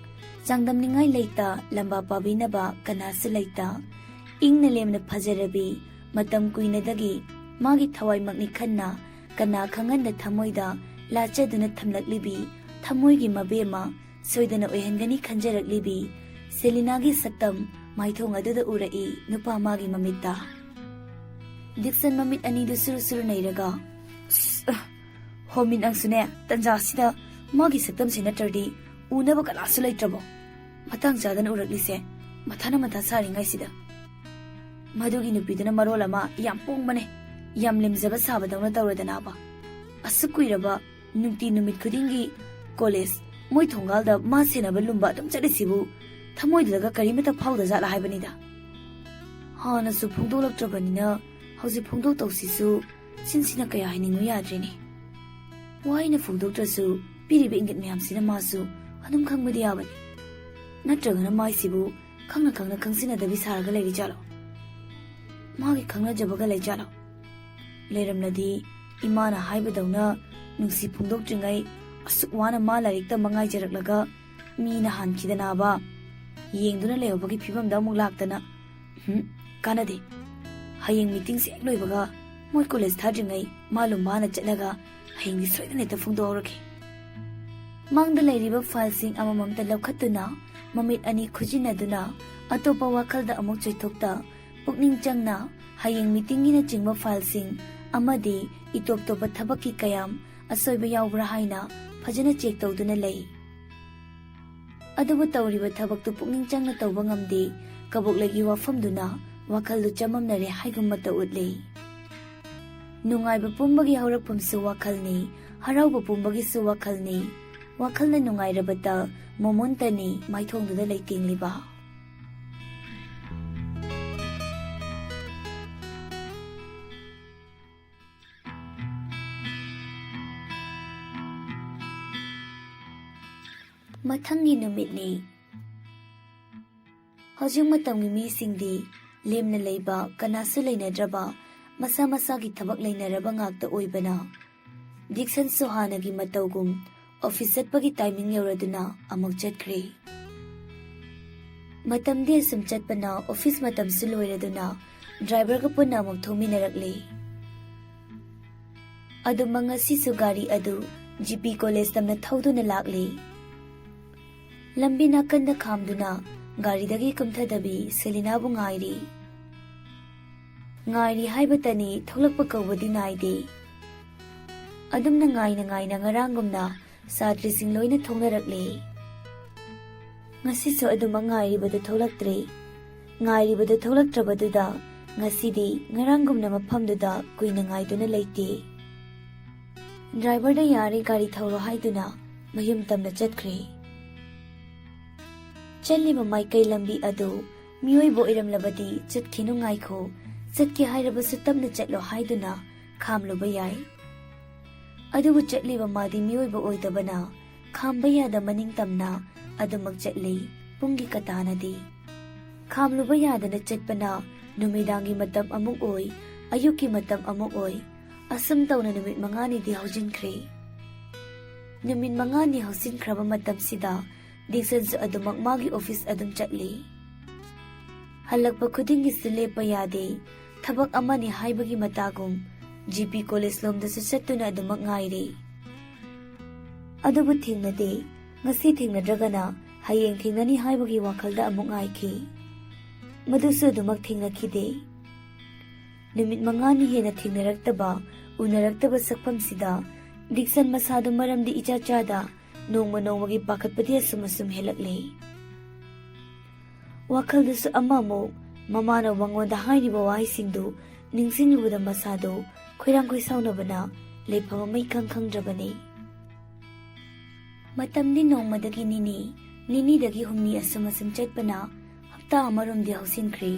Sangdam ningay layta lamba pabinaba kanasu layta ingna lemna phajarabi matam kuinadagi magi thawai magnikhanna kana khanganda thamoida lachaduna thamlaklibi thamoigi mabema soidana oihangani khanjaraglibi Selinagi saktam maithong aduda urai nupamagi mamita. Dixon mamit anidu suru nairaga. Homin ang sune tanja sida magi saktam sinatardi unaba kalasu laitrabo. Matang jadan uraglise mathana matha saringay sida. Madugi nupiduna marolama yam pongmane yam lemjaba sabadawna tawradanaba. Asukuiraba nungti numit khudingi college moi thongalda ma senaba lumba dum chadisibu ꯊꯃꯣꯏꯗꯨꯗꯒ ꯀꯔꯤꯃꯇ ꯐꯥꯎꯗꯖꯥꯠꯂ ꯍꯥꯏꯕꯅꯤꯗ꯫ ꯍꯥꯟꯅꯁꯨ ꯐꯣꯡꯗꯣꯛꯂꯛꯇ꯭ꯔꯕꯅꯤꯅ ꯍꯧꯖꯤꯛ ꯐꯣꯡꯗꯣꯛꯇꯧꯁꯤꯁꯨ ꯆꯤꯟꯁꯤꯅ ꯀꯌꯥ ꯍꯥꯏꯅꯤꯡꯉꯨ ꯌꯥꯗ꯭ꯔꯦꯅꯦ꯫ ꯋꯥꯍꯩꯅ ꯐꯣꯡꯗꯣꯛꯇ꯭ꯔꯁꯨ ꯄꯤꯔꯤꯕ ꯏꯪꯒꯤꯠ ꯃꯌꯥꯝꯁꯤꯅ ꯃꯥꯁꯨ ꯑꯗꯨꯝ ꯈꯪꯕꯗꯤ ꯌꯥꯕꯅꯤ꯫ ꯅꯠꯇ꯭ꯔꯒꯅ ꯃꯥꯏꯁꯤꯕꯨ ꯈꯪꯅ ꯈꯪꯅ ꯈꯪꯖꯤꯟꯅꯗꯕꯤ ꯁꯥꯔꯒ ꯂꯩꯔꯤꯖꯥꯠꯂꯣ? ꯃꯥꯒꯤ ꯈꯪꯅꯖꯕꯒ ꯂꯩꯖꯥꯠꯂꯣ? ꯂꯩꯔꯝꯂꯗꯤ ꯏꯃꯥꯅ ꯍꯥꯏꯕꯗꯧꯅ ꯅꯨꯡꯁꯤ ꯐꯣꯡꯗꯣꯛꯇ꯭ꯔꯤꯉꯩ ꯑꯁꯨꯛ ꯋꯥꯅ ꯃꯥ ꯂꯥꯏꯔꯤꯛ ꯇꯝꯕ ꯉꯥꯏꯖꯔꯛꯂꯒ ꯃꯤꯅ ꯍꯥꯟꯈꯤꯗꯅꯕ ꯌꯦꯡꯗꯨꯅ ꯂꯩꯍꯧꯕꯒꯤ ꯐꯤꯕꯝꯗ ꯑꯃꯨꯛ ꯂꯥꯛꯇꯅ ꯀꯥꯟꯅꯗꯦ꯫ ꯍꯌꯦꯡ ꯃꯤꯇꯤꯡꯁꯦ ꯍꯦꯛ ꯂꯣꯏꯕꯒ ꯃꯣꯏ ꯀꯣꯂꯦꯖ ꯊꯥꯗ꯭ꯔꯤꯉꯩ ꯃꯥ ꯂꯨꯝꯕꯥꯅ ꯆꯠꯂꯒ ꯍꯌꯦꯡꯗꯤ ꯁꯣꯏꯗꯅ ꯍꯦꯛꯇ ꯐꯣꯡꯗꯣꯛꯍꯧꯔꯒꯦ꯫ ꯃꯥꯡꯗ ꯂꯩꯔꯤꯕ ꯐꯥꯏꯜꯁꯤꯡ ꯑꯃꯃꯝꯇ ꯂꯧꯈꯠꯇꯨꯅ ꯃꯃꯤꯠ ꯑꯅꯤ ꯈꯨꯖꯤꯟꯅꯗꯨꯅ ꯑꯇꯣꯞꯄ ꯋꯥꯈꯜꯗ ꯑꯃꯨꯛ ꯆꯣꯏꯊꯣꯛꯇ ꯄꯨꯛꯅꯤꯡ ꯆꯪꯅ ꯍꯌꯦꯡ ꯃꯤꯇꯤꯡꯒꯤꯅꯆꯤꯡꯕ ꯐꯥꯏꯜꯁꯤꯡ ꯑꯃꯗꯤ ꯏꯇꯣꯞ ꯇꯣꯞꯄ ꯊꯕꯛꯀꯤ ꯀꯌꯥꯝ ꯑꯁꯣꯏꯕ ꯌꯥꯎꯕ꯭ꯔꯥ ꯍꯥꯏꯅ ꯐꯖꯅ ꯆꯦꯛ ꯇꯧꯗꯨꯅ ꯂꯩ꯫ ꯑꯗꯨꯕꯨ ꯇꯧꯔꯤꯕ ꯊꯕꯛꯇꯨ ꯄꯨꯛꯅꯤꯡ ꯆꯪꯅ ꯇꯧꯕ ꯉꯝꯗꯦ꯫ ꯀꯕꯣꯛꯂꯩꯒꯤ ꯋꯥꯐꯝꯗꯨꯅ ꯋꯥꯈꯜꯗꯨ ꯆꯃꯝꯅꯔꯦ ꯍꯥꯏꯒꯨꯝꯕꯇ ꯎꯠꯂꯤ꯫ ꯅꯨꯡꯉꯥꯏꯕ ꯄꯨꯝꯕꯒꯤ ꯍꯧꯔꯛꯐꯝꯁꯨ ꯋꯥꯈꯜꯅꯤ, ꯍꯔꯥꯎꯕ ꯄꯨꯝꯕꯒꯤꯁꯨ ꯋꯥꯈꯜꯅꯤ꯫ ꯋꯥꯈꯜꯅ ꯅꯨꯡꯉꯥꯏꯔꯕꯇ ꯃꯣꯃꯣꯟꯇꯅꯤ ꯃꯥꯏꯊꯣꯡꯗꯨꯗ ꯂꯩꯇꯦꯡꯂꯤꯕ꯫ ꯃꯊꯪꯒꯤ ꯅꯨꯃꯤꯠꯅꯤ꯫ ꯍꯧꯖꯤꯛ ꯃꯇꯝꯒꯤ ꯃꯤꯁꯤꯡꯗꯤ ꯂꯦꯝꯅ ꯂꯩꯕ ꯀꯅꯥꯁꯨ ꯂꯩꯅꯗ꯭ꯔꯕ ꯃꯁꯥ ꯃꯁꯥꯒꯤ ꯊꯕꯛ ꯂꯩꯅꯔꯕ ꯉꯥꯛꯇ ꯑꯣꯏꯕꯅ ꯗꯤꯛꯁꯟꯁꯨ ꯍꯥꯟꯅꯒꯤ ꯃꯇꯧꯒꯨꯝ ꯑꯣꯐꯤꯁ ꯆꯠꯄꯒꯤ ꯇꯥꯏꯃꯤꯡ ꯌꯧꯔꯗꯨꯅ ꯑꯃꯨꯛ ꯆꯠꯈ꯭ꯔꯦ꯫ ꯃꯇꯝꯗꯤ ꯑꯁꯨꯝ ꯆꯠꯄꯅ ꯑꯣꯐꯤꯁ ꯃꯇꯝꯁꯨ ꯂꯣꯏꯔꯗꯨꯅ ꯗ꯭ꯔꯥꯏꯚꯔꯒ ꯄꯨꯟꯅ ꯑꯃꯨꯛ ꯊꯧꯃꯤꯟꯅꯔꯛꯂꯦ꯫ ꯑꯗꯨꯃꯛ ꯉꯁꯤꯁꯨ ꯒꯥꯔꯤ ꯑꯗꯨ ꯖꯤꯄꯤ ꯀꯣꯂꯦꯖ ꯇꯝꯅ ꯊꯧꯗꯨꯅ ꯂꯥꯛꯂꯦ꯫ ꯂꯝꯕꯤ ꯅꯥꯀꯟꯗ ꯈꯥꯝꯗꯨꯅ ꯒꯥꯔꯤꯗꯒꯤ ꯀꯨꯝꯊꯗꯕꯤ ꯁꯦꯂꯤꯅꯥꯕꯨ ꯉꯥꯏꯔꯤ꯫ ꯉꯥꯏꯔꯤ ꯍꯥꯏꯕꯇꯅꯤ, ꯊꯣꯛꯂꯛꯄ ꯀꯧꯕꯗꯤ ꯅꯥꯏꯗꯦ꯫ ꯑꯗꯨꯝꯅ ꯉꯥꯏꯅ ꯉꯥꯏꯅ ꯉꯔꯥꯡꯒꯨꯝꯅ ꯁꯥꯇ꯭ꯔꯤꯁꯤꯡ ꯂꯣꯏꯅ ꯊꯣꯛꯅꯔꯛꯂꯦ꯫ ꯉꯁꯤꯁꯨ ꯑꯗꯨꯃꯛ ꯉꯥꯏꯔꯤꯕꯗꯨ ꯊꯣꯛꯂꯛꯇ꯭ꯔꯦ꯫ ꯉꯥꯏꯔꯤꯕꯗꯨ ꯊꯣꯛꯂꯛꯇ꯭ꯔꯕꯗꯨꯗ ꯉꯁꯤꯗꯤ ꯉꯔꯥꯡꯒꯨꯝꯅ ꯃꯐꯝꯗꯨꯗ ꯀꯨꯏꯅ ꯉꯥꯏꯗꯨꯅ ꯂꯩꯇꯦ꯫ ꯗ꯭ꯔꯥꯏꯚꯔꯗ ꯌꯥꯔꯦ ꯒꯥꯔꯤ ꯊꯧꯔꯣ ꯍꯥꯏꯗꯨꯅ ꯃꯌꯨꯝ ꯇꯝꯅ ꯆꯠꯈ꯭ꯔꯦ꯫ ꯆꯠꯂꯤꯕ ꯃꯥꯏꯀꯩ ꯂꯝꯕꯤ ꯑꯗꯨ ꯃꯤꯑꯣꯏꯕ ꯑꯣꯏꯔꯝꯂꯕꯗꯤ ꯆꯠꯈꯤꯅꯨ ꯉꯥꯏꯈꯣ, ꯆꯠꯀꯦ ꯍꯥꯏꯔꯕꯁꯨ ꯇꯞꯅ ꯆꯠꯂꯣ ꯍꯥꯏꯗꯨꯅ ꯈꯥꯝꯂꯨꯕ ꯌꯥꯏ꯫ ꯑꯗꯨꯕꯨ ꯆꯠꯂꯤꯕ ꯃꯥꯗꯤ ꯃꯤꯑꯣꯏꯕ ꯑꯣꯏꯗꯕꯅ ꯈꯥꯝꯕ ꯌꯥꯗ ꯃꯅꯤꯡ ꯇꯝꯅ ꯑꯗꯨꯃꯛ ꯆꯠꯂꯤ꯫ ꯄꯨꯡꯒꯤ ꯀꯇꯥꯅꯗꯤ ꯈꯥꯝꯂꯨꯕ ꯌꯥꯗꯅ ꯆꯠꯄꯅ ꯅꯨꯃꯤꯗꯥꯡꯒꯤ ꯃꯇꯝ ꯑꯃꯨꯛ ꯑꯣꯏ, ꯑꯌꯨꯛꯀꯤ ꯃꯇꯝ ꯑꯃꯨꯛ ꯑꯣꯏ꯫ ꯑꯁꯨꯝ ꯇꯧꯅ ꯅꯨꯃꯤꯠ 5ꯅꯤꯗꯤ ꯍꯧꯖꯤꯟꯈ꯭ꯔꯦ꯫ ꯅꯨꯃꯤꯠ 5ꯅꯤ ꯍꯧꯖꯤꯟꯈ꯭ꯔꯕ ꯃꯇꯝꯁꯤꯗ ꯗꯤꯛꯁꯟꯁꯨ ꯑꯗꯨꯃꯛ ꯃꯥꯒꯤ ꯑꯣꯐꯤꯁ ꯑꯗꯨꯝ ꯆꯠꯂꯤ꯫ ꯍꯜꯂꯛꯄ ꯈꯨꯗꯤꯡꯒꯤꯁꯨ ꯂꯦꯞꯄ ꯌꯥꯗꯦ꯫ ꯊꯕꯛ ꯑꯃꯅꯤ ꯍꯥꯏꯕꯒꯤ ꯃꯇꯥꯒꯨꯝ ꯖꯤꯄꯤ ꯀꯣꯂꯦꯖ ꯂꯣꯝꯗꯁꯨ ꯆꯠꯇꯨꯅ ꯑꯗꯨꯃꯛ ꯉꯥꯏꯔꯤ꯫ ꯑꯗꯨꯕꯨ ꯊꯦꯡꯅꯗꯦ꯫ ꯉꯁꯤ ꯊꯦꯡꯅꯗ꯭ꯔꯒꯅ ꯍꯌꯦꯡ ꯊꯦꯡꯅꯅꯤ ꯍꯥꯏꯕꯒꯤ ꯋꯥꯈꯜꯗ ꯑꯃꯨꯛ ꯉꯥꯏꯈꯤ꯫ ꯃꯗꯨꯁꯨ ꯑꯗꯨꯃꯛ ꯊꯦꯡꯅꯈꯤꯗꯦ꯫ ꯅꯨꯃꯤꯠ 5ꯅꯤ ꯍꯦꯟꯅ ꯊꯦꯡꯅꯔꯛꯇꯕ, ꯎꯅꯔꯛꯇꯕ ꯁꯛꯐꯝꯁꯤꯗ ꯗꯤꯛꯁꯟ ꯃꯁꯥꯗꯨ ꯃꯔꯝꯗꯤ ꯏꯆꯥ ꯆꯥꯗ ꯅꯣꯡꯃ ꯅꯣꯡꯃꯒꯤ ꯄꯥꯈꯠꯄꯗꯤ ꯑꯁꯨꯝ ꯍꯦꯜꯂꯛꯂꯦ꯫ ꯋꯥꯈꯜꯗꯨꯁꯨ ꯑꯃꯃꯨꯛ ꯃꯃꯥꯅ ꯃꯉꯣꯟꯗ ꯍꯥꯏꯔꯤꯕ ꯋꯥꯍꯩꯁꯤꯡꯗꯨ ꯅꯤꯡꯁꯤꯡꯂꯨꯕꯗ ꯃꯁꯥꯗꯨ ꯈꯣꯏꯔꯥꯡ ꯈꯣꯏꯁꯥꯎꯅꯕꯅ ꯂꯩꯐꯝ ꯑꯃ ꯏꯈꯪ ꯈꯪꯗ꯭ꯔꯕꯅꯤ꯫ ꯃꯇꯝꯗꯤ ꯅꯣꯡꯃꯗꯒꯤ ꯅꯤꯅꯤ, ꯅꯤꯅꯤꯗꯒꯤ 8ꯅꯤ ꯑꯁꯨꯝ ꯆꯠꯄꯅ ꯍꯞꯇꯥ ꯑꯃꯔꯣꯝꯗꯤ ꯍꯧꯖꯤꯟꯈ꯭ꯔꯦ꯫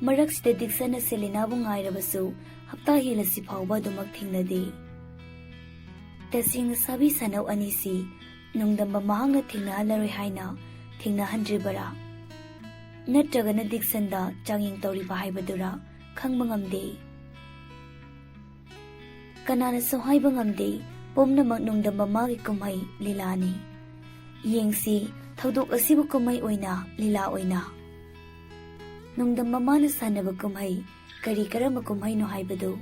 ꯃꯔꯛꯁꯤꯗ ꯗꯤꯛꯁꯟꯅ ꯁꯦꯂꯤꯅꯥꯕꯨ ꯉꯥꯏꯔꯕꯁꯨ ꯍꯞꯇꯥ ꯍꯦꯜꯂꯁꯤ ꯐꯥꯎꯕ ꯑꯗꯨꯃꯛ ꯊꯦꯡꯅꯗꯦ꯫ ꯇꯁꯦꯡꯅ ꯁꯥꯕꯤ ꯁꯥꯅꯧ ꯑꯅꯤꯁꯤ ꯅꯨꯡꯗꯝꯕ ꯃꯍꯥꯛꯅ ꯊꯦꯡꯅꯍꯜꯂꯔꯣꯏ ꯍꯥꯏꯅ ꯊꯦꯡꯅꯍꯟꯗ꯭ꯔꯤꯕꯔꯥ? ꯅꯠꯇ꯭ꯔꯒꯅ ꯗꯤꯛꯁꯟꯗ ꯆꯥꯡꯌꯦꯡ ꯇꯧꯔꯤꯕ ꯍꯥꯏꯕꯗꯨꯔꯥ? ꯈꯪꯕ ꯉꯝꯗꯦ꯫ ꯀꯅꯥꯅꯁꯨ ꯍꯥꯏꯕ ꯉꯝꯗꯦ꯫ ꯄꯨꯝꯅꯃꯛ ꯅꯨꯡꯗꯝꯕ ꯃꯥꯒꯤ ꯀꯨꯝꯍꯩ ꯂꯤꯂꯥꯅꯤ꯫ ꯌꯦꯡꯁꯤ ꯊꯧꯗꯣꯛ ꯑꯁꯤꯕꯨ ꯀꯨꯝꯍꯩ ꯑꯣꯏꯅ, ꯂꯤꯂꯥ ꯑꯣꯏꯅ꯫ ꯅꯨꯡꯗꯝꯕ ꯃꯥꯅ ꯁꯥꯟꯅꯕ ꯀꯨꯝꯍꯩ ꯀꯔꯝꯕ ꯀꯨꯝꯍꯩꯅꯣ ꯍꯥꯏꯕꯗꯨ꯫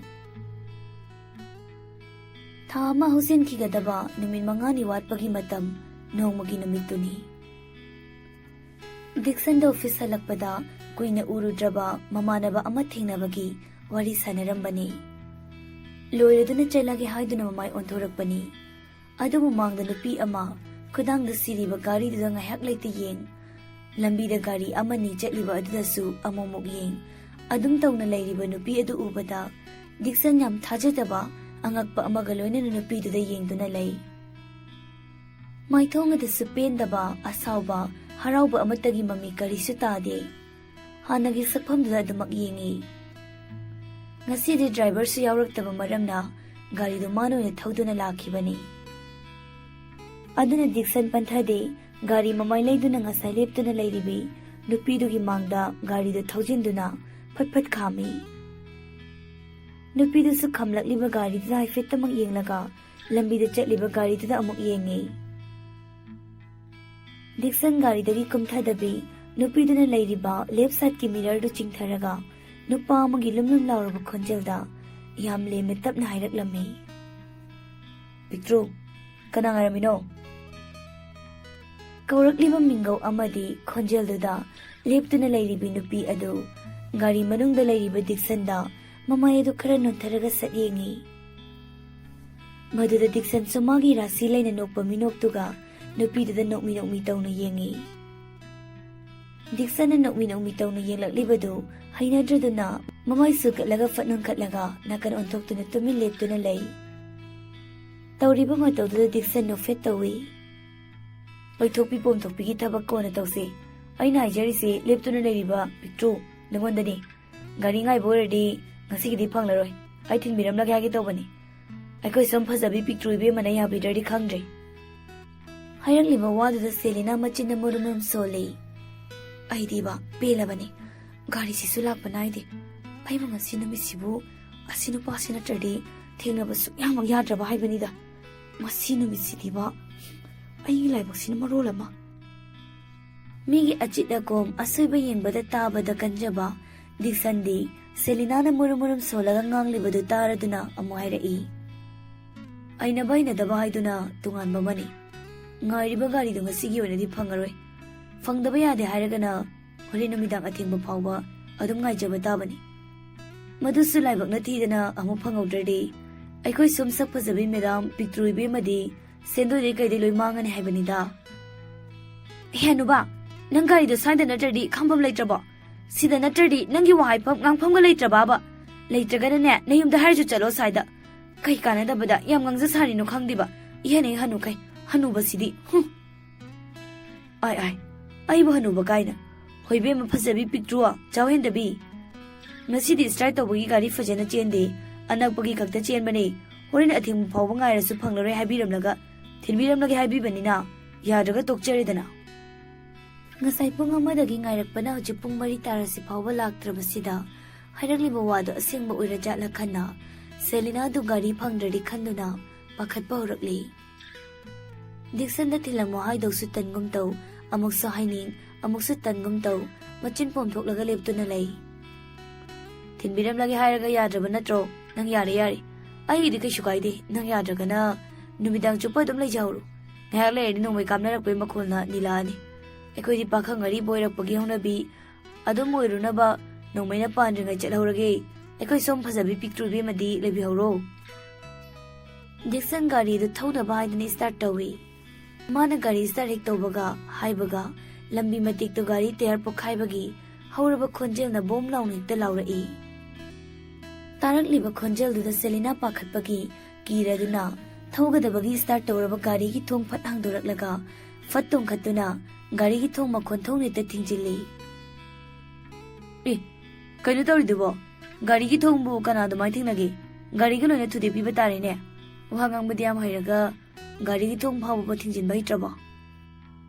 ꯊꯥ ꯑꯃ ꯍꯧꯖꯤꯟꯈꯤꯒꯗꯕ ꯅꯨꯃꯤꯠ 5ꯅꯤ ꯋꯥꯠꯄꯒꯤ ꯃꯇꯝ ꯅꯣꯡꯃꯒꯤ ꯅꯨꯃꯤꯠꯇꯨꯅꯤ꯫ ꯗꯤꯛꯁꯟꯗ ꯑꯣꯐꯤꯁ ꯍꯜꯂꯛꯄꯗ ꯀꯨꯏꯅ ꯎꯔꯨꯗ꯭ꯔꯕ ꯃꯃꯥꯟꯅꯕ ꯑꯃ ꯊꯦꯡꯅꯕꯒꯤ ꯋꯥꯔꯤ ꯁꯥꯟꯅꯔꯝꯕꯅꯤ꯫ ꯂꯣꯏꯔꯗꯨꯅ ꯆꯠꯂꯒꯦ ꯍꯥꯏꯗꯨꯅ ꯃꯃꯥꯏ ꯑꯣꯟꯊꯣꯔꯛꯄꯅꯤ꯫ ꯑꯗꯨꯕꯨ ꯃꯥꯡꯗ ꯅꯨꯄꯤ ꯑꯃ ꯈꯨꯗꯥꯡꯗ ꯁꯤꯔꯤꯕ ꯒꯥꯔꯤꯗꯨꯗ ꯉꯥꯏꯍꯥꯛ ꯂꯩꯇ ꯌꯦꯡ, ꯂꯝꯕꯤꯗ ꯒꯥꯔꯤ ꯑꯃꯅꯤ ꯆꯠꯂꯤꯕ ꯑꯗꯨꯗꯁꯨ ꯑꯃꯨꯛ ꯌꯦꯡ, ꯑꯗꯨꯝ ꯇꯧꯅ ꯂꯩꯔꯤꯕ ꯅꯨꯄꯤ ꯑꯗꯨ ꯎꯕꯗ ꯗꯤꯛꯁꯟ ꯌꯥꯝ ꯊꯥꯖꯗꯕ ꯑꯉꯛꯄ ꯑꯃꯒ ꯂꯣꯏꯅꯅ ꯅꯨꯄꯤꯗꯨꯗ ꯌꯦꯡꯗꯨꯅ ꯂꯩ꯫ ꯃꯥꯏꯊꯣꯡ ꯑꯗꯨꯁꯨ ꯄꯦꯟꯗꯕ, ꯑꯁꯥꯎꯕ Harauba amatagi mami karisu tade. Hanagi sakpamduna adumak yengi. Ngasidi driver su yawraktaba maramna garido mano na thauduna lakhibani. Aduna Dixon panthade gari mamai laiduna ngasai leptuna lairibi nupidugi mangda garido thaujinduna phat khami. Nupidusu khamlakliba gariduna haifettamak yenglaga lambida chatliba gariduna amuk yengi. Dixon garidagi kumthadabi nupiduna lairiba left side ki mirror du chingtharaga nupa amagi lumlum lauraba khonjelda yam leme tapna hairaklammi. Pitru kana ngaramino kaurakliba mingau amadi khonjelduda leptuna lairibi nupi adu gari manungda lairiba Dixon da mamai adu khara nontharaga satyengi. Maduda Dixon sumagi rasi laina nokpa minoktuga nupiduda nokmi tawna yengi. Dixon na nokmi tawna yenglakliba hainadraduna mamai sukatlaga fatnung katlaga nakan ontoktuna tumin leptuna lay. Tawriba matawduda Dixon no fet tawi. Paithokpi pomthokpigi thabak kona tawse. Aina haijarisi leptuna layriba Pitru nangondani. Gari ngai boradi ngasigidi phanglaroi. Ai thinbiramlage hage tawbani. Aikoi som phajabi Pitru ibe mana yabidardi khangdre. Hairaliba waduda Selina machinna murumum sole. Aidiba pelabani. Gari sisu lakpa naide. Aiba ngasi numisibu asinu pasina tradi thengnaba sukyamang yadraba haibanida. Masi numisidiba ai laibaksina marolama. Migi achitna kom asoiba yengbada tabada kanjaba Dixon di Selina na murumurum solaga nganglibadu taraduna amu hairai. Aina baina daba haiduna tunganba mani. Ngairiba garido ngasigi oinadi phangaroi. Phangdaba yade hairagana hore numidang athengba phawba adum ngaijaba tabani. Madusu laibakna thidana amu phangaudradi aikoi sum sak phajabi madam Pitru ibe madi sendoi kaide loi mangani haibanida. Henuba nang garido saida natradi khambam leitraba. Sida natradi nangi wahaipam ngangpamga leitraba ba. Leitragana ne nayumda harju chalo saida. Kai kanadabada yam ngangja sarino khangdiba. Ihane hanu kai hanuba sidi. Ai aiba hanuba kaina. Hoibe ma phajabi Pitruwa chawhendabi. Masidi start tawbagi gari fajana chende anakpagi khakta chenbane. Horin athing phawba ngairasu phanglaroi haibiramlaga thinbiramlage haibibanina yadraga tokcharidana. Ngasai pung amadagi ngairakpana hojik pung 3 tarasi phawba laktrabasida hairakliba wado asengba oirajatla khanna Selina du gari phangdradi khanduna pakhatpa horakli. Dixon da thilamo haidausu tangum taw amuksa haining amuksa tangum taw machin pomthoklaga leptuna lay. Thinbiramlage hairaga yadraba natro nang yare aigidi kaisu kaide nang yadragana numidang chupa dum leijawru ngak lerdi nongmai kamnarakpe makholna nilani ekoidi pakhangari boirakpagi hongnabi adum oirunaba nongmaina pandringai chalhorage ekoi som phajabi Pitru be madi lebihoro. Dixon gari du thauda baidani start tawi. Mana gari start hek tawbaga haibaga lambi matik to gari tayar pokhaibagi hauraba khonjel na bom launi ta laurai. Tarakliba khonjel du da Selina pakhatpagi kiraduna thaugadabagi start tawraba gari gi thong phat hangdoraklaga fat tong khatuna gari gi thong makhon thongni ta thingjili. Kainu tawridubo gari gi thongbu kana dumai thingnagi gari gi loina thude piba tarine wahangang badiam hairaga gari gi thong phawba thingjin bai traba.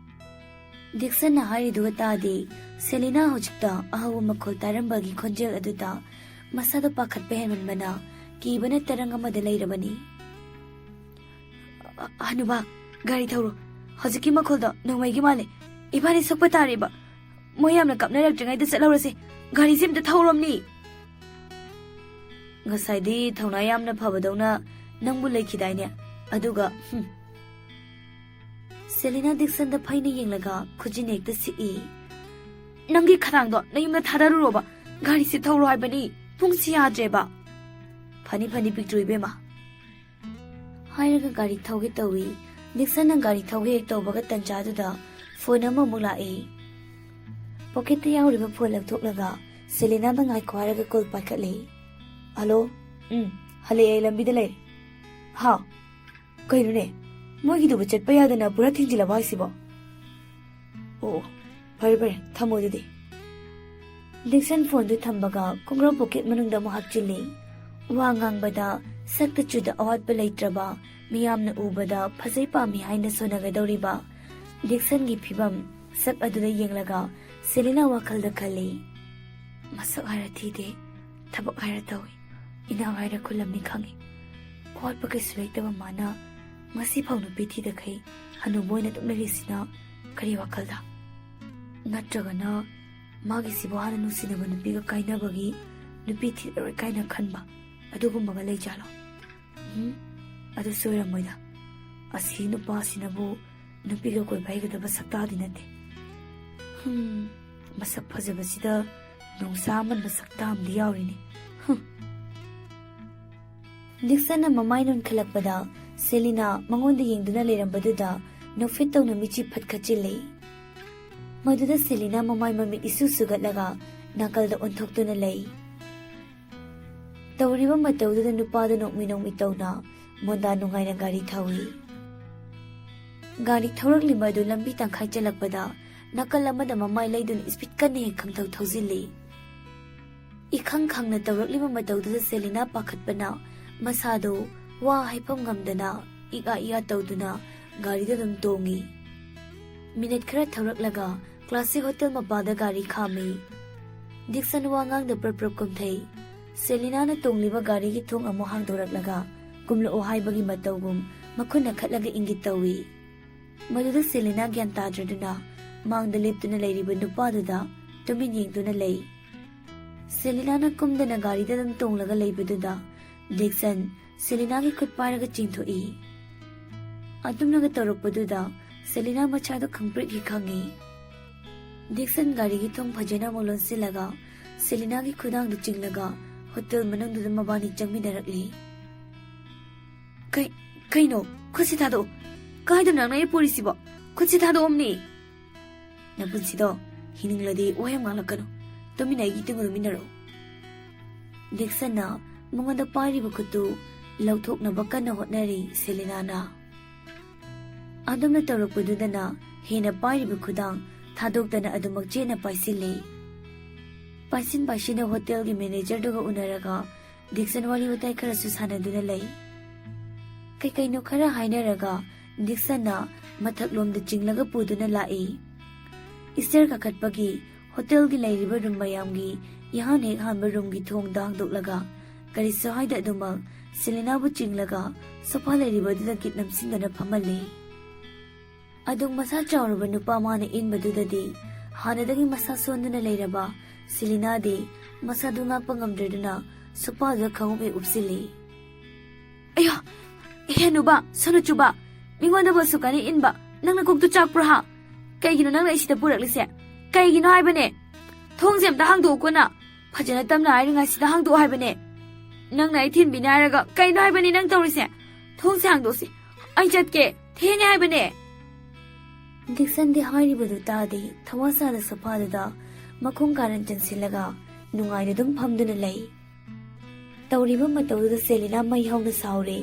Dixon na hariduga tadi Selina hojikta ahawu makhol tarambagi khonjel aduta masada pakhatpa henmanbana kibana tarang amada leirabani. Hanuba gari thawro hojiki makholda nongmaigi male ibani sakpa tariba moyamna kapnarakjingai da chalhorase gari simta thawromni. Ngasaidi thawna yamna phabadawna nangbu leikhidaine aduga Selina Dixon da phaina yenglaga khujin ekta si nangi kharangdo nayumna thadaruroba gari si thawro haibani pungsi yadreba phani Pitru ibema hairaga gari thawge tawi. Dixon na gari thawge ek tawbaga tanchaduda phone ama mulai pocket ta yawriba phone lakthoklaga Selina da ngai khwaraga call paikhatle. Hello hale ai lambi da lai ha kainune mogi du chatpa yadana pura thinjila baisiba. Oh ꯐꯔꯦ ꯊꯝꯃꯣ ꯑꯗꯨꯗꯤ ꯗꯤꯛꯁꯟ ꯐꯣꯟꯗꯨ ꯊꯝꯕꯒ ꯈꯣꯡꯒ꯭ꯔꯥꯎ ꯄꯣꯀꯦꯠ ꯃꯅꯨꯡꯗ ꯑꯃꯨꯛ ꯍꯥꯞꯆꯤꯜꯂꯤ ꯋꯥ ꯉꯥꯡꯕꯗ ꯁꯛꯇ ꯆꯨꯗ ꯑꯋꯥꯠꯄ ꯂꯩꯇ꯭ꯔꯕ ꯃꯤꯌꯥꯝꯅ ꯎꯕꯗ ꯐꯖꯩ ꯄꯥꯝꯃꯤ ꯍꯥꯏꯅ ꯁꯣꯟꯅꯒꯗꯧꯔꯤꯕ ꯗꯤꯛꯁꯟꯒꯤ ꯐꯤꯕꯝ ꯁꯛ ꯑꯗꯨꯗ ꯌꯦꯡꯂꯒ ꯁꯦꯂꯤꯅꯥ ꯋꯥꯈꯜꯗ ꯈꯜꯂꯤ ꯃꯁꯛ ꯍꯥꯏꯔ ꯊꯤꯗꯦ ꯊꯕꯛ ꯍꯥꯏꯔ ꯇꯧꯏ ꯏꯅꯥꯎ ꯍꯥꯏꯔ ꯈꯨꯜꯂꯝꯅꯤ ꯈꯪꯏ ꯑꯋꯥꯠꯄ ꯀꯩꯁꯨ ꯂꯩꯇꯕ ꯃꯥꯅ ꯉꯁꯤꯐꯥꯎ ꯅꯨꯄꯤ ꯊꯤꯗꯈꯩ ꯍꯅꯨꯕ ꯑꯣꯏꯅ ꯑꯗꯨꯝ ꯂꯩꯔꯤꯁꯤꯅ ꯀꯔꯤ ꯋꯥꯈꯜꯗ ꯅꯠꯇ꯭ꯔꯒꯅ ꯃꯥꯒꯤꯁꯤꯕꯨ ꯍꯥꯟꯅ ꯅꯨꯡꯁꯤꯅꯕ ꯅꯨꯄꯤꯒ ꯀꯥꯏꯅꯕꯒꯤ ꯅꯨꯄꯤ ꯊꯤꯔꯔꯣꯏ ꯀꯥꯏꯅ ꯈꯟꯕ ꯑꯗꯨꯒꯨꯝꯕꯒ ꯂꯩꯖꯥꯠꯂꯣ ꯑꯗꯨ ꯁꯣꯏꯔꯝꯃꯣꯏꯗ ꯑꯁꯤ ꯅꯨꯄꯥꯁꯤꯅꯕꯨ ꯅꯨꯄꯤꯒ ꯀꯣꯏꯕ ꯍꯩꯒꯗꯕ ꯁꯛꯇꯥꯗꯤ ꯅꯠꯇꯦ ꯃꯁꯛ ꯐꯖꯕꯁꯤꯗ ꯅꯣꯡꯁꯥ ꯑꯃꯟꯕ ꯁꯛꯇꯥ ꯑꯃꯗꯤ ꯌꯥꯎꯔꯤꯅꯤ ꯗꯤꯛꯁꯟꯅ ꯃꯃꯥꯏ ꯅꯣꯟꯈꯠꯂꯛꯄꯗ ꯁꯦꯂꯤꯅꯥ ꯃꯉꯣꯟꯗ ꯌꯦꯡꯗꯨꯅ ꯂꯩꯔꯝꯕꯗꯨꯗ ꯅꯣꯛꯐꯦꯠ ꯇꯧꯅ ꯃꯤꯠꯆꯤ ꯐꯠꯈꯠꯆꯤꯜꯂꯤ ꯃꯗꯨꯗ ꯁꯦꯂꯤꯅꯥ ꯃꯃꯥꯏ ꯃꯃꯤꯠ ꯏꯁꯨ ꯁꯨꯒꯠꯂꯒ ꯅꯥꯀꯜꯗ ꯑꯣꯟꯊꯣꯛꯇꯨꯅ ꯂꯩ ꯇꯧꯔꯤꯕ ꯃꯇꯧꯗꯨꯗ ꯅꯨꯄꯥꯗꯨ ꯅꯣꯛꯃꯤ ꯇꯧꯅ ꯃꯣꯟꯗꯥ ꯅꯨꯡꯉꯥꯏꯅ ꯒꯥꯔꯤ ꯊꯧꯏ ꯒꯥꯔꯤ ꯊꯧꯔꯛꯂꯤꯕ ꯑꯗꯨ ꯂꯝꯕꯤ ꯇꯪꯈꯥꯏ ꯆꯠꯂꯛꯄꯗ ꯅꯥꯀꯜ ꯑꯃꯗ ꯃꯃꯥꯏ ꯂꯩꯗꯨꯅ ꯏꯁꯄꯤꯠ ꯀꯟꯅ ꯍꯦꯛ ꯈꯪꯊꯧ ꯊꯧꯖꯤꯜꯂꯤ ꯏꯈꯪ ꯈꯪꯅ ꯇꯧꯔꯛꯂꯤꯕ ꯃꯇꯧꯗꯨꯗ ꯁꯦꯂꯤꯅꯥ ꯄꯥꯈꯠꯄꯅ ꯃꯁꯥꯗꯨ ꯋꯥ ꯍꯥꯏꯐꯝ ꯉꯝꯗꯅ ꯏꯀꯥ ꯇꯧꯗꯨꯅ ꯒꯥꯔꯤꯗ ꯑꯗꯨꯝ ꯇꯣꯡꯉꯤ ꯃꯤꯅꯤꯠ ꯈꯔ ꯊꯧꯔꯛꯂꯒ ꯀ꯭ꯂꯥꯁꯤꯛ ꯍꯣꯇꯦꯜ ꯃꯄꯥꯗ ꯒꯥꯔꯤ ꯈꯥꯝꯃꯤ ꯗꯤꯛꯁꯟ ꯋꯥ ꯉꯥꯡꯗ ꯄ꯭ꯔꯞ ꯀꯨꯝꯊꯩ ꯁꯦꯂꯤꯅꯥꯅ ꯇꯣꯡꯂꯤꯕ ꯒꯥꯔꯤꯒꯤ ꯊꯣꯡ ꯑꯃꯨꯛ ꯍꯥꯡꯗꯣꯔꯛꯂꯒ ꯀꯨꯝꯂꯛꯑꯣ ꯍꯥꯏꯕꯒꯤ ꯃꯇꯧꯒꯨꯝ ꯃꯈꯨꯠꯅ ꯈꯠꯂꯒ ꯏꯪꯒꯤꯠ ꯇꯧꯏ ꯃꯗꯨꯗ ꯁꯦꯂꯤꯅꯥ ꯒ꯭ꯌꯥꯟ ꯇꯥꯗ꯭ꯔꯗꯨꯅ ꯃꯥꯡꯗ ꯂꯦꯞꯇꯨꯅ ꯂꯩꯔꯤꯕ ꯅꯨꯄꯥꯗꯨꯗ ꯇꯨꯃꯤꯟ ꯌꯦꯡꯗꯨꯅ ꯂꯩ ꯁꯦꯂꯤꯅꯥꯅ ꯀꯨꯝꯗꯅ ꯒꯥꯔꯤꯗ ꯑꯗꯨꯝ ꯇꯣꯡꯂꯒ ꯂꯩꯕꯗꯨꯗ ꯗꯤꯛꯁꯟ ꯁꯦꯂꯤꯅꯥꯒꯤ ꯈꯨꯠ ꯄꯥꯏꯔꯒ ꯆꯤꯡꯊꯣꯛꯏ ꯑꯗꯨꯝꯅꯒ ꯇꯧꯔꯛꯄꯗꯨꯗ ꯁꯦꯂꯤꯅꯥ ꯃꯆꯥꯗꯣ ꯈꯪꯄ꯭ꯔꯦꯛ ꯈꯪꯉꯤ ꯗꯤꯛꯁꯟ ꯒꯥꯔꯤꯒꯤ ꯊꯣꯡ ꯐꯖꯅ ꯑꯃꯨꯛ ꯂꯣꯟꯁꯤꯜꯂꯒ ꯁꯦꯂꯤꯅꯥꯒꯤ ꯈꯨꯗꯥꯡꯗ ꯆꯤꯡꯂꯒ ꯍꯣꯇꯦꯜ ꯃꯅꯨꯡꯗꯨꯗ ꯃꯕꯥꯅꯤ ꯆꯪꯃꯤꯟꯅꯔꯛꯂꯤ ꯀꯩꯅꯣ ꯈꯨꯠꯁꯤ ꯊꯥꯗꯣꯛꯑꯣ ꯀꯥꯏꯗꯅꯣ ꯅꯪꯅ ꯑꯩ ꯄꯨꯔꯤꯁꯤꯕꯣ ꯈꯨꯠꯁꯤ ꯊꯥꯗꯣꯛꯑꯝꯅꯤ ꯅꯄꯨꯟꯁꯤꯗꯣ ꯍꯤꯡꯅꯤꯡꯂꯗꯤ ꯋꯥ ꯌꯥꯝ ꯉꯥꯡꯂꯛꯀꯅꯨ ꯇꯨꯃꯤꯟꯅ ꯑꯩꯒꯤ ꯇꯨꯡꯗ ꯇꯨꯃꯤꯟꯅꯔꯛꯑꯣ ꯗꯤꯛꯁꯟꯅ ꯃꯉꯣꯟꯗ ꯄꯥꯏꯔꯤꯕ ꯈꯨꯠꯇꯨ ꯂꯧꯊꯣꯛꯅꯕ ꯀꯟꯅ ꯍꯣꯠꯅꯔꯤ ꯁꯦꯂꯤꯅꯥꯅ ꯑꯗꯨꯝꯅ ꯇꯧꯔꯛꯄꯗꯨꯗꯅ ꯍꯦꯟꯅ ꯄꯥꯏꯔꯤꯕ ꯈꯨꯗꯥꯡ ꯊꯥꯗꯣꯛꯇꯅ ꯑꯗꯨꯃꯛ ꯆꯦꯠꯅ ꯄꯥꯏꯁꯤꯜꯂꯤ ꯄꯥꯏꯁꯤꯟꯅ ꯍꯣꯇꯦꯜꯒꯤ ꯃꯦꯅꯦꯖꯔꯗꯨꯒ ꯎꯅꯔꯒ ꯗꯤꯛꯁꯟ ꯋꯥꯔꯤ ꯋꯥꯇꯥꯏ ꯈꯔꯁꯨ ꯁꯥꯟꯅꯗꯨꯅ ꯂꯩ ꯀꯩꯅꯣ ꯈꯔ ꯍꯥꯏꯅꯔꯒ ꯗꯤꯛꯁꯟꯅ ꯃꯊꯛꯂꯣꯝꯗ ꯆꯤꯡꯂꯒ ꯄꯨꯗꯨꯅ ꯂꯥꯛꯏ ꯏꯁꯇꯦꯌꯔ ꯀꯥꯈꯠꯄꯒꯤ ꯍꯣꯇꯦꯜꯒꯤ ꯂꯩꯔꯤꯕ ꯔꯨꯝ ꯃꯌꯥꯝꯒꯤ ꯏꯍꯥꯟ ꯍꯦꯛ ꯍꯥꯟꯕ ꯔꯨꯝꯒꯤ ꯊꯣꯡꯗ ꯍꯥꯡꯗꯣꯛꯂꯒ ꯀꯔꯤꯁꯨ ꯍꯥꯏꯗ ꯑꯗꯨꯃꯛ ꯁꯦꯂꯤꯅꯥꯕꯨ ꯆꯤꯡꯂꯒ ꯁꯣꯐꯥ ꯂꯩꯔꯤꯕꯗꯨꯗ ꯒꯤꯠ ꯅꯝꯁꯤꯟꯗꯨꯅ ꯐꯝꯍꯜꯂꯤ ꯑꯗꯨꯝ ꯃꯁꯥ ꯆꯥꯎꯔꯕ ꯅꯨꯄꯥ ꯃꯥꯅ ꯏꯟꯕꯗꯨꯗꯗꯤ ꯍꯥꯟꯅꯗꯒꯤ ꯃꯁꯥ ꯁꯣꯟꯗꯨꯅ ꯂꯩꯔꯕ ꯁꯦꯂꯤꯅꯥꯗꯤ ꯃꯁꯥꯗꯨ ꯉꯥꯛꯄ ꯉꯝꯗ꯭ꯔꯗꯨꯅ ꯁꯣꯐꯥꯗꯨꯗ ꯈꯣꯡꯎꯞ ꯍꯦꯛ ꯎꯞꯁꯤꯜꯂꯤ ꯍꯦꯟꯅꯨꯕ ꯁꯣꯅꯆꯨꯕ ꯃꯤꯉꯣꯟꯗꯕꯨ ꯑꯁꯨꯛꯀꯥꯟꯅ ꯏꯟꯕ ꯅꯪꯅ ꯀꯣꯛꯇꯨ ꯆꯥꯛꯄ꯭ꯔꯣ ꯍꯥ ꯀꯩꯒꯤꯅꯣ ꯅꯪꯅ ꯑꯩ ꯁꯤꯗ ꯄꯨꯔꯛꯂꯤꯁꯦ ꯀꯩꯒꯤꯅꯣ ꯍꯥꯏꯕꯅꯦ ꯊꯣꯡꯁꯦ ꯑꯝꯇ ꯍꯥꯡꯗꯣꯛꯎꯀꯣꯅ ꯐꯖꯅ ꯇꯝꯅ ꯍꯥꯏꯔꯤꯉꯩꯁꯤꯗ ꯍꯥꯡꯗꯣꯛꯑꯣ ꯍꯥꯏꯕꯅꯦ ꯅꯪꯅ ꯑꯩ ꯊꯤꯟꯕꯤꯅꯤ ꯍꯥꯏꯔꯒ ꯀꯩꯅꯣ ꯍꯥꯏꯕꯅꯤ ꯅꯪ ꯇꯧꯔꯤꯁꯦ ꯊꯣꯡꯁꯦ ꯍꯥꯡꯗꯣꯛꯁꯤ ꯑꯩ ꯆꯠꯀꯦ ꯊꯦꯡꯉꯦ ꯍꯥꯏꯕꯅꯦ ꯗꯤꯛꯁꯟꯗꯤ ꯍꯥꯏꯔꯤꯕꯗꯨ ꯇꯥꯗꯦ ꯊꯋꯥꯁꯥꯗ ꯁꯣꯐꯥꯗꯨꯗ ꯃꯈꯣꯡ ꯀꯥꯔꯟ ꯆꯟꯁꯤꯜꯂꯒ ꯅꯨꯡꯉꯥꯏꯅ ꯑꯗꯨꯝ ꯐꯝꯗꯨꯅ ꯂꯩ ꯇꯧꯔꯤꯕ ꯃꯇꯧꯗꯨꯗ ꯁꯦꯂꯤꯅꯥ ꯃꯩ ꯍꯧꯅ ꯁꯥꯎꯔꯦ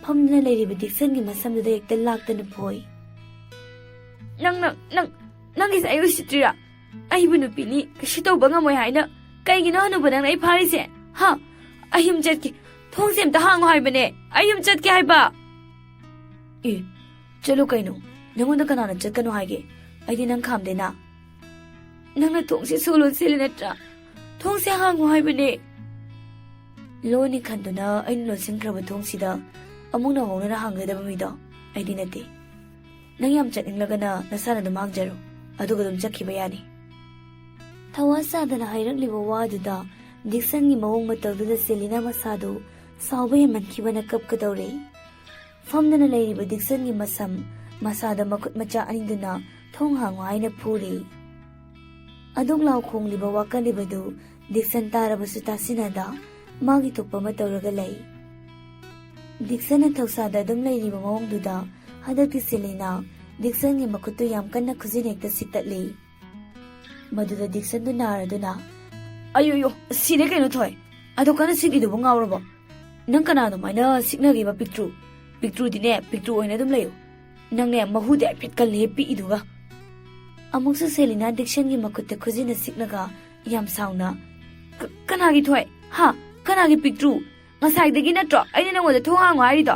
ꯐꯝꯗꯨꯅ ꯂꯩꯔꯤꯕ ꯗꯤꯛꯁꯟꯒꯤ ꯃꯁꯝꯗꯨꯗ ꯍꯦꯛꯇ ꯂꯥꯛꯇꯅ ꯐꯣꯏ ꯅꯪꯒꯤꯁꯦ ꯑꯩ ꯎꯁꯤꯠꯇ꯭ꯔꯤꯔꯥ ꯑꯩꯕꯨ ꯅꯨꯄꯤꯅꯤ ꯀꯩꯁꯨ ꯇꯧꯕ ꯉꯝꯃꯣꯏ ꯍꯥꯏꯅ ꯀꯩꯒꯤꯅꯣ ꯍꯅꯨꯕ ꯅꯪꯅ ꯑꯩ ꯐꯥꯔꯤꯁꯦ ꯍꯥ ꯑꯩ ꯌꯨꯝ ꯆꯠꯀꯦ ꯊꯣꯡꯁꯦ ꯑꯝꯇ ꯍꯥꯡꯉꯣ ꯍꯥꯏꯕꯅꯦ ꯑꯩ ꯌꯨꯝ ꯆꯠꯀꯦ ꯍꯥꯏꯕ ꯆꯠꯂꯨ ꯀꯩꯅꯣ ꯅꯪꯉꯣꯟꯗ ꯀꯅꯥꯅ ꯆꯠꯀꯅꯣ ꯍꯥꯏꯒꯦ ꯑꯩꯗꯤ ꯅꯪ ꯈꯥꯝꯗꯦꯅ ꯅꯪꯅ ꯊꯣꯡꯁꯦ ꯁꯨ ꯂꯣꯟꯁꯤꯜꯂꯤ ꯅꯠꯇ꯭ꯔꯥ ꯊꯣꯡꯁꯦ ꯍꯥꯡꯉꯣ ꯍꯥꯏꯕꯅꯦ ꯂꯣꯟꯅꯤ ꯈꯟꯗꯨꯅ ꯑꯩꯅ ꯂꯣꯟꯁꯤꯟꯈ꯭ꯔꯕ ꯊꯣꯡꯁꯤꯗ ꯑꯃꯨꯛ ꯅꯧꯍꯧꯅꯅ ꯍꯥꯡꯒꯗꯕ ꯃꯤꯗꯣ ꯑꯩꯗꯤ ꯅꯠꯇꯦ ꯅꯪ ꯌꯥꯝ ꯆꯠꯅꯤꯡꯂꯒꯅ ꯅꯁꯥꯅ ꯑꯗꯨꯝ ꯍꯥꯡꯖꯔꯣ ꯑꯗꯨꯒ ꯑꯗꯨꯝ ꯆꯠꯈꯤꯕ ꯌꯥꯅꯤ ꯊꯋꯥ ꯁꯥꯗꯅ ꯍꯥꯏꯔꯛꯂꯤꯕ ꯋꯥꯗꯨꯗ ꯗꯤꯛꯁꯟꯒꯤ ꯃꯑꯣꯡ ꯃꯇꯧꯗꯨꯗ ꯁꯦꯂꯤꯅꯥ ꯃꯁꯥꯗꯨ ꯁꯥꯎꯕ ꯍꯦꯟꯃꯟꯈꯤꯕꯅ ꯀꯞꯀꯗꯧꯔꯦ ꯐꯝꯗꯨꯅ ꯂꯩꯔꯤꯕ ꯗꯤꯛꯁꯟꯒꯤ ꯃꯁꯝ ꯃꯁꯥꯗ ꯃꯈꯨꯠ ꯃꯆꯥ ꯑꯅꯤꯗꯨꯅ ꯊꯣꯡ ꯍꯥꯡꯉꯣ ꯍꯥꯏꯅ ꯐꯨꯔꯤ ꯑꯗꯨꯛ ꯂꯥꯎ ꯈꯣꯡꯂꯤꯕ ꯋꯥꯀꯠꯂꯤꯕꯗꯨ ꯗꯤꯛꯁꯟ ꯇꯥꯔꯕꯁꯨ ꯇꯥꯁꯤꯟꯅꯗ ꯃꯥꯒꯤ ꯊꯣꯛꯄ ꯑꯃ ꯇꯧꯔꯒ ꯂꯩ ꯗꯤꯛꯁꯟꯅ ꯊꯧꯁꯥꯗ ꯑꯗꯨꯝ ꯂꯩꯔꯤꯕ ꯃꯑꯣꯡꯗꯨꯗ ꯍꯟꯗꯛꯇꯤ ꯁꯦꯂꯤꯅꯥ ꯗꯤꯛꯁꯟꯒꯤ ꯃꯈꯨꯠꯇꯨ ꯌꯥꯝ ꯀꯟꯅ ꯈꯨꯖꯤꯟ ꯍꯦꯛꯇ ꯁꯤꯛꯇꯠꯂꯤ ꯃꯗꯨꯗ ꯗꯤꯛꯁꯟꯗꯨ ꯅꯥꯔꯗꯨꯅ ꯑꯌꯣ ꯁꯤꯅꯦ ꯀꯩꯅꯣ ꯊꯣꯏ ꯑꯗꯣ ꯀꯟꯅ ꯁꯤꯛꯂꯤꯗꯨꯕꯨ ꯉꯥꯎꯔꯕꯣ ꯅꯪ ꯀꯅꯥ ꯑꯗꯨꯃꯥꯏꯅ ꯁꯤꯛꯅꯒꯤꯕ ꯄꯤꯛꯇ꯭ꯔꯨꯗꯤꯅꯦ ꯄꯤꯛꯇ꯭ꯔꯨ ꯑꯣꯏꯅ ꯑꯗꯨꯝ ꯂꯩꯌꯨ ꯅꯪꯅꯦ ꯃꯍꯨꯗꯤ ꯍꯥꯏꯐꯦꯠ ꯀꯜꯂꯦ ꯄꯤꯛꯏꯗꯨꯒ ꯑꯃꯨꯛꯁꯨ ꯁꯦꯂꯤꯅꯥ ꯗꯤꯛꯁꯟꯒꯤ ꯃꯈꯨꯠꯇ ꯈꯨꯖꯤꯟꯅ ꯁꯤꯛꯂꯒ ꯌꯥꯝ ꯁꯥꯎꯅ ꯀꯅꯥꯒꯤ ꯊꯣꯏ ꯍꯥ ꯀꯅꯥꯒꯤ ꯄꯤꯛꯇ꯭ꯔꯨ ꯉꯁꯥꯏꯗꯒꯤ ꯅꯠꯇ꯭ꯔꯣ ꯑꯩꯅ ꯅꯪꯉꯣꯟꯗ ꯊꯣꯡ ꯍꯥꯡꯉꯣ ꯍꯥꯏꯔꯤꯗꯣ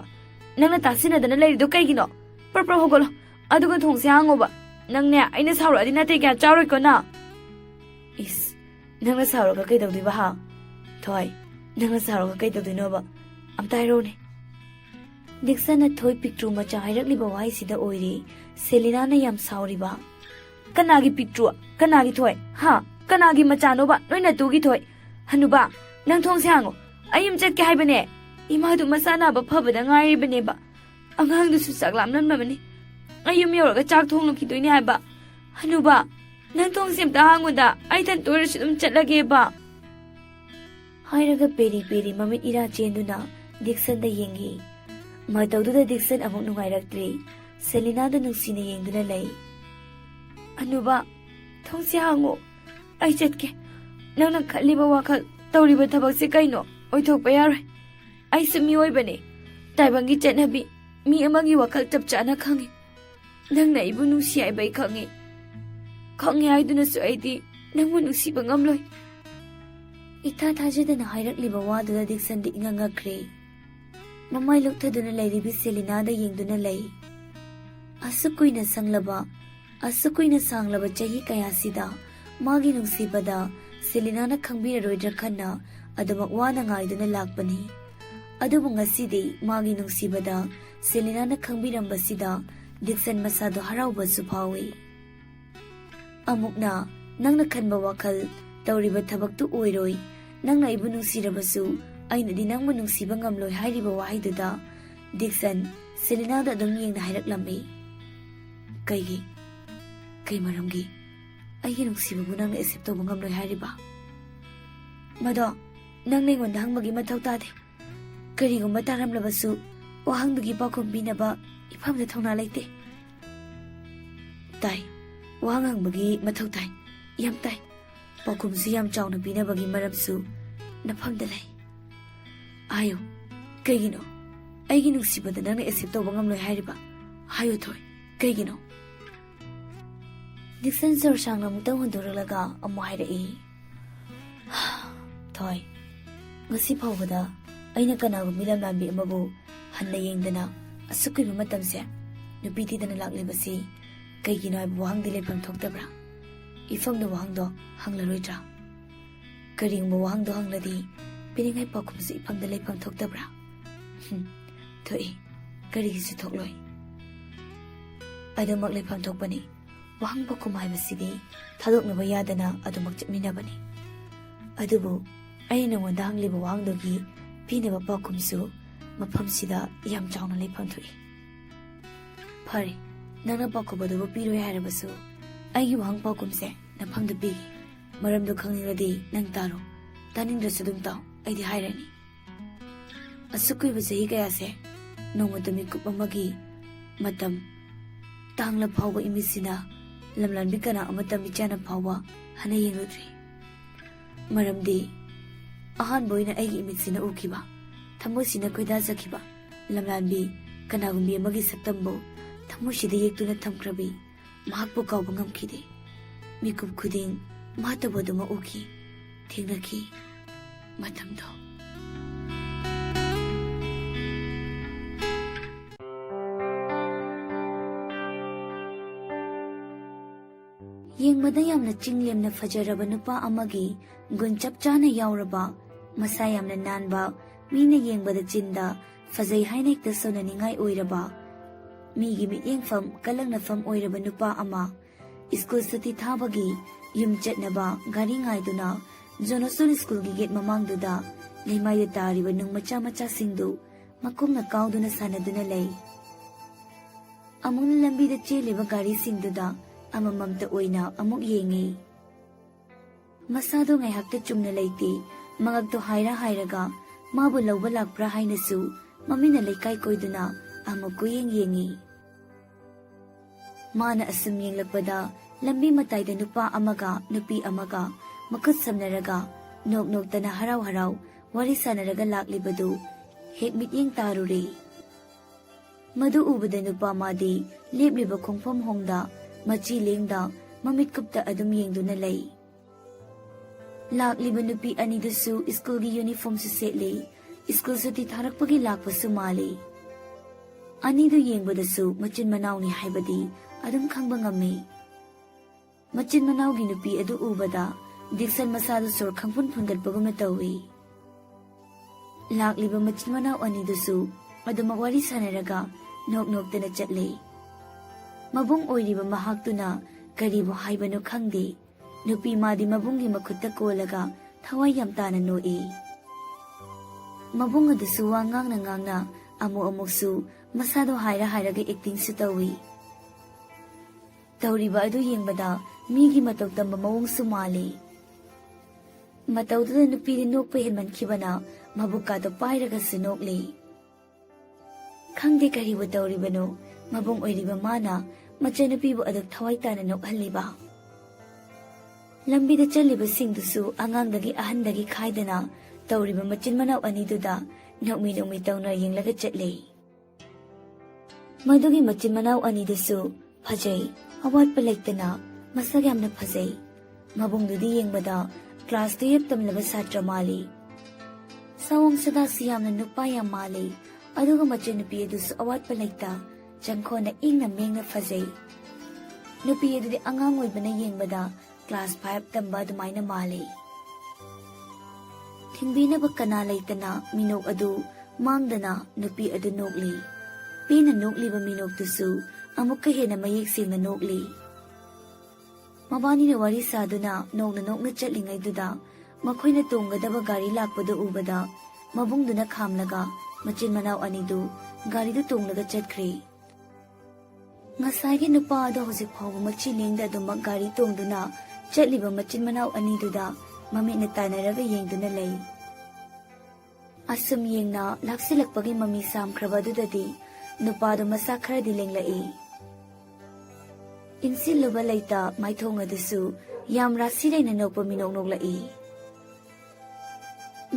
ꯅꯪꯅ ꯇꯥꯁꯤꯟꯅꯗꯅ ꯂꯩꯔꯤꯗꯣ ꯀꯩꯒꯤꯅꯣ ꯄ꯭ꯔꯞ ꯍꯧꯒꯠꯂꯣ ꯑꯗꯨꯒ ꯊꯣꯡꯁꯦ ꯍꯥꯡꯉꯣꯕ ꯅꯪꯅꯦ ꯑꯩꯅ ꯁꯥꯎꯔꯛꯑꯗꯤ ꯅꯥꯇꯩ ꯀꯌꯥ ꯆꯥꯔꯣꯏꯀꯣ ꯅ ꯏꯁ ꯅꯪꯅ ꯁꯥꯎꯔꯒ ꯀꯩꯗꯧꯗꯣꯏꯕ ꯍꯥ ꯊꯣꯏ ꯅꯪꯅ ꯁꯥꯎꯔꯒ ꯀꯩꯗꯧꯗꯣꯏꯅꯣꯕ ꯑꯝꯇ ꯍꯥꯏꯔꯛꯎꯅꯦ ꯗꯤꯛꯁꯟꯅ ꯊꯣꯏ ꯄꯤꯛꯇ꯭ꯔꯨ ꯃꯆꯥ ꯍꯥꯏꯔꯛꯂꯤꯕ ꯋꯥꯍꯩꯁꯤꯗ ꯑꯣꯏꯔꯦ ꯁꯦꯂꯤꯅꯥꯅ ꯌꯥꯝ ꯁꯥꯎꯔꯤꯕ ꯀꯅꯥꯒꯤ ꯄꯤꯛꯇ꯭ꯔꯨ ꯀꯅꯥꯒꯤ ꯊꯣꯏ ꯍꯥ ꯀꯅꯥꯒꯤ ꯃꯆꯥꯅꯣꯕ ꯅꯣꯏ ꯅꯇꯨꯒꯤ ꯊꯣꯏ ꯍꯅꯨꯕ ꯅꯪ ꯊꯣꯡꯁꯦ ꯍꯥꯡꯉꯣ ꯑꯩ ꯌꯨꯝ ꯆꯠꯀꯦ ꯍꯥꯏꯕꯅꯦ ꯏꯃꯥꯗꯨ ꯃꯁꯥ ꯅꯥꯕ ꯐꯕꯗ ꯉꯥꯏꯔꯤꯕꯅꯦꯕ ꯑꯉꯥꯡꯗꯨꯁꯨ ꯆꯥꯛ ꯂꯥꯝꯂꯝꯃꯕꯅꯤ ꯑꯩ ꯌꯨꯝ ꯌꯧꯔꯒ ꯆꯥꯛ ꯊꯣꯡꯂꯨꯈꯤꯗꯣꯏꯅꯦ ꯍꯥꯏꯕ ꯍꯅꯨꯕ ꯅꯪ ꯊꯣꯡꯁꯦ ꯑꯝꯇ ꯍꯥꯡꯉꯨꯗ ꯑꯩ ꯊꯟꯇ ꯑꯣꯏꯔꯁꯨ ꯑꯗꯨꯝ ꯆꯠꯂꯒꯦꯕ ꯍꯥꯏꯔꯒ ꯄꯦꯔꯤ ꯄꯦꯔꯤ ꯃꯃꯤꯠ ꯏꯔꯥ ꯆꯦꯟꯗꯨꯅ ꯗꯤꯛꯁꯟꯗ ꯌꯦꯡꯉꯤ ꯃꯇꯧꯗꯨꯗ ꯗꯤꯛꯁꯟ ꯑꯃꯨꯛ ꯅꯨꯡꯉꯥꯏꯔꯛꯇ꯭ꯔꯤ ꯁꯦꯂꯤꯅꯥꯗ ꯅꯨꯡꯁꯤꯅ ꯌꯦꯡꯗꯨꯅ ꯂꯩ ꯍꯅꯨꯕ ꯊꯣꯡꯁꯦ ꯍꯥꯡꯉꯣ ꯑꯩ ꯆꯠꯀꯦ ꯅꯪꯅ ꯈꯜꯂꯤꯕ ꯋꯥꯈꯜ ꯇꯧꯔꯤꯕ ꯊꯕꯛꯁꯦ ꯀꯩꯅꯣ ꯑꯣꯏꯊꯣꯛꯄ ꯌꯥꯔꯣꯏ ꯑꯩꯁꯨ ꯃꯤꯑꯣꯏꯕꯅꯦ ꯇꯥꯏꯕꯪꯒꯤ ꯆꯠꯅꯕꯤ ꯃꯤ ꯑꯃꯒꯤ ꯋꯥꯈꯜ ꯆꯞ ꯆꯥꯅ ꯈꯪꯉꯤ ꯅꯪꯅ ꯑꯩꯕꯨ ꯅꯨꯡꯁꯤ ꯍꯥꯏꯕ ꯑꯩ ꯈꯪꯉꯤ ꯍꯥꯏꯗꯨꯅꯁꯨ ꯑꯩꯗꯤ ꯅꯪꯕꯨ ꯅꯨꯡꯁꯤꯕ ꯉꯝꯂꯣꯏ ꯏꯊꯥ ꯊꯥꯖꯗꯅ ꯍꯥꯏꯔꯛꯂꯤꯕ ꯋꯥꯗꯨꯗ ꯗꯤꯛꯁꯟꯗꯤ ꯉꯛꯈ꯭ꯔꯦ ꯃꯃꯥꯏ ꯂꯨꯞꯊꯗꯨꯅ ꯂꯩꯔꯤꯕꯤ ꯁꯦꯂꯤꯅꯥꯗ ꯌꯦꯡꯗꯨꯅ ꯂꯩ ꯑꯁꯨꯛ ꯀꯨꯏꯅ ꯁꯥꯡꯂꯕ ꯆꯍꯤ ꯀꯌꯥꯁꯤꯗ ꯃꯥꯒꯤ ꯅꯨꯡꯁꯤꯕꯗ ꯁꯦꯂꯤꯅꯥꯅ ꯈꯪꯕꯤꯔꯔꯣꯏꯗ꯭ꯔꯥ ꯈꯟꯅ ꯑꯗꯨꯃꯛ ꯋꯥꯅ ꯉꯥꯏꯗꯨꯅ ꯂꯥꯛꯄꯅꯤ ꯑꯗꯨꯕꯨ ꯉꯁꯤꯗꯤ ꯃꯥꯒꯤ ꯅꯨꯡꯁꯤꯕꯗ ꯁꯦꯂꯤꯅꯥꯅ ꯈꯪꯕꯤꯔꯝꯕꯁꯤꯗ ꯗꯤꯛꯁꯟ ꯃꯁꯥꯗꯣ ꯍꯔꯥꯎꯕꯁꯨ ꯐꯥꯎꯏ ꯑꯃꯨꯛꯅ ꯅꯪꯅ ꯈꯟꯕ ꯋꯥꯈꯜ ꯇꯧꯔꯤꯕ ꯊꯕꯛꯇꯨ ꯑꯣꯏꯔꯣꯏ ꯅꯪꯅ ꯑꯩꯕꯨ ꯅꯨꯡꯁꯤꯔꯕꯁꯨ ꯑꯩꯅꯗꯤ ꯅꯪꯕꯨ ꯅꯨꯡꯁꯤꯕ ꯉꯝꯂꯣꯏ ꯍꯥꯏꯔꯤꯕ ꯋꯥꯍꯩꯗꯨꯗ ꯗꯤꯛꯁꯟ ꯁꯦꯂꯤꯅꯥꯗ ꯑꯗꯨꯝ ꯌꯦꯡꯅ ꯍꯥꯏꯔꯛꯂꯝꯃꯤ ꯀꯩ ꯃꯔꯝꯒꯤ ꯑꯩꯒꯤ ꯅꯨꯡꯁꯤꯕꯕꯨ ꯅꯪꯅ ꯑꯦꯛꯁꯦꯞ ꯇꯧꯕ ꯉꯝꯂꯣꯏ ꯍꯥꯏꯔꯤꯕ ꯃꯗꯣ ꯅꯪꯅ ꯑꯩꯉꯣꯟꯗ ꯍꯪꯕꯒꯤ ꯃꯊꯧ ꯇꯥꯗꯦ ꯀꯔꯤꯒꯨꯝꯕ ꯇꯥꯔꯝꯂꯕꯁꯨ ꯋꯥꯍꯪꯗꯨꯒꯤ ꯄꯥꯎꯈꯨꯝ ꯄꯤꯅꯕ ꯏꯐꯝꯗ ꯊꯧꯅꯥ ꯂꯩꯇꯦ ꯇꯥꯏ ꯋꯥꯍꯪ ꯍꯪꯕꯒꯤ ꯃꯊꯧ ꯇꯥꯏ ꯌꯥꯝ ꯇꯥꯏ ꯄꯥꯎꯈꯨꯝꯁꯨ ꯌꯥꯝ ꯆꯥꯎꯅ ꯄꯤꯅꯕꯒꯤ ꯃꯔꯝꯁꯨ ꯅꯐꯝꯗ ꯂꯩ ꯍꯥꯏꯌꯨ ꯀꯩꯒꯤꯅꯣ ꯑꯩꯒꯤ ꯅꯨꯡꯁꯤꯕꯗ ꯅꯪꯅ ꯑꯦꯛꯁꯦꯞ ꯇꯧꯕ ꯉꯝꯂꯣꯏ ꯍꯥꯏꯔꯤꯕ ꯍꯥꯏꯌꯨ ꯊꯣꯏ ꯀꯩꯒꯤꯅꯣ ꯗꯤꯛꯁꯟ ꯁꯣꯔ ꯁꯥꯡꯅ ꯑꯃꯨꯛꯇꯪ ꯍꯣꯟꯗꯣꯔꯛꯂꯒ ꯑꯃꯨꯛ ꯍꯥꯏꯔꯛꯏ ꯊꯣꯏ ꯉꯁꯤ ꯐꯥꯎꯕꯗ ꯑꯩꯅ ꯀꯅꯥꯒꯨꯝꯕꯤ ꯂꯝꯂꯥꯟꯕꯤ ꯑꯃꯕꯨ ꯍꯟꯅ ꯌꯦꯡꯗꯅ ꯑꯁꯨꯛ ꯀꯨꯏꯕ ꯃꯇꯝꯁꯦ ꯅꯨꯄꯤ ꯊꯤꯗꯅ ꯂꯥꯛꯂꯤꯕꯁꯤ ꯀꯩꯒꯤꯅꯣ ꯍꯥꯏꯕ ꯋꯥꯍꯪꯗꯤ ꯂꯩꯐꯝ ꯊꯣꯛꯇꯕ꯭ꯔꯥ ꯏꯐꯝꯗ ꯋꯥꯍꯪꯗꯣ ꯍꯪꯂꯔꯣꯏꯗ꯭ꯔꯥ ꯀꯔꯤꯒꯨꯝꯕ ꯋꯥꯍꯪꯗꯣ ꯍꯪꯂꯗꯤ ꯄꯤꯅꯤꯡꯉꯥꯏ ꯄꯥꯎꯈꯨꯝꯁꯨ ꯏꯐꯝꯗ ꯂꯩꯐꯝ ꯊꯣꯛꯇꯕ꯭ꯔꯥ ꯊꯣꯛꯏ ꯀꯔꯤꯒꯤꯁꯨ ꯊꯣꯛꯂꯣꯏ ꯑꯗꯨꯃꯛ ꯂꯩꯐꯝ ꯊꯣꯛꯄꯅꯤ ꯋꯥꯍꯪ ꯄꯥꯎꯈꯨꯝ ꯍꯥꯏꯕꯁꯤꯗꯤ ꯊꯥꯗꯣꯛꯅꯕ ꯌꯥꯗꯅ ꯑꯗꯨꯃꯛ ꯆꯠꯃꯤꯟꯅꯕꯅꯤ ꯑꯗꯨꯕꯨ ꯑꯩꯅ ꯅꯉꯣꯟꯗ ꯍꯪꯂꯤꯕ ꯋꯥꯍꯪꯗꯨꯒꯤ ꯄꯤꯅꯕ ꯄꯥꯎꯈꯨꯝꯁꯨ ꯃꯐꯝꯁꯤꯗ ꯌꯥꯝ ꯆꯥꯎꯅ ꯂꯩꯐꯝ ꯊꯣꯛꯏ ꯐꯔꯦ ꯅꯪꯅ ꯄꯥꯎꯈꯨꯝ ꯑꯗꯨꯕꯨ ꯄꯤꯔꯣꯏ ꯍꯥꯏꯔꯕꯁꯨ ꯑꯩꯒꯤ ꯋꯥꯍꯪ ꯄꯥꯎꯈꯨꯝꯁꯦ ꯅꯐꯝꯗ ꯄꯤꯒꯦ ꯃꯔꯝꯗꯨ ꯈꯪꯅꯤꯡꯂꯗꯤ ꯅꯪ ꯇꯥꯔꯣ ꯇꯥꯅꯤꯡꯗ꯭ꯔꯁꯨ ꯑꯗꯨꯝ ꯇꯥꯎ ꯑꯩꯗꯤ ꯍꯥꯏꯔꯅꯤ ꯑꯁꯨꯛ ꯀꯨꯏꯕ ꯆꯍꯤ ꯀꯌꯥꯁꯦ ꯅꯣꯡꯃꯇ ꯃꯤꯀꯨꯞ ꯑꯃꯒꯤ ꯃꯇꯝ ꯇꯥꯡꯂ ꯐꯥꯎꯕ ꯏꯃꯤꯠꯁꯤꯅ ꯂꯝꯂꯥꯟꯕꯤ ꯀꯅꯥ ꯑꯃꯠꯇ ꯃꯤꯠꯆꯥꯅ ꯐꯥꯎꯕ ꯍꯟꯅ ꯌꯦꯡꯂꯨꯗ꯭ꯔꯤ ꯃꯔꯝꯗꯤ ꯑꯍꯥꯟꯕ ꯑꯣꯏꯅ ꯑꯩꯒꯤ ꯏꯃꯤꯠꯁꯤꯅ ꯎꯈꯤꯕ ꯊꯃꯣꯏꯁꯤꯅ ꯈꯣꯏꯗꯥꯖꯈꯤꯕ ꯂꯝꯂꯥꯟꯕꯤ ꯀꯅꯥꯒꯨꯝꯕꯤ ꯑꯃꯒꯤ ꯁꯛꯇꯝꯕꯨ ꯊꯃꯣꯏꯁꯤꯗ ꯌꯦꯛꯇꯨꯅ ꯊꯝꯈ꯭ꯔꯕꯤ ꯃꯍꯥꯛꯄꯨ ꯀꯥꯎꯕ ꯉꯝꯈꯤꯗꯦ ꯃꯤꯀꯨꯞ ꯈꯨꯗꯤꯡ ꯃꯍꯥꯛꯇꯕꯨ ꯑꯗꯨꯃꯛ ꯎꯈꯤ ꯊꯦꯡꯅꯈꯤ ꯃꯇꯝꯗꯣ ꯌꯦꯡꯕꯗ ꯌꯥꯝꯅ ꯆꯤꯡꯂꯦꯝꯅ ꯐꯖꯔꯕ ꯅꯨꯄꯥ ꯑꯃꯒꯤ ꯒꯨꯟ ꯆꯞ ꯆꯥꯅ ꯌꯥꯎꯔꯕ ꯃꯁꯥ ꯌꯥꯝꯅ ꯅꯥꯟꯕ ꯃꯤꯅ ꯌꯦꯡꯕꯗ ꯆꯤꯟꯗ ꯐꯖꯩ ꯍꯥꯏꯅ ꯍꯦꯛꯇ ꯁꯣꯟꯅꯅꯤꯡꯉꯥꯏ ꯑꯣꯏꯔꯕ ꯃꯤꯒꯤ ꯃꯤꯠꯌꯦꯡꯐꯝ ꯀꯜꯂꯛꯅꯐꯝ ꯑꯣꯏꯔꯕ ꯅꯨꯄꯥ ꯑꯃ ꯁ꯭ꯀꯨꯜ ꯁꯨꯇꯤ ꯊꯥꯕꯒꯤ ꯌꯨꯝ ꯆꯠꯅꯕ ꯒꯥꯔꯤ ꯉꯥꯏꯗꯨꯅ ꯖꯣꯅꯣꯁꯟ ꯁ꯭ꯀꯨꯜꯒꯤ ꯒꯦꯠ ꯃꯃꯥꯡꯗꯨꯗ ꯂꯩꯃꯥꯏꯗ ꯇꯥꯔꯤꯕ ꯅꯨꯡ ꯃꯆꯥ ꯃꯆꯥꯁꯤꯡꯗꯨ ꯃꯈꯣꯡꯅ ꯀꯥꯎꯗꯨꯅ ꯁꯥꯟꯅꯗꯨꯅ ꯂꯩ ꯑꯃꯨꯛꯅ ꯂꯝꯕꯤꯗ ꯆꯦꯜꯂꯤꯕ ꯒꯥꯔꯤꯁꯤꯡꯗꯨꯗ ꯑꯃꯃꯝꯇ ꯑꯣꯏꯅ ꯑꯃꯨꯛ ꯌꯦꯡꯉꯤ ꯃꯁꯥꯗꯣ ꯉꯥꯏꯍꯥꯛꯇ ꯆꯨꯝꯅ ꯂꯩꯇꯦ ꯃꯉꯛꯇꯣ ꯍꯥꯏꯔꯒ ꯃꯥꯕꯨ ꯂꯧꯕ ꯂꯥꯛꯄ꯭ꯔꯥ ꯍꯥꯏꯅꯁꯨ ꯃꯃꯤꯠꯅ ꯂꯩꯀꯥꯏ ꯀꯣꯏꯗꯨꯅ ꯑꯃꯨꯛ ꯀꯨꯌꯦꯡ ꯌꯦꯡꯉꯤ ꯃꯥꯅ ꯑꯁꯨꯝ ꯌꯦꯡꯂꯛꯄꯗ ꯂꯝꯕꯤ ꯃꯇꯥꯏꯗ ꯅꯨꯄꯥ ꯑꯃꯒ ꯅꯨꯄꯤ ꯑꯃꯒ ꯃꯈꯨꯠ ꯁꯝꯅꯔꯒ ꯅꯣꯛ ꯅꯣꯛꯇꯅ ꯍꯔꯥꯎ ꯍꯔꯥꯎ ꯋꯥꯔꯤ ꯁꯥꯟꯅꯔꯒ ꯂꯥꯛꯂꯤꯕꯗꯨ ꯍꯦꯛ ꯃꯤꯠꯌꯦꯡ ꯇꯥꯔꯨꯔꯦ ꯃꯗꯨ ꯎꯕꯗ ꯅꯨꯄꯥ ꯃꯥꯗꯤ ꯂꯦꯞꯂꯤꯕ ꯈꯣꯡꯐꯝ ꯍꯣꯡꯗ ꯃꯆꯤ ꯂꯦꯡꯗ mamit kupta adum yengduna lay. Lakliba nupi anidusu iskulgi uniform su setli, iskul suti tharakpagi lakpasu mali. Anidu yengbadasu machin manaw ni haibadi adum khangba ngami. Machin manaw gi nupi adu ubada Dixon masadu sor khangpun phungatpagum na tawi. Lakliba machin manaw anidusu adu magwari sanaraga nok na chatle. Mabung oiriba mahaktuna karibu haibano khangde. Nupi madi mabungi makutta kolaga thawai yam tana noi. Mabung adusu wa ngang na amuksu masado hairaga acting su tawi. Tawriba adu yengbada migi mataw tamba mawong sumali. Matawda nupi di nokpa hilmankibana mabukado pairaga sinokli. Khangde karibu tawribano mabung oiriba mana machanupibu adag thawai tana nokhaliba. Lambida chaliba singdusu angangdagi ahandagi khaidana tawriba machin manaw aniduda nokmi tawna yenglaga chatle. Madugi machin manaw anidusu phajai awat palaitana masag yamna phajai. Mabungdudi yengbada class 2 tamlaba satra mali. Sawang sada siyamna nupa yam mali. Aduga machin nupi adusu awat palaita jangko na ingna mengna phajai. Nupi adudi angang oibana yengbada Class 5 tamba dumaina mali. Thimbina ba kana laitana minok adu mangdana nupi adu nokli. Pina nokli ba minok tusu amuk kahena mayek singna nokli. Mabani na wari saduna nok na chatlingay duda makoy na tunggadaba gari lakpado ubada mabungduna khamlaga machin manaw anidu gari du tunglaga chatkri. Ngasaygi nupa adu hosik phaw machilingda dumag gari tungduna Chatliba machin manaw aniduda mami na tanaraga yengduna lay. Asum yengna laksilakpagi mami samkrabadudadi nupado masakhara dilenglai. Insiluba layta maithonga dusu yam rasilay na nokpa minoknoklai.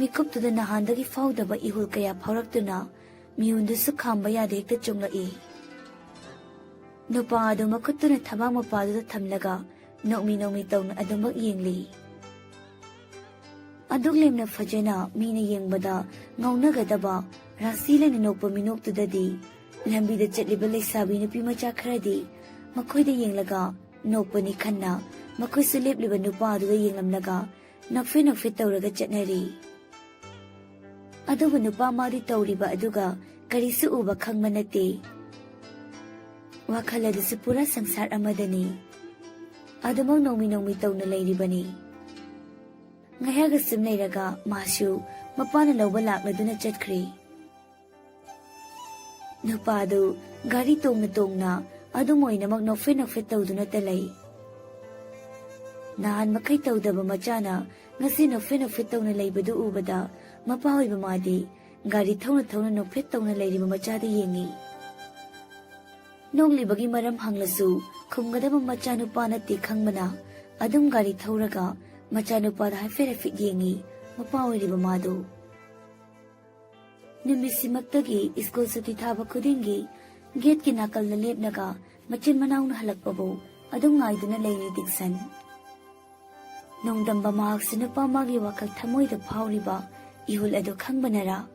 Mikuptuda nahandagi fawdaba ihul kaya phawraktuna miyundusu khamba yade hekta chunglai. Nupado makutuna thabang mapaduda thamlaga nokmi tawna adumak yengli. Aduglim na fajena mina yengbada ngaunagadaba rasilay na nokpa minoktudadi lambida chatliba laysabi nupi macha kharadi makoyda yenglaga nokpa ni khanna makoy sulepliba nupa aduda yenglamlaga nakfe tawraga chatnari. Aduba nupa madi tawriba aduga karisu uba khangma nate. Wakhaladasu pura sangsar amadani. Adamang nokmi tawna layribani. Ngayaga simlayraga masu mapana lawba lakladuna chatkri. Nupado gari tongna adumoy na nakfe tawduna talay. Nahan makay tawdaba machana ngasi nakfe tawna laybado ubada mapahoy bamadi gari tawna nakfe tawna layriba machada yengi. Noglibagi maram hanglasu khumgadaba machanupa nati khangmana adum gari thauraga machanupa da haifet yengi mapa oiriba madu. Numisimaktagi iskul suti thaba khudingi gate ki nakal na lepnaga machin manaw na halakpabo adum ngaiduna layni Dixon. Nongdamba mahak sinupa magi wakal thamoyda phawriba ihul adu khangbanara.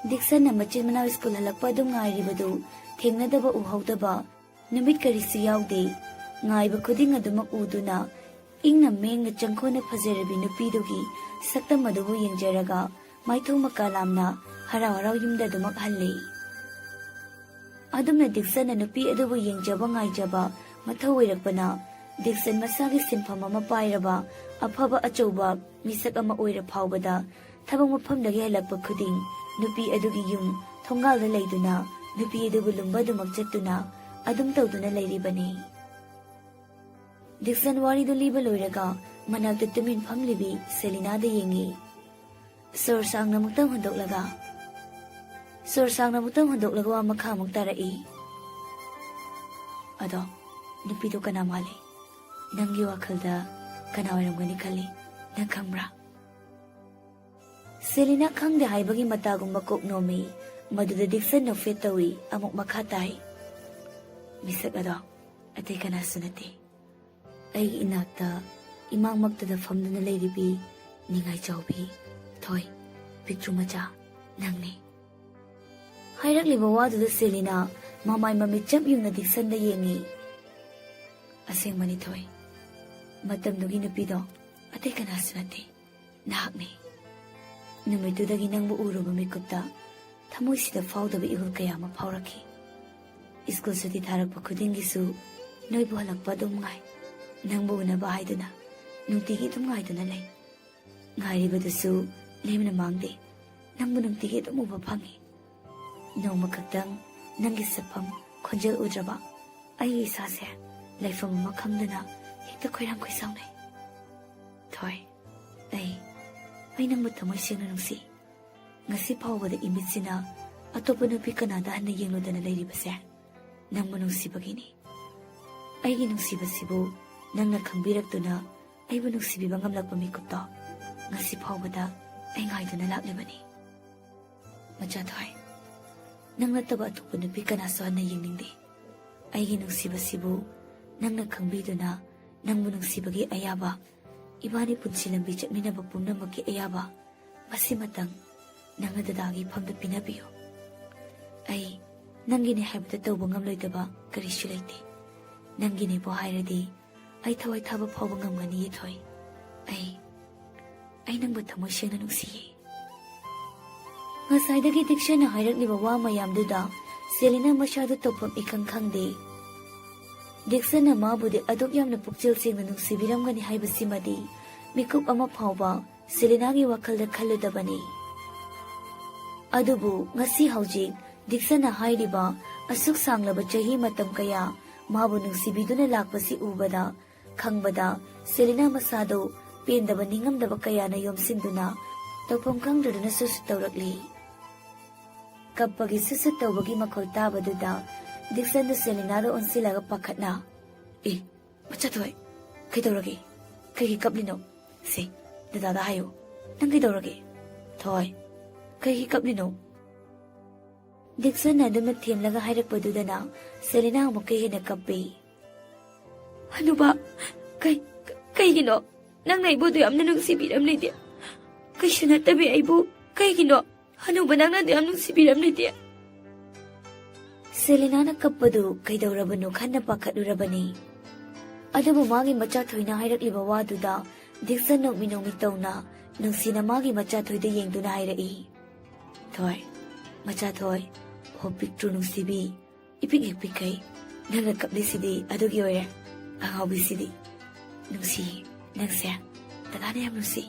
Dixon na machin manaw iskul halakpa adum ngairibadu thengnadaba uhawdaba numit karisu yaude ngaiba khuding adumak uduna ingna mengna changkhona phajarabi nupidugi saktam adubu yengjaraga maithong makalamna haraw yumda adumak halle. Adumna Dixon na nupi adubu yengjaba ngaijaba mathau oirakpana Dixon masagi sinpham ama pairaba afaba achauba misak ama oira phawbada thabang mafamdagi halakpa khuding nupi adugi yum thongalda leiduna nupi adubu lumba dumak chattuna adum tawduna layribani. Dixon waridu liba loiraga managda tumin phamlibi Selinada yengi. Sorsang na muktang hundoklaga wa makha muktarai. Ado, nupido kana mali. Nanggi wakhalda kana waramgani khali nang khambra. Selina khangde haibagi matagum makok nomi maduda Dixon no fetawi amok makhatai. Misak ado, atay kana sunati. ꯑꯩꯒꯤ ꯏꯅꯥꯛꯇ ꯏꯃꯥꯡꯃꯛꯇꯗ ꯐꯝꯗꯨꯅ ꯂꯩꯔꯤꯕꯤ ꯅꯤꯡꯉꯥꯏ ꯆꯥꯎꯕꯤ ꯊꯣꯏ ꯄꯤꯛꯇ꯭ꯔꯨ ꯃꯆꯥ ꯅꯪꯅꯤ꯫ ꯍꯥꯏꯔꯛꯂꯤꯕ ꯋꯥꯗꯨꯗ ꯁꯦꯂꯤꯅꯥ ꯃꯃꯥꯏ ꯃꯃꯤꯠ ꯆꯞ ꯌꯨꯡꯅ ꯗꯤꯛꯁꯟꯗ ꯌꯦꯡꯉꯤ꯫ ꯑꯁꯦꯡꯕꯅꯤ ꯊꯣꯏ, ꯃꯇꯝꯗꯨꯒꯤ ꯅꯨꯄꯤꯗꯣ ꯑꯇꯩ ꯀꯅꯥꯁꯨ ꯅꯠꯇꯦ, ꯅꯍꯥꯛꯅꯤ꯫ ꯅꯨꯃꯤꯠꯇꯨꯗꯒꯤ ꯅꯪꯕꯨ ꯎꯔꯨꯕ ꯃꯤꯀꯨꯞꯇ ꯊꯃꯣꯏꯁꯤꯗ ꯐꯥꯎꯗꯕ ꯏꯍꯨꯜ ꯀꯌꯥ ꯑꯃ ꯐꯥꯎꯔꯛꯈꯤ꯫ ꯁ꯭ꯀꯨꯜ ꯁꯨꯇꯤ ꯊꯥꯔꯛꯄ ꯈꯨꯗꯤꯡꯒꯤꯁꯨ ꯅꯣꯏꯕꯨ ꯍꯜꯂꯛꯄ ꯑꯗꯨꯝ ꯉꯥꯏ, ꯅꯪꯕꯨ ꯎꯅꯕ ꯍꯥꯏꯗꯨꯅ ꯅꯨꯡꯇꯤꯒꯤ ꯑꯗꯨꯝ ꯉꯥꯏꯗꯨꯅ ꯂꯩ꯫ ꯉꯥꯏꯔꯤꯕꯗꯨꯁꯨ ꯂꯦꯝꯅ ꯃꯥꯡꯗꯦ, ꯅꯪꯕꯨ ꯅꯨꯡꯇꯤꯒꯤ ꯑꯗꯨꯝ ꯎꯕ ꯐꯪꯉꯤ꯫ ꯅꯣꯡꯃ ꯈꯛꯇꯪ ꯅꯪꯒꯤ ꯁꯛꯐꯝ ꯈꯣꯟꯖꯦꯜ ꯎꯗ꯭ꯔꯕ ꯑꯩꯒꯤ ꯏꯁꯥꯁꯦ ꯂꯩꯐꯝ ꯑꯃ ꯈꯪꯗꯅ ꯍꯦꯛꯇ ꯈꯣꯏꯔꯥꯡ ꯈꯣꯏꯁꯥꯎꯅꯩ꯫ ꯊꯣꯏ, ꯑꯩ ꯅꯪꯕꯨ ꯊꯃꯣꯏ ꯁꯦꯡꯅ ꯅꯨꯡꯁꯤ꯫ ꯉꯁꯤ ꯐꯥꯎꯕꯗ ꯏꯃꯤꯠꯁꯤꯅ ꯑꯇꯣꯞꯄ ꯅꯨꯄꯤ ꯀꯅꯥꯗ ꯍꯟꯅ ꯌꯦꯡꯂꯨꯗꯅ ꯂꯩꯔꯤꯕꯁꯦ ꯅꯪꯕꯨ ꯅꯨꯡꯁꯤꯕꯒꯤꯅꯤ꯫ ꯑꯩꯒꯤ ꯅꯨꯡꯁꯤꯕꯁꯤꯕꯨ ꯅꯪꯅ ꯈꯪꯕꯤꯔꯛꯇꯨꯅ ꯑꯩꯕꯨ ꯅꯨꯡꯁꯤꯕꯤꯕ ꯉꯝꯂꯛꯄ ꯃꯤꯀꯨꯞꯇꯣ ꯉꯁꯤ ꯐꯥꯎꯕꯗ ꯑꯩ ꯉꯥꯏꯗꯨꯅ ꯂꯥꯛꯂꯤꯕꯅꯤ꯫ ꯃꯆꯥ ꯊꯣꯏ, ꯅꯪ ꯅꯠꯇꯕ ꯑꯇꯣꯞꯄ ꯅꯨꯄꯤ ꯀꯅꯥꯁꯨ ꯍꯟꯅ ꯌꯦꯡꯅꯤꯡꯗꯦ꯫ ꯑꯩꯒꯤ ꯅꯨꯡꯁꯤꯕꯁꯤꯕꯨ ꯅꯪꯅ ꯈꯪꯕꯤꯗꯨꯅ ꯅꯪꯕꯨ ꯅꯨꯡꯁꯤꯕꯒꯤ ꯑꯌꯥꯕ, ꯏꯕꯥꯅꯤ ꯄꯨꯟꯁꯤ ꯂꯝꯕꯤ ꯆꯠꯃꯤꯟꯅꯕ ꯄꯨꯝꯅꯃꯛꯀꯤ ꯑꯌꯥꯕ, ꯃꯁꯤꯃꯇꯪ ꯅꯪꯅ ꯗꯗꯥꯒꯤ ꯏꯐꯝꯗ ꯄꯤꯅꯕꯤꯌꯨ꯫ ꯑꯩ ꯅꯪꯒꯤꯅꯦ ꯍꯥꯏꯕꯗ ꯇꯧꯕ ꯉꯝꯂꯣꯏꯗꯕ ꯀꯔꯤꯁꯨ ꯂꯩꯇꯦ꯫ ꯅꯪꯒꯤꯅꯦꯕꯨ ꯍꯥꯏꯔꯗꯤ ꯑꯩ ꯊꯋꯥꯏ ꯊꯥꯕ ꯐꯥꯎꯕ ꯉꯝꯒꯅꯤꯌꯦ ꯊꯣꯏ꯫ ꯑꯩ ꯅꯪꯕꯨ ꯊꯃꯣꯏ ꯁꯦꯡꯅ ꯅꯨꯡꯁꯤꯌꯦ꯫ ꯉꯁꯥꯏꯗꯒꯤ ꯗꯤꯛꯁꯟꯅ ꯍꯥꯏꯔꯛꯂꯤꯕ ꯋꯥ ꯃꯌꯥꯝꯗꯨꯗ ꯁꯦꯂꯤꯅꯥ ꯃꯁꯥꯗꯨ ꯇꯧꯐꯝ ꯏꯈꯪ ꯈꯪꯗꯦ꯫ ꯗꯤꯛꯁꯟꯅ ꯃꯥꯕꯨꯗꯤ ꯑꯗꯨꯛ ꯌꯥꯝꯅ ꯄꯨꯛꯆꯦꯜ ꯁꯦꯡꯅ ꯅꯨꯡꯁꯤꯕꯤꯔꯝꯒꯅꯤ ꯍꯥꯏꯕꯁꯤꯃꯗꯤ ꯃꯤꯀꯨꯞ ꯑꯃ ꯐꯥꯎꯕ ꯁꯦꯂꯤꯅꯥꯒꯤ ꯋꯥꯈꯜꯗ ꯈꯜꯂꯨꯗꯕꯅꯤ꯫ ꯑꯗꯨꯕꯨ ꯉꯁꯤ ꯍꯧꯖꯤꯛ ꯗꯤꯛꯁꯟꯅ ꯍꯥꯏꯔꯤꯕ ꯑꯁꯨꯛ ꯁꯥꯡꯂꯕ ꯆꯍꯤ ꯃꯇꯝ ꯀꯌꯥ ꯃꯥꯕꯨ ꯅꯨꯡꯁꯤꯕꯤꯗꯨꯅ ꯂꯥꯛꯄꯁꯤ ꯎꯕꯗ, ꯈꯪꯕꯗ ꯁꯦꯂꯤꯅꯥ ꯃꯁꯥꯗꯨ ꯄꯦꯟꯗꯕ ꯅꯤꯡꯉꯝꯗꯕ ꯀꯌꯥꯅ ꯌꯣꯝꯁꯤꯟꯗꯨꯅ ꯇꯧꯐꯝ ꯈꯪꯗ꯭ꯔꯗꯨꯅ ꯁꯨꯁꯨ ꯇꯧꯔꯛꯂꯤ꯫ ꯀꯞꯄꯒꯤ ꯁꯨꯁꯨ ꯇꯧꯕꯒꯤ ꯃꯈꯣꯜ ꯇꯥꯕꯗꯨꯗ ꯗꯤꯛꯁꯟꯗꯨ ꯁꯦꯂꯤꯅꯥꯗ ꯑꯣꯟꯁꯤꯜꯂꯒ ꯄꯥꯈꯠꯅ, ꯃꯆꯥ ꯊꯣꯏ, ꯀꯩꯗꯧꯔꯒꯦ? ꯀꯩꯒꯤ ꯀꯞꯂꯤꯅꯣ? ꯁꯦ, ꯗꯗꯥꯗ ꯍꯥꯏꯌꯨ, ꯅꯪ ꯀꯩꯗꯧꯔꯒꯦ? ꯊꯣꯏ, ꯀꯩꯒꯤ ꯀꯞꯂꯤꯅꯣ? ꯗꯤꯛꯁꯟꯅ ꯑꯗꯨꯝꯅ ꯊꯦꯝꯂꯒ ꯍꯥꯏꯔꯛꯄꯗꯨꯗꯅ ꯁꯦꯂꯤꯅꯥ ꯑꯃꯨꯛꯀ ꯍꯦꯟꯅ ꯀꯞꯄꯤ꯫ ꯍꯅꯨꯕ, ꯀꯩꯒꯤꯅꯣ? ꯅꯪꯅ ꯑꯩꯕꯨ ꯑꯗꯨ ꯌꯥꯝꯅ ꯅꯨꯡꯁꯤꯕꯤꯔꯝꯂꯤꯗꯤ ꯀꯩꯁꯨ ꯅꯠꯇꯕꯤ ꯑꯩꯕꯨ ꯀꯩꯒꯤꯅꯣ? ꯍꯅꯨꯕ ꯅꯪꯅ ꯑꯗꯨ ꯌꯥꯝ ꯅꯨꯡꯁꯤꯕꯤꯔꯝꯂꯤꯗꯤ? ꯁꯦꯂꯤꯅꯥꯅ ꯀꯞꯄꯗꯨ ꯀꯩꯗꯧꯔꯕꯅꯣ ꯈꯟꯅ ꯄꯥꯈꯠꯂꯨꯔꯕꯅꯤ꯫ ꯑꯗꯨꯕꯨ ꯃꯥꯒꯤ ꯃꯆꯥ ꯊꯣꯏꯅ ꯍꯥꯏꯔꯛꯂꯤꯕ ꯋꯥꯗꯨꯗ ꯗꯤꯛꯁꯟ ꯅꯣꯛꯃꯤ ꯅꯣꯛꯃꯤ ꯇꯧꯅ ꯅꯨꯡꯁꯤꯅ ꯃꯥꯒꯤ ꯃꯆꯥ ꯊꯣꯏꯗ ꯌꯦꯡꯗꯨꯅ ꯍꯥꯏꯔꯛꯏ꯫ ꯊꯣꯏ, ꯃꯆꯥ ꯊꯣꯏ, ꯍꯣ ꯄꯤꯛꯇ꯭ꯔꯨ ꯅꯨꯡꯁꯤꯕꯤ, ꯏꯄꯤꯛ ꯍꯦꯛ ꯄꯤꯛꯈꯩ, ꯅꯪꯅ ꯀꯞꯂꯤꯁꯤꯗꯤ ꯑꯗꯨꯒꯤ ꯑꯣꯏꯔꯦ, ꯑꯉꯥꯎꯕꯤꯁꯤꯗꯤ꯫ ꯅꯨꯡꯁꯤ, ꯅꯪꯁꯦ ꯗꯗꯥꯅ ꯌꯥꯝ ꯅꯨꯡꯁꯤ꯫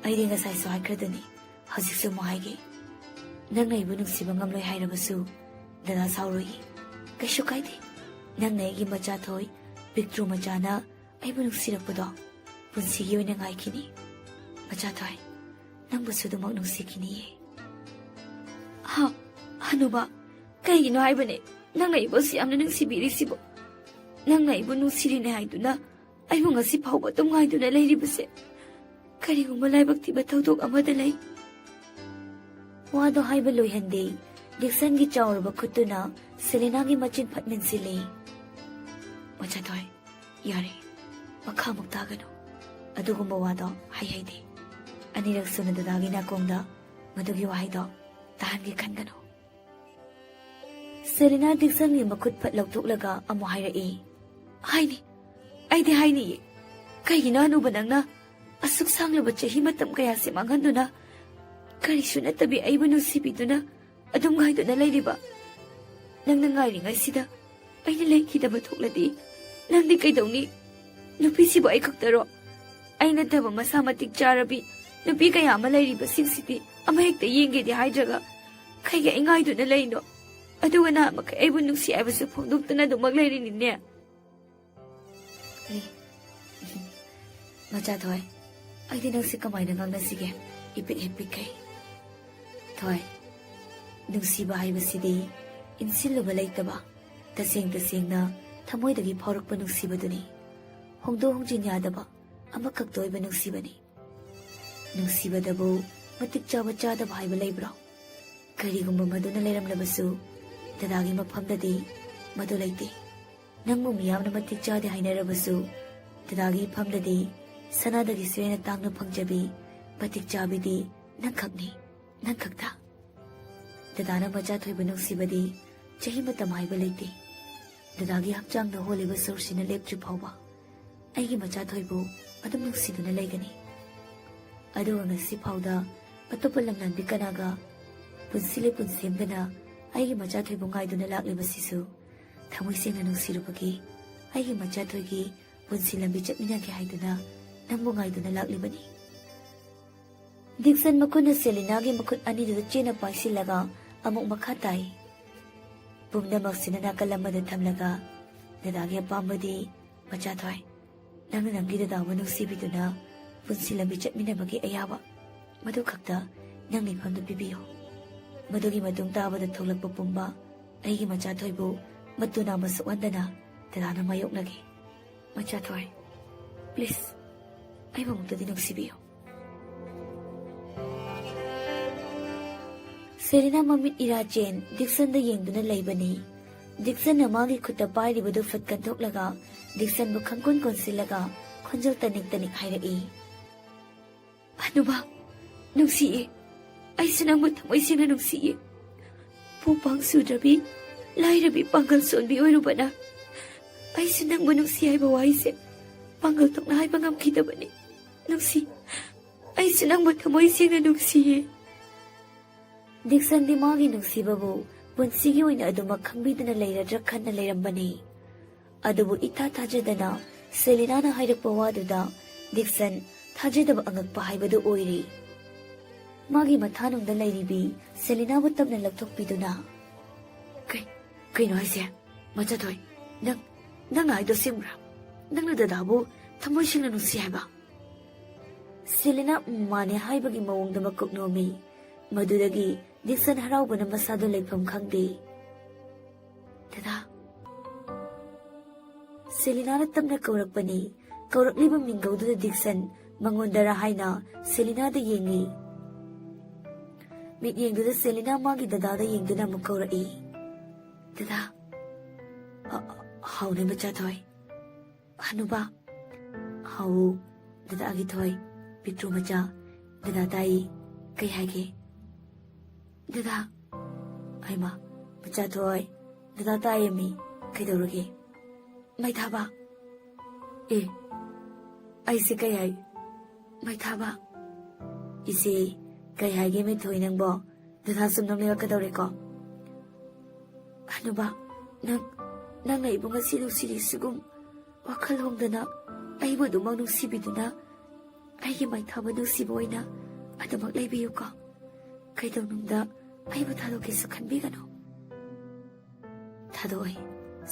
ꯑꯩꯗꯤ ꯉꯁꯥꯏꯁꯨ ꯍꯥꯏꯈ꯭ꯔꯗꯨꯅꯤ, ꯍꯧꯖꯤꯛꯁꯨ ꯑꯃꯨꯛ ꯍꯥꯏꯒꯦ, ꯅꯪꯅ ꯑꯩꯕꯨ ꯅꯨꯡꯁꯤꯕ ꯉꯝꯂꯣꯏ ꯍꯥꯏꯔꯕꯁꯨ ꯗꯗꯥ ꯁꯥꯎꯔꯣꯏ, ꯀꯩꯁꯨ ꯀꯥꯏꯗꯦ꯫ ꯅꯪꯅ ꯑꯩꯒꯤ ꯃꯆꯥ ꯊꯣꯏ, ꯄꯤꯛꯇ꯭ꯔꯨ ꯃꯆꯥꯅ ꯑꯩꯕꯨ ꯅꯨꯡꯁꯤꯔꯛꯄꯗꯣ ꯄꯨꯟꯁꯤꯒꯤ ꯑꯣꯏꯅ ꯉꯥꯏꯈꯤꯅꯤ꯫ ꯃꯆꯥ ꯊꯣꯏ, ꯅꯪꯕꯨꯁꯨ ꯑꯗꯨꯃꯛ ꯅꯨꯡꯁꯤꯈꯤꯅꯤꯌꯦ꯫ ꯍꯅꯨꯕ, ꯀꯩꯒꯤꯅꯣ ꯍꯥꯏꯕꯅꯦ ꯅꯪꯅ ꯑꯩꯕꯨꯁꯨ ꯌꯥꯝꯅ ꯅꯨꯡꯁꯤꯕꯤꯔꯤꯁꯤꯕꯨ? ꯅꯪꯅ ꯑꯩꯕꯨ ꯅꯨꯡꯁꯤꯔꯤꯅꯦ ꯍꯥꯏꯗꯨꯅ ꯑꯩꯕꯨ ꯉꯁꯤ ꯐꯥꯎꯕ ꯑꯗꯨꯝ ꯉꯥꯏꯗꯨꯅ ꯂꯩꯔꯤꯕꯁꯦ ꯀꯔꯤꯒꯨꯝꯕ ꯂꯥꯏꯕꯛ ꯊꯤꯕ ꯊꯧꯗꯣꯛ ꯑꯃꯗ ꯂꯩ꯫ ꯋꯥꯗꯣ ꯍꯥꯏꯕ ꯂꯣꯏꯍꯟꯗꯦ ꯗꯤꯛꯁꯟꯒꯤ ꯆꯥꯎꯔꯕ ꯈꯨꯠꯇꯨꯅ ꯁꯦꯂꯤꯅꯥꯒꯤ ꯃꯆꯤꯟ ꯐꯠ ꯃꯦꯟꯁꯤꯜꯂꯤ꯫ ꯃꯆꯥ ꯊꯣꯏ, ꯌꯥꯔꯦ, ꯃꯈꯥꯃꯨꯛ ꯇꯥꯒꯅꯨ, ꯑꯗꯨꯒꯨꯝꯕ ꯋꯥꯗꯣ ꯍꯩꯗꯦ꯫ ꯑꯅꯤꯔꯛ ꯁꯨꯅ ꯗꯗꯥꯒꯤ ꯅꯥꯀꯣꯡꯗ ꯃꯗꯨꯒꯤ ꯋꯥꯍꯩꯗꯣ ꯇꯥꯍꯟꯒꯦ ꯈꯟꯒꯅꯨ꯫ ꯁꯦꯂꯤꯅꯥ ꯗꯤꯛꯁꯟꯒꯤ ꯃꯈꯨꯠ ꯐꯠ ꯂꯧꯊꯣꯛꯂꯒ ꯑꯃꯨꯛ ꯍꯥꯏꯔꯛꯏ꯫ ꯑꯩꯗꯤ ꯍꯥꯏꯅꯤꯌꯦ꯫ ꯀꯩꯒꯤꯅꯣ ꯍꯅꯨꯕ ꯅꯪꯅ ꯑꯁꯨꯛ ꯁꯥꯡꯂꯕ ꯆꯍꯤ ꯃꯇꯝ ꯀꯌꯥꯁꯦ ꯃꯥꯡꯍꯟꯗꯨꯅ ꯀꯔꯤꯁꯨ ꯅꯠꯇꯕꯤ ꯑꯩꯕꯨ ꯅꯨꯡꯁꯤꯕꯤꯗꯨꯅ ꯑꯗꯨꯝ ꯉꯥꯏꯗꯨꯅ ꯂꯩꯔꯤꯕ? ꯅꯪꯅ ꯉꯥꯏꯔꯤꯉꯩꯁꯤꯗ ꯑꯩꯅ ꯂꯩꯈꯤꯗꯕ ꯊꯣꯛꯂꯗꯤ ꯅꯪꯗꯤ ꯀꯩꯗꯧꯅꯤ? ꯅꯨꯄꯤꯁꯤꯕꯨ ꯑꯩ ꯈꯛꯇꯔꯣ? ꯑꯩ ꯅꯠꯇꯕ ꯃꯁꯥ ꯃꯇꯤꯛ ꯆꯥꯔꯕꯤ ꯅꯨꯄꯤ ꯀꯌꯥ ꯑꯃ ꯂꯩꯔꯤꯕꯁꯤꯡꯁꯤꯗꯤ ꯑꯃꯍꯦꯛꯇ ꯌꯦꯡꯒꯦꯗꯤ ꯍꯥꯏꯗ꯭ꯔꯒ ꯀꯩꯒꯤ ꯑꯩ ꯉꯥꯏꯗꯨꯅ ꯂꯩꯅꯣ? ꯑꯗꯨꯒ ꯅꯍꯥꯟꯃꯈꯩ ꯑꯩꯕꯨ ꯅꯨꯡꯁꯤ ꯍꯥꯏꯕꯁꯨ ꯐꯣꯡꯗꯣꯛꯇꯨꯅ ꯑꯗꯨꯃꯛ ꯂꯩꯔꯤꯅꯤꯅꯦ꯫ ꯃꯆꯥ ꯊꯣꯏ, ꯑꯩꯗꯤ ꯅꯪꯁꯤ ꯀꯃꯥꯏꯅ ꯉꯥꯡꯅꯁꯤꯒꯦ? ꯏꯄꯤꯛ ꯍꯦꯛ ꯄꯤꯛꯈꯩ꯫ ꯊꯣꯏ, ꯅꯨꯡꯁꯤꯕ ꯍꯥꯏꯕꯁꯤꯗꯤ ꯏꯟꯁꯤꯜꯂꯨꯕ ꯂꯩꯇꯕ, ꯇꯁꯦꯡꯅ ꯊꯃꯣꯏꯗꯒꯤ ꯐꯥꯎꯔꯛꯄ ꯅꯨꯡꯁꯤꯕꯗꯨꯅꯤ꯫ ꯍꯣꯡꯗꯣꯛ ꯍꯣꯡꯖꯤꯟ ꯌꯥꯗꯕ ꯑꯃꯈꯛꯇ ꯑꯣꯏꯕ ꯅꯨꯡꯁꯤꯕꯅꯤ꯫ ꯅꯨꯡꯁꯤꯕꯗꯕꯨ ꯃꯇꯤꯛ ꯆꯥꯕ ꯆꯥꯗꯕ ꯍꯥꯏꯕ ꯂꯩꯕ꯭ꯔꯣ? ꯀꯔꯤꯒꯨꯝꯕ ꯃꯗꯨꯅ ꯂꯩꯔꯝꯂꯕꯁꯨ ꯗꯗꯥꯒꯤ ꯃꯐꯝꯗꯗꯤ ꯃꯗꯨ ꯂꯩꯇꯦ꯫ ꯅꯪꯕꯨ ꯃꯤꯌꯥꯝꯅ ꯃꯇꯤꯛ ꯆꯥꯗꯦ ꯍꯥꯏꯅꯔꯕꯁꯨ ꯗꯗꯥꯒꯤ ꯏꯐꯝꯗꯗꯤ ꯁꯅꯥꯗꯒꯤꯁꯨ ꯍꯦꯟꯅ ꯇꯥꯡꯅ ꯐꯪꯖꯕꯤ ꯃꯇꯤꯛ ꯆꯥꯕꯤꯗꯤ ꯅꯪ ꯈꯛꯅꯤ, ꯅꯪ ꯈꯛꯇ꯫ ꯗꯗꯥꯅ ꯃꯆꯥꯊꯣꯏꯕꯨ ꯅꯨꯡꯁꯤꯕꯗꯤ ꯆꯍꯤ ꯃꯇꯝ ꯍꯥꯏꯕ ꯂꯩꯇꯦ꯫ ꯗꯗꯥꯒꯤ ꯍꯛꯆꯥꯡꯗ ꯍꯣꯜꯂꯤꯕ ꯁꯣꯔꯁꯤꯅ ꯂꯦꯞꯇ꯭ꯔꯤ ꯐꯥꯎꯕ ꯑꯩꯒꯤ ꯃꯆꯥꯊꯣꯏꯕꯨ ꯑꯗꯨꯝ ꯅꯨꯡꯁꯤꯗꯨꯅ ꯂꯩꯒꯅꯤ꯫ ꯑꯗꯨꯒ ꯉꯁꯤ ꯐꯥꯎꯗ ꯑꯇꯣꯞꯄ ꯂꯝꯂꯥꯟꯕꯤ ꯀꯅꯥꯒ ꯄꯨꯟꯁꯤ ꯂꯩꯄꯨꯟ ꯁꯦꯝꯗꯅ ꯑꯩꯒꯤ ꯃꯆꯥꯊꯣꯏꯕꯨ ꯉꯥꯏꯗꯨꯅ ꯂꯥꯛꯂꯤꯕꯁꯤꯁꯨ ꯊꯃꯣꯏ ꯁꯦꯡꯅ ꯅꯨꯡꯁꯤꯔꯨꯕꯒꯤ ꯑꯩꯒꯤ ꯃꯆꯥꯊꯣꯏꯒꯤ ꯄꯨꯟꯁꯤ ꯂꯝꯕꯤ ꯆꯠꯃꯤꯟꯅꯒꯦ ꯍꯥꯏꯗꯨꯅ ꯅꯪꯕꯨ ꯉꯥꯏꯗꯨꯅ ꯂꯥꯛꯂꯤꯕꯅꯤ꯫ ꯗꯤꯛꯁꯟ ꯃꯈꯨꯠꯅ ꯁꯦꯂꯤꯅꯥꯒꯤ ꯃꯈꯨꯠ ꯑꯅꯤꯗꯨꯗ ꯆꯦꯅ ꯄꯥꯏꯁꯤꯜꯂꯒ ꯑꯃꯨꯛ ꯃꯈꯥ ꯇꯥꯏ꯫ ꯄꯨꯝꯅꯃꯛꯁꯤꯅ ꯅꯥꯀꯜ ꯑꯃꯗ ꯊꯝꯂꯒ ꯗꯗꯥꯒꯤ ꯑꯄꯥꯝꯕꯗꯤ ꯃꯆꯥꯊꯣꯏ, ꯅꯪꯅ ꯅꯪꯒꯤ ꯗꯗꯥꯕꯨ ꯅꯨꯡꯁꯤꯕꯤꯗꯨꯅ ꯄꯨꯟꯁꯤ ꯂꯝꯕꯤ ꯆꯠꯃꯤꯟꯅꯕꯒꯤ ꯑꯌꯥꯕ ꯃꯗꯨ ꯈꯛꯇ ꯅꯪꯅ ꯏꯐꯝꯗ ꯄꯤꯕꯤꯌꯨ꯫ ꯃꯗꯨꯒꯤ ꯃꯇꯨꯡ ꯇꯥꯕꯗ ꯊꯣꯛꯂꯛꯄ ꯄꯨꯝꯕ ꯑꯩꯒꯤ ꯃꯆꯥꯊꯣꯏꯕꯨ ꯃꯇꯨ ꯅꯥꯝꯃ ꯁꯣꯛꯍꯟꯗꯅ ꯗꯗꯥꯅ ꯃꯥꯌꯣꯛꯅꯒꯦ꯫ ꯃꯆꯥꯊꯣꯏ, ꯄ꯭ꯂꯤꯖ ꯑꯩꯕꯨ ꯑꯃꯨꯛꯇꯗꯤ ꯅꯨꯡꯁꯤꯕꯤꯌꯨ꯫ ꯁꯦꯂꯤꯅꯥ ꯃꯃꯤꯠ ꯏꯔꯥꯆꯦꯟ ꯗꯤꯛꯁꯟꯗ ꯌꯦꯡꯗꯨꯅ ꯂꯩꯕꯅꯤ꯫ ꯗꯤꯛꯁꯟꯅ ꯃꯥꯒꯤ ꯈꯨꯠꯇ ꯄꯥꯏꯔꯤꯕꯗꯨ ꯐꯠ ꯀꯟꯊꯣꯛꯂꯒ ꯗꯤꯛꯁꯟꯕꯨ ꯈꯪꯀꯣꯟ ꯀꯣꯟꯁꯤꯜꯂꯒ ꯈꯣꯟꯖꯦꯜ ꯇꯅꯤꯛ ꯇꯅꯤꯛ ꯍꯥꯏꯔꯛꯏ꯫ ꯍꯅꯨꯕ, ꯅꯨꯡꯁꯤꯌꯦ, ꯑꯩꯁꯨ ꯅꯪꯕꯨ ꯊꯃꯣꯏ ꯁꯦꯡꯅ ꯅꯨꯡꯁꯤꯌꯦ꯫ ꯄꯨꯄꯥꯡ ꯁꯨꯗ꯭ꯔꯕꯤ ꯂꯥꯏꯔꯕꯤ ꯄꯥꯡꯒꯜ ꯁꯣꯟꯕꯤ ꯑꯣꯏꯔꯨꯕꯅ ꯑꯩꯁꯨ ꯅꯪꯕꯨ ꯅꯨꯡꯁꯤ ꯍꯥꯏꯕ ꯋꯥꯍꯩꯁꯦ ꯄꯥꯡꯒꯜ ꯊꯣꯛꯅ ꯍꯥꯏꯕ ꯉꯝꯈꯤꯗꯕꯅꯤ꯫ ꯅꯨꯡꯁꯤ, ꯑꯩꯁꯨ ꯅꯪꯕꯨ ꯊꯃꯣꯏ ꯁꯦꯡꯅ ꯅꯨꯡꯁꯤꯌꯦ꯫ ꯗꯤꯛꯁꯟꯗꯤ ꯃꯥꯒꯤ ꯅꯨꯡꯁꯤꯕꯕꯨ ꯄꯨꯟꯁꯤꯒꯤ ꯑꯣꯏꯅ ꯑꯗꯨꯃꯛ ꯈꯪꯕꯤꯗꯨꯅ ꯂꯩꯔꯗ꯭ꯔꯥ ꯈꯟꯅ ꯂꯩꯔꯝꯕꯅꯤ꯫ ꯑꯗꯨꯕꯨ ꯏꯊꯥ ꯊꯥꯖꯗꯅ ꯁꯦꯂꯤꯅꯥꯅ ꯍꯥꯏꯔꯛꯄ ꯋꯥꯗꯨꯗ ꯗꯤꯛꯁꯟ ꯊꯥꯖꯗꯕ ꯑꯉꯛꯄ ꯍꯥꯏꯕꯗꯨ ꯑꯣꯏꯔꯤ꯫ ꯃꯥꯒꯤ ꯃꯊꯥꯅꯨꯡꯗ ꯂꯩꯔꯤꯕꯤ ꯁꯦꯂꯤꯅꯥꯕꯨ ꯇꯞꯅ ꯂꯧꯊꯣꯛꯄꯤꯗꯨꯅ, ꯀꯩꯅꯣ ꯍꯥꯏꯁꯦ? ꯃꯆꯥꯊꯣꯏ, ꯅꯪ ꯍꯥꯏꯗꯣ ꯑꯁꯦꯡꯕ꯭ꯔꯥ? ꯅꯪꯅ ꯗꯗꯥꯕꯨ ꯊꯃꯣꯏ ꯁꯦꯡꯅ ꯅꯨꯡꯁꯤ ꯍꯥꯏꯕ? ꯁꯦꯂꯤꯅꯥ ꯃꯥꯅꯦ ꯍꯥꯏꯕꯒꯤ ꯃꯑꯣꯡꯗ ꯃꯀꯣꯛ ꯅꯣꯝꯃꯤ꯫ ꯃꯗꯨꯗꯒꯤ ꯗꯤꯛꯁꯟ ꯍꯔꯥꯎꯕꯅ ꯃꯁꯥꯗꯣ ꯂꯩꯐꯝ ꯈꯪꯗꯦ꯫ ꯗꯗꯥ, ꯁꯦꯂꯤꯅꯥꯅ ꯇꯞꯅ ꯀꯧꯔꯛꯄꯅꯤ꯫ ꯀꯧꯔꯛꯂꯤꯕ ꯃꯤꯡꯒꯧꯗꯨꯗ ꯗꯤꯛꯁꯟ ꯃꯉꯣꯟꯗꯔ ꯍꯥꯏꯅ ꯁꯦꯂꯤꯅꯥꯗ ꯌꯦꯡꯉꯤ꯫ ꯃꯤꯠꯌꯦꯡꯗꯨꯗ ꯁꯦꯂꯤꯅꯥ ꯃꯥꯒꯤ ꯗꯗꯥꯗ ꯌꯦꯡꯗꯨꯅ ꯑꯃꯨꯛ ꯀꯧꯔꯛꯏ꯫ ꯗꯗꯥ, ꯍꯥꯎꯅꯦ ꯃꯆꯥꯊꯣꯏ꯫ ꯍꯅꯨꯕ, ꯍꯥꯎ ꯗꯗꯥꯒꯤ ꯊꯣꯏ, ꯄꯤꯛꯇ꯭ꯔꯨ ꯃꯆꯥ, ꯗꯗꯥ ꯇꯥꯏ, ꯀꯩ ꯍꯥꯏꯒꯦ? ꯗꯗꯥ, ꯍꯩꯃꯥ ꯃꯆꯥꯊꯣꯏ, ꯗꯗꯥ ꯇꯥꯏꯌꯦꯃꯤ, ꯀꯩꯗꯧꯔꯒꯦ? ꯃꯩꯊꯥꯕ, ꯑꯩꯁꯦ ꯀꯩ ꯍꯥꯏ? ꯃꯩꯊꯥꯕ, ꯏꯆꯦ ꯀꯩ ꯍꯥꯏꯒꯦ ꯃꯤꯊꯣꯏ ꯅꯪꯕꯣ? ꯗꯗꯥ ꯁꯨꯝ ꯅꯣꯛꯅꯤꯡꯉꯛꯀꯗꯧꯔꯦꯀꯣ꯫ ꯍꯅꯨꯕ, ꯅꯪꯅ ꯑꯩꯕꯨ ꯉꯁꯤ ꯅꯨꯡꯁꯤꯔꯤꯁꯤꯒꯨꯝ ꯋꯥꯈꯜ ꯍꯣꯡꯗꯅ ꯑꯩꯕꯨ ꯑꯗꯨꯃꯛ ꯅꯨꯡꯁꯤꯕꯤꯗꯨꯅ ꯑꯩꯒꯤ ꯃꯩꯊꯥꯕ ꯅꯨꯡꯁꯤꯕ ꯑꯣꯏꯅ ꯑꯗꯨꯃꯛ ꯂꯩꯕꯤꯌꯨꯀꯣ꯫ ꯀꯩꯗꯧꯅꯨꯡꯗ ꯑꯩꯕꯨ ꯊꯥꯗꯣꯛꯀꯦꯁꯨ ꯈꯟꯕꯤꯒꯅꯨ꯫ ꯊꯥꯗꯣꯛꯑꯣꯏ,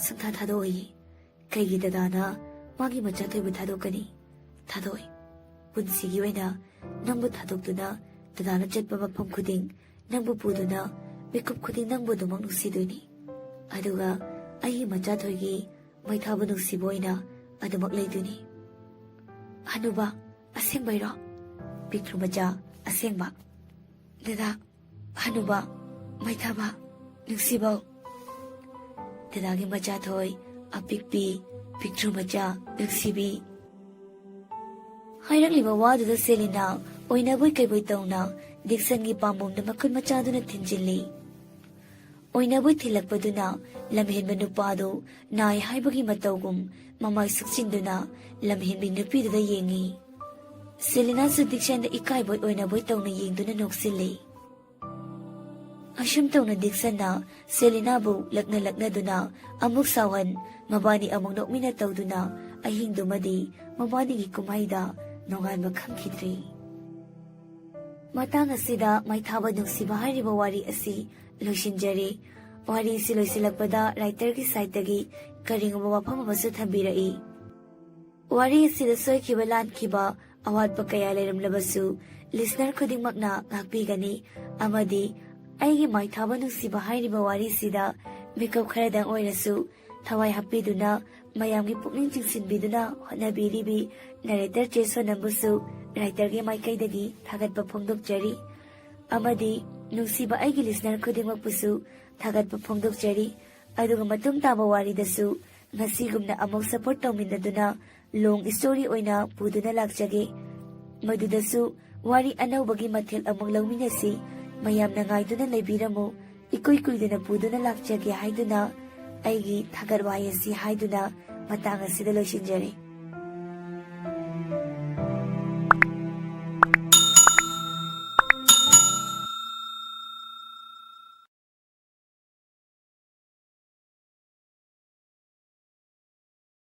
ꯁꯨꯡꯊꯥ ꯊꯥꯗꯣꯛꯑꯣꯏ꯫ ꯀꯩꯒꯤ ꯗꯗꯥꯅ ꯃꯥꯒꯤ ꯃꯆꯥꯊꯣꯏꯕꯨ ꯊꯥꯗꯣꯛꯀꯅꯤ? ꯊꯥꯗꯣꯛꯑꯣꯏ꯫ ꯄꯨꯟꯁꯤꯒꯤ ꯑꯣꯏꯅ ꯅꯪꯕꯨ ꯊꯥꯗꯣꯛꯇꯨꯅ ꯗꯗꯥꯅ ꯆꯠꯄ ꯃꯐꯝ ꯈꯨꯗꯤꯡ ꯅꯪꯕꯨ ꯄꯨꯗꯨꯅ ꯃꯤꯀꯨꯞ ꯈꯨꯗꯤꯡ ꯅꯪꯕꯨ ꯑꯗꯨꯃꯛ ꯅꯨꯡꯁꯤꯗꯣꯏꯅꯤ꯫ ꯑꯗꯨꯒ ꯑꯩꯒꯤ ꯃꯆꯥꯊꯣꯏꯒꯤ ꯃꯩꯊꯥꯕꯨ ꯅꯨꯡꯁꯤꯕ ꯑꯣꯏꯅ ꯑꯗꯨꯃꯛ ꯂꯩꯗꯣꯏꯅꯤ꯫ ꯍꯅꯨꯕ, ꯑꯁꯦꯡꯕꯩꯔꯣ? ꯄꯤꯛꯇ꯭ꯔꯨ ꯃꯆꯥ, ꯑꯁꯦꯡꯕ꯫ ꯗꯗꯥ, ꯍꯅꯨꯕ, ꯃꯩꯊꯥꯕ, ꯅꯨꯡꯁꯤꯕꯧ, ꯗꯗꯥꯒꯤ ꯃꯆꯥꯊꯣꯏ, ꯑꯄꯤꯛꯄꯤ, ꯄꯤꯛꯇ꯭ꯔꯨ ꯃꯆꯥ, ꯅꯨꯡꯁꯤꯕꯤ꯫ ꯍꯥꯏꯔꯛꯂꯤꯕ ꯋꯥꯗꯨꯗ ꯁꯦꯂꯤꯅꯥ ꯑꯣꯏꯅꯕꯣꯏ ꯀꯩꯕꯣꯏ ꯇꯧꯅ ꯗꯤꯛꯁꯟꯒꯤ ꯄꯥꯝꯕꯣꯝꯗ ꯃꯈꯨꯠ ꯃꯆꯥꯗꯨꯅ ꯊꯤꯟꯖꯤꯜꯂꯤ꯫ ꯑꯣꯏꯅꯕꯣꯏ ꯊꯤꯜꯂꯛꯄꯗꯨꯅ ꯂꯝꯍꯦꯟꯕ ꯅꯨꯄꯥꯗꯨ ꯅꯥꯏ ꯍꯥꯏꯕꯒꯤ ꯃꯇꯧꯒꯨꯝ ꯃꯃꯥꯏ ꯁꯨꯛꯆꯤꯟꯗꯨꯅ ꯂꯝꯍꯦꯟꯕꯤ ꯅꯨꯄꯤꯗꯨꯗ ꯌꯦꯡꯉꯤ꯫ ꯁꯦꯂꯤꯅꯥꯁꯨ ꯗꯤꯛꯁꯟꯗ ꯏꯀꯥꯏꯕꯣꯏ ꯑꯣꯏꯅꯕꯣꯏ ꯇꯧꯅ ꯌꯦꯡꯗꯨꯅ ꯅꯣꯛꯁꯤꯜꯂꯤ꯫ ꯑꯁꯨꯝ ꯇꯧꯅ ꯗꯤꯛꯁꯟꯅ ꯁꯦꯂꯤꯅꯥꯕꯨ ꯂꯛꯅꯗꯨꯅ ꯑꯃꯨꯛ ꯁꯥꯎꯍꯟ, ꯃꯕꯥꯅꯤ ꯑꯃꯨꯛ ꯅꯣꯛꯃꯤꯟꯅ ꯇꯧꯗꯨꯅ ꯑꯍꯤꯡꯗꯨꯃꯗꯤ ꯃꯕꯥꯅꯤꯒꯤ ꯀꯨꯝꯍꯩꯗ ꯅꯣꯡꯉꯥꯟꯕ ꯈꯪꯈꯤꯗ꯭ꯔꯤ꯫ ꯃꯇꯥꯡ ꯑꯁꯤꯗ ꯃꯩꯊꯥꯕ ꯅꯨꯡꯁꯤꯕ ꯍꯥꯏꯔꯤꯕ ꯋꯥꯔꯤ ꯑꯁꯤ ꯂꯣꯏꯁꯤꯟꯖꯔꯤ꯫ ꯋꯥꯔꯤ ꯑꯁꯤ ꯂꯣꯏꯁꯤꯜꯂꯛꯄꯗ ꯔꯥꯏꯇꯔꯒꯤ ꯁꯥꯏꯠꯇꯒꯤ ꯀꯔꯤꯒꯨꯝꯕ ꯋꯥꯐꯝ ꯑꯃꯁꯨ ꯊꯝꯕꯤꯔꯛꯏ꯫ ꯋꯥꯔꯤ ꯑꯁꯤꯗ ꯁꯣꯏꯈꯤꯕ ꯂꯥꯟꯈꯤꯕ ꯑꯋꯥꯠꯄ ꯀꯌꯥ ꯂꯩꯔꯝꯂꯕꯁꯨ ꯂꯤꯁꯅꯔ ꯈꯨꯗꯤꯡꯃꯛꯅ ꯉꯥꯛꯄꯤꯒꯅꯤ ꯑꯃꯗꯤ ꯑꯩꯒꯤ ꯃꯩꯊꯥꯕ ꯅꯨꯡꯁꯤꯕ ꯍꯥꯏꯔꯤꯕ ꯋꯥꯔꯤꯁꯤꯗ ꯃꯤꯀꯞ ꯈꯔꯗꯪ ꯑꯣꯏꯔꯁꯨ ꯊꯋꯥꯏ ꯍꯥꯞꯄꯤꯗꯨꯅ ꯃꯌꯥꯝꯒꯤ ꯄꯨꯛꯅꯤꯡ ꯆꯤꯡꯁꯤꯟꯕꯤꯗꯨꯅ ꯍꯣꯠꯅꯕꯤꯔꯤꯕꯤ ꯅꯔꯦꯇꯔ ꯆꯦ ꯁꯣꯅꯝꯕꯨꯁꯨ ꯔꯥꯏꯇꯔꯒꯤ ꯃꯥꯏꯀꯩꯗꯒꯤ ꯊꯥꯒꯠꯄ ꯐꯣꯡꯗꯣꯛꯆꯔꯤ ꯑꯃꯗꯤ ꯅꯨꯡꯁꯤꯕ ꯑꯩꯒꯤ ꯂꯤꯁꯅꯔ ꯈꯨꯗꯤꯡꯃꯛꯄꯨꯁꯨ ꯊꯥꯒꯠꯄ ꯐꯣꯡꯗꯣꯛꯆꯔꯤ꯫ ꯑꯗꯨꯒ ꯃꯇꯨꯡ ꯇꯥꯕ ꯋꯥꯔꯤꯗꯁꯨ ꯉꯁꯤꯒꯨꯝꯅ ꯑꯃꯨꯛ ꯁꯄꯣꯔꯠ ꯇꯧꯃꯤꯟꯅꯗꯨꯅ ꯂꯣꯡ ꯁ꯭ꯇꯣꯔꯤ ꯑꯣꯏꯅ ꯄꯨꯗꯨꯅ ꯂꯥꯛꯆꯒꯦ꯫ ꯃꯗꯨꯗꯁꯨ ꯋꯥꯔꯤ ꯑꯅꯧꯕꯒꯤ ꯃꯊꯦꯜ ꯑꯃꯨꯛ ꯂꯧꯃꯤꯟꯅꯁꯤ꯫ ꯃꯌꯥꯝꯅ ꯉꯥꯏꯗꯨꯅ ꯂꯩꯕꯤꯔꯝꯃꯨ꯫ ꯏꯀꯨꯏ ꯀꯨꯏꯗꯅ ꯄꯨꯗꯨꯅ ꯂꯥꯛꯆꯒꯦ ꯍꯥꯏꯗꯨꯅ ꯑꯩꯒꯤ ꯊꯥꯒꯠ ꯋꯥꯍꯩ ꯑꯁꯤ ꯍꯥꯏꯗꯨꯅ ꯃꯇꯥꯡ ꯑꯁꯤꯗ ꯂꯣꯏꯁꯤꯟꯖꯔꯦ꯫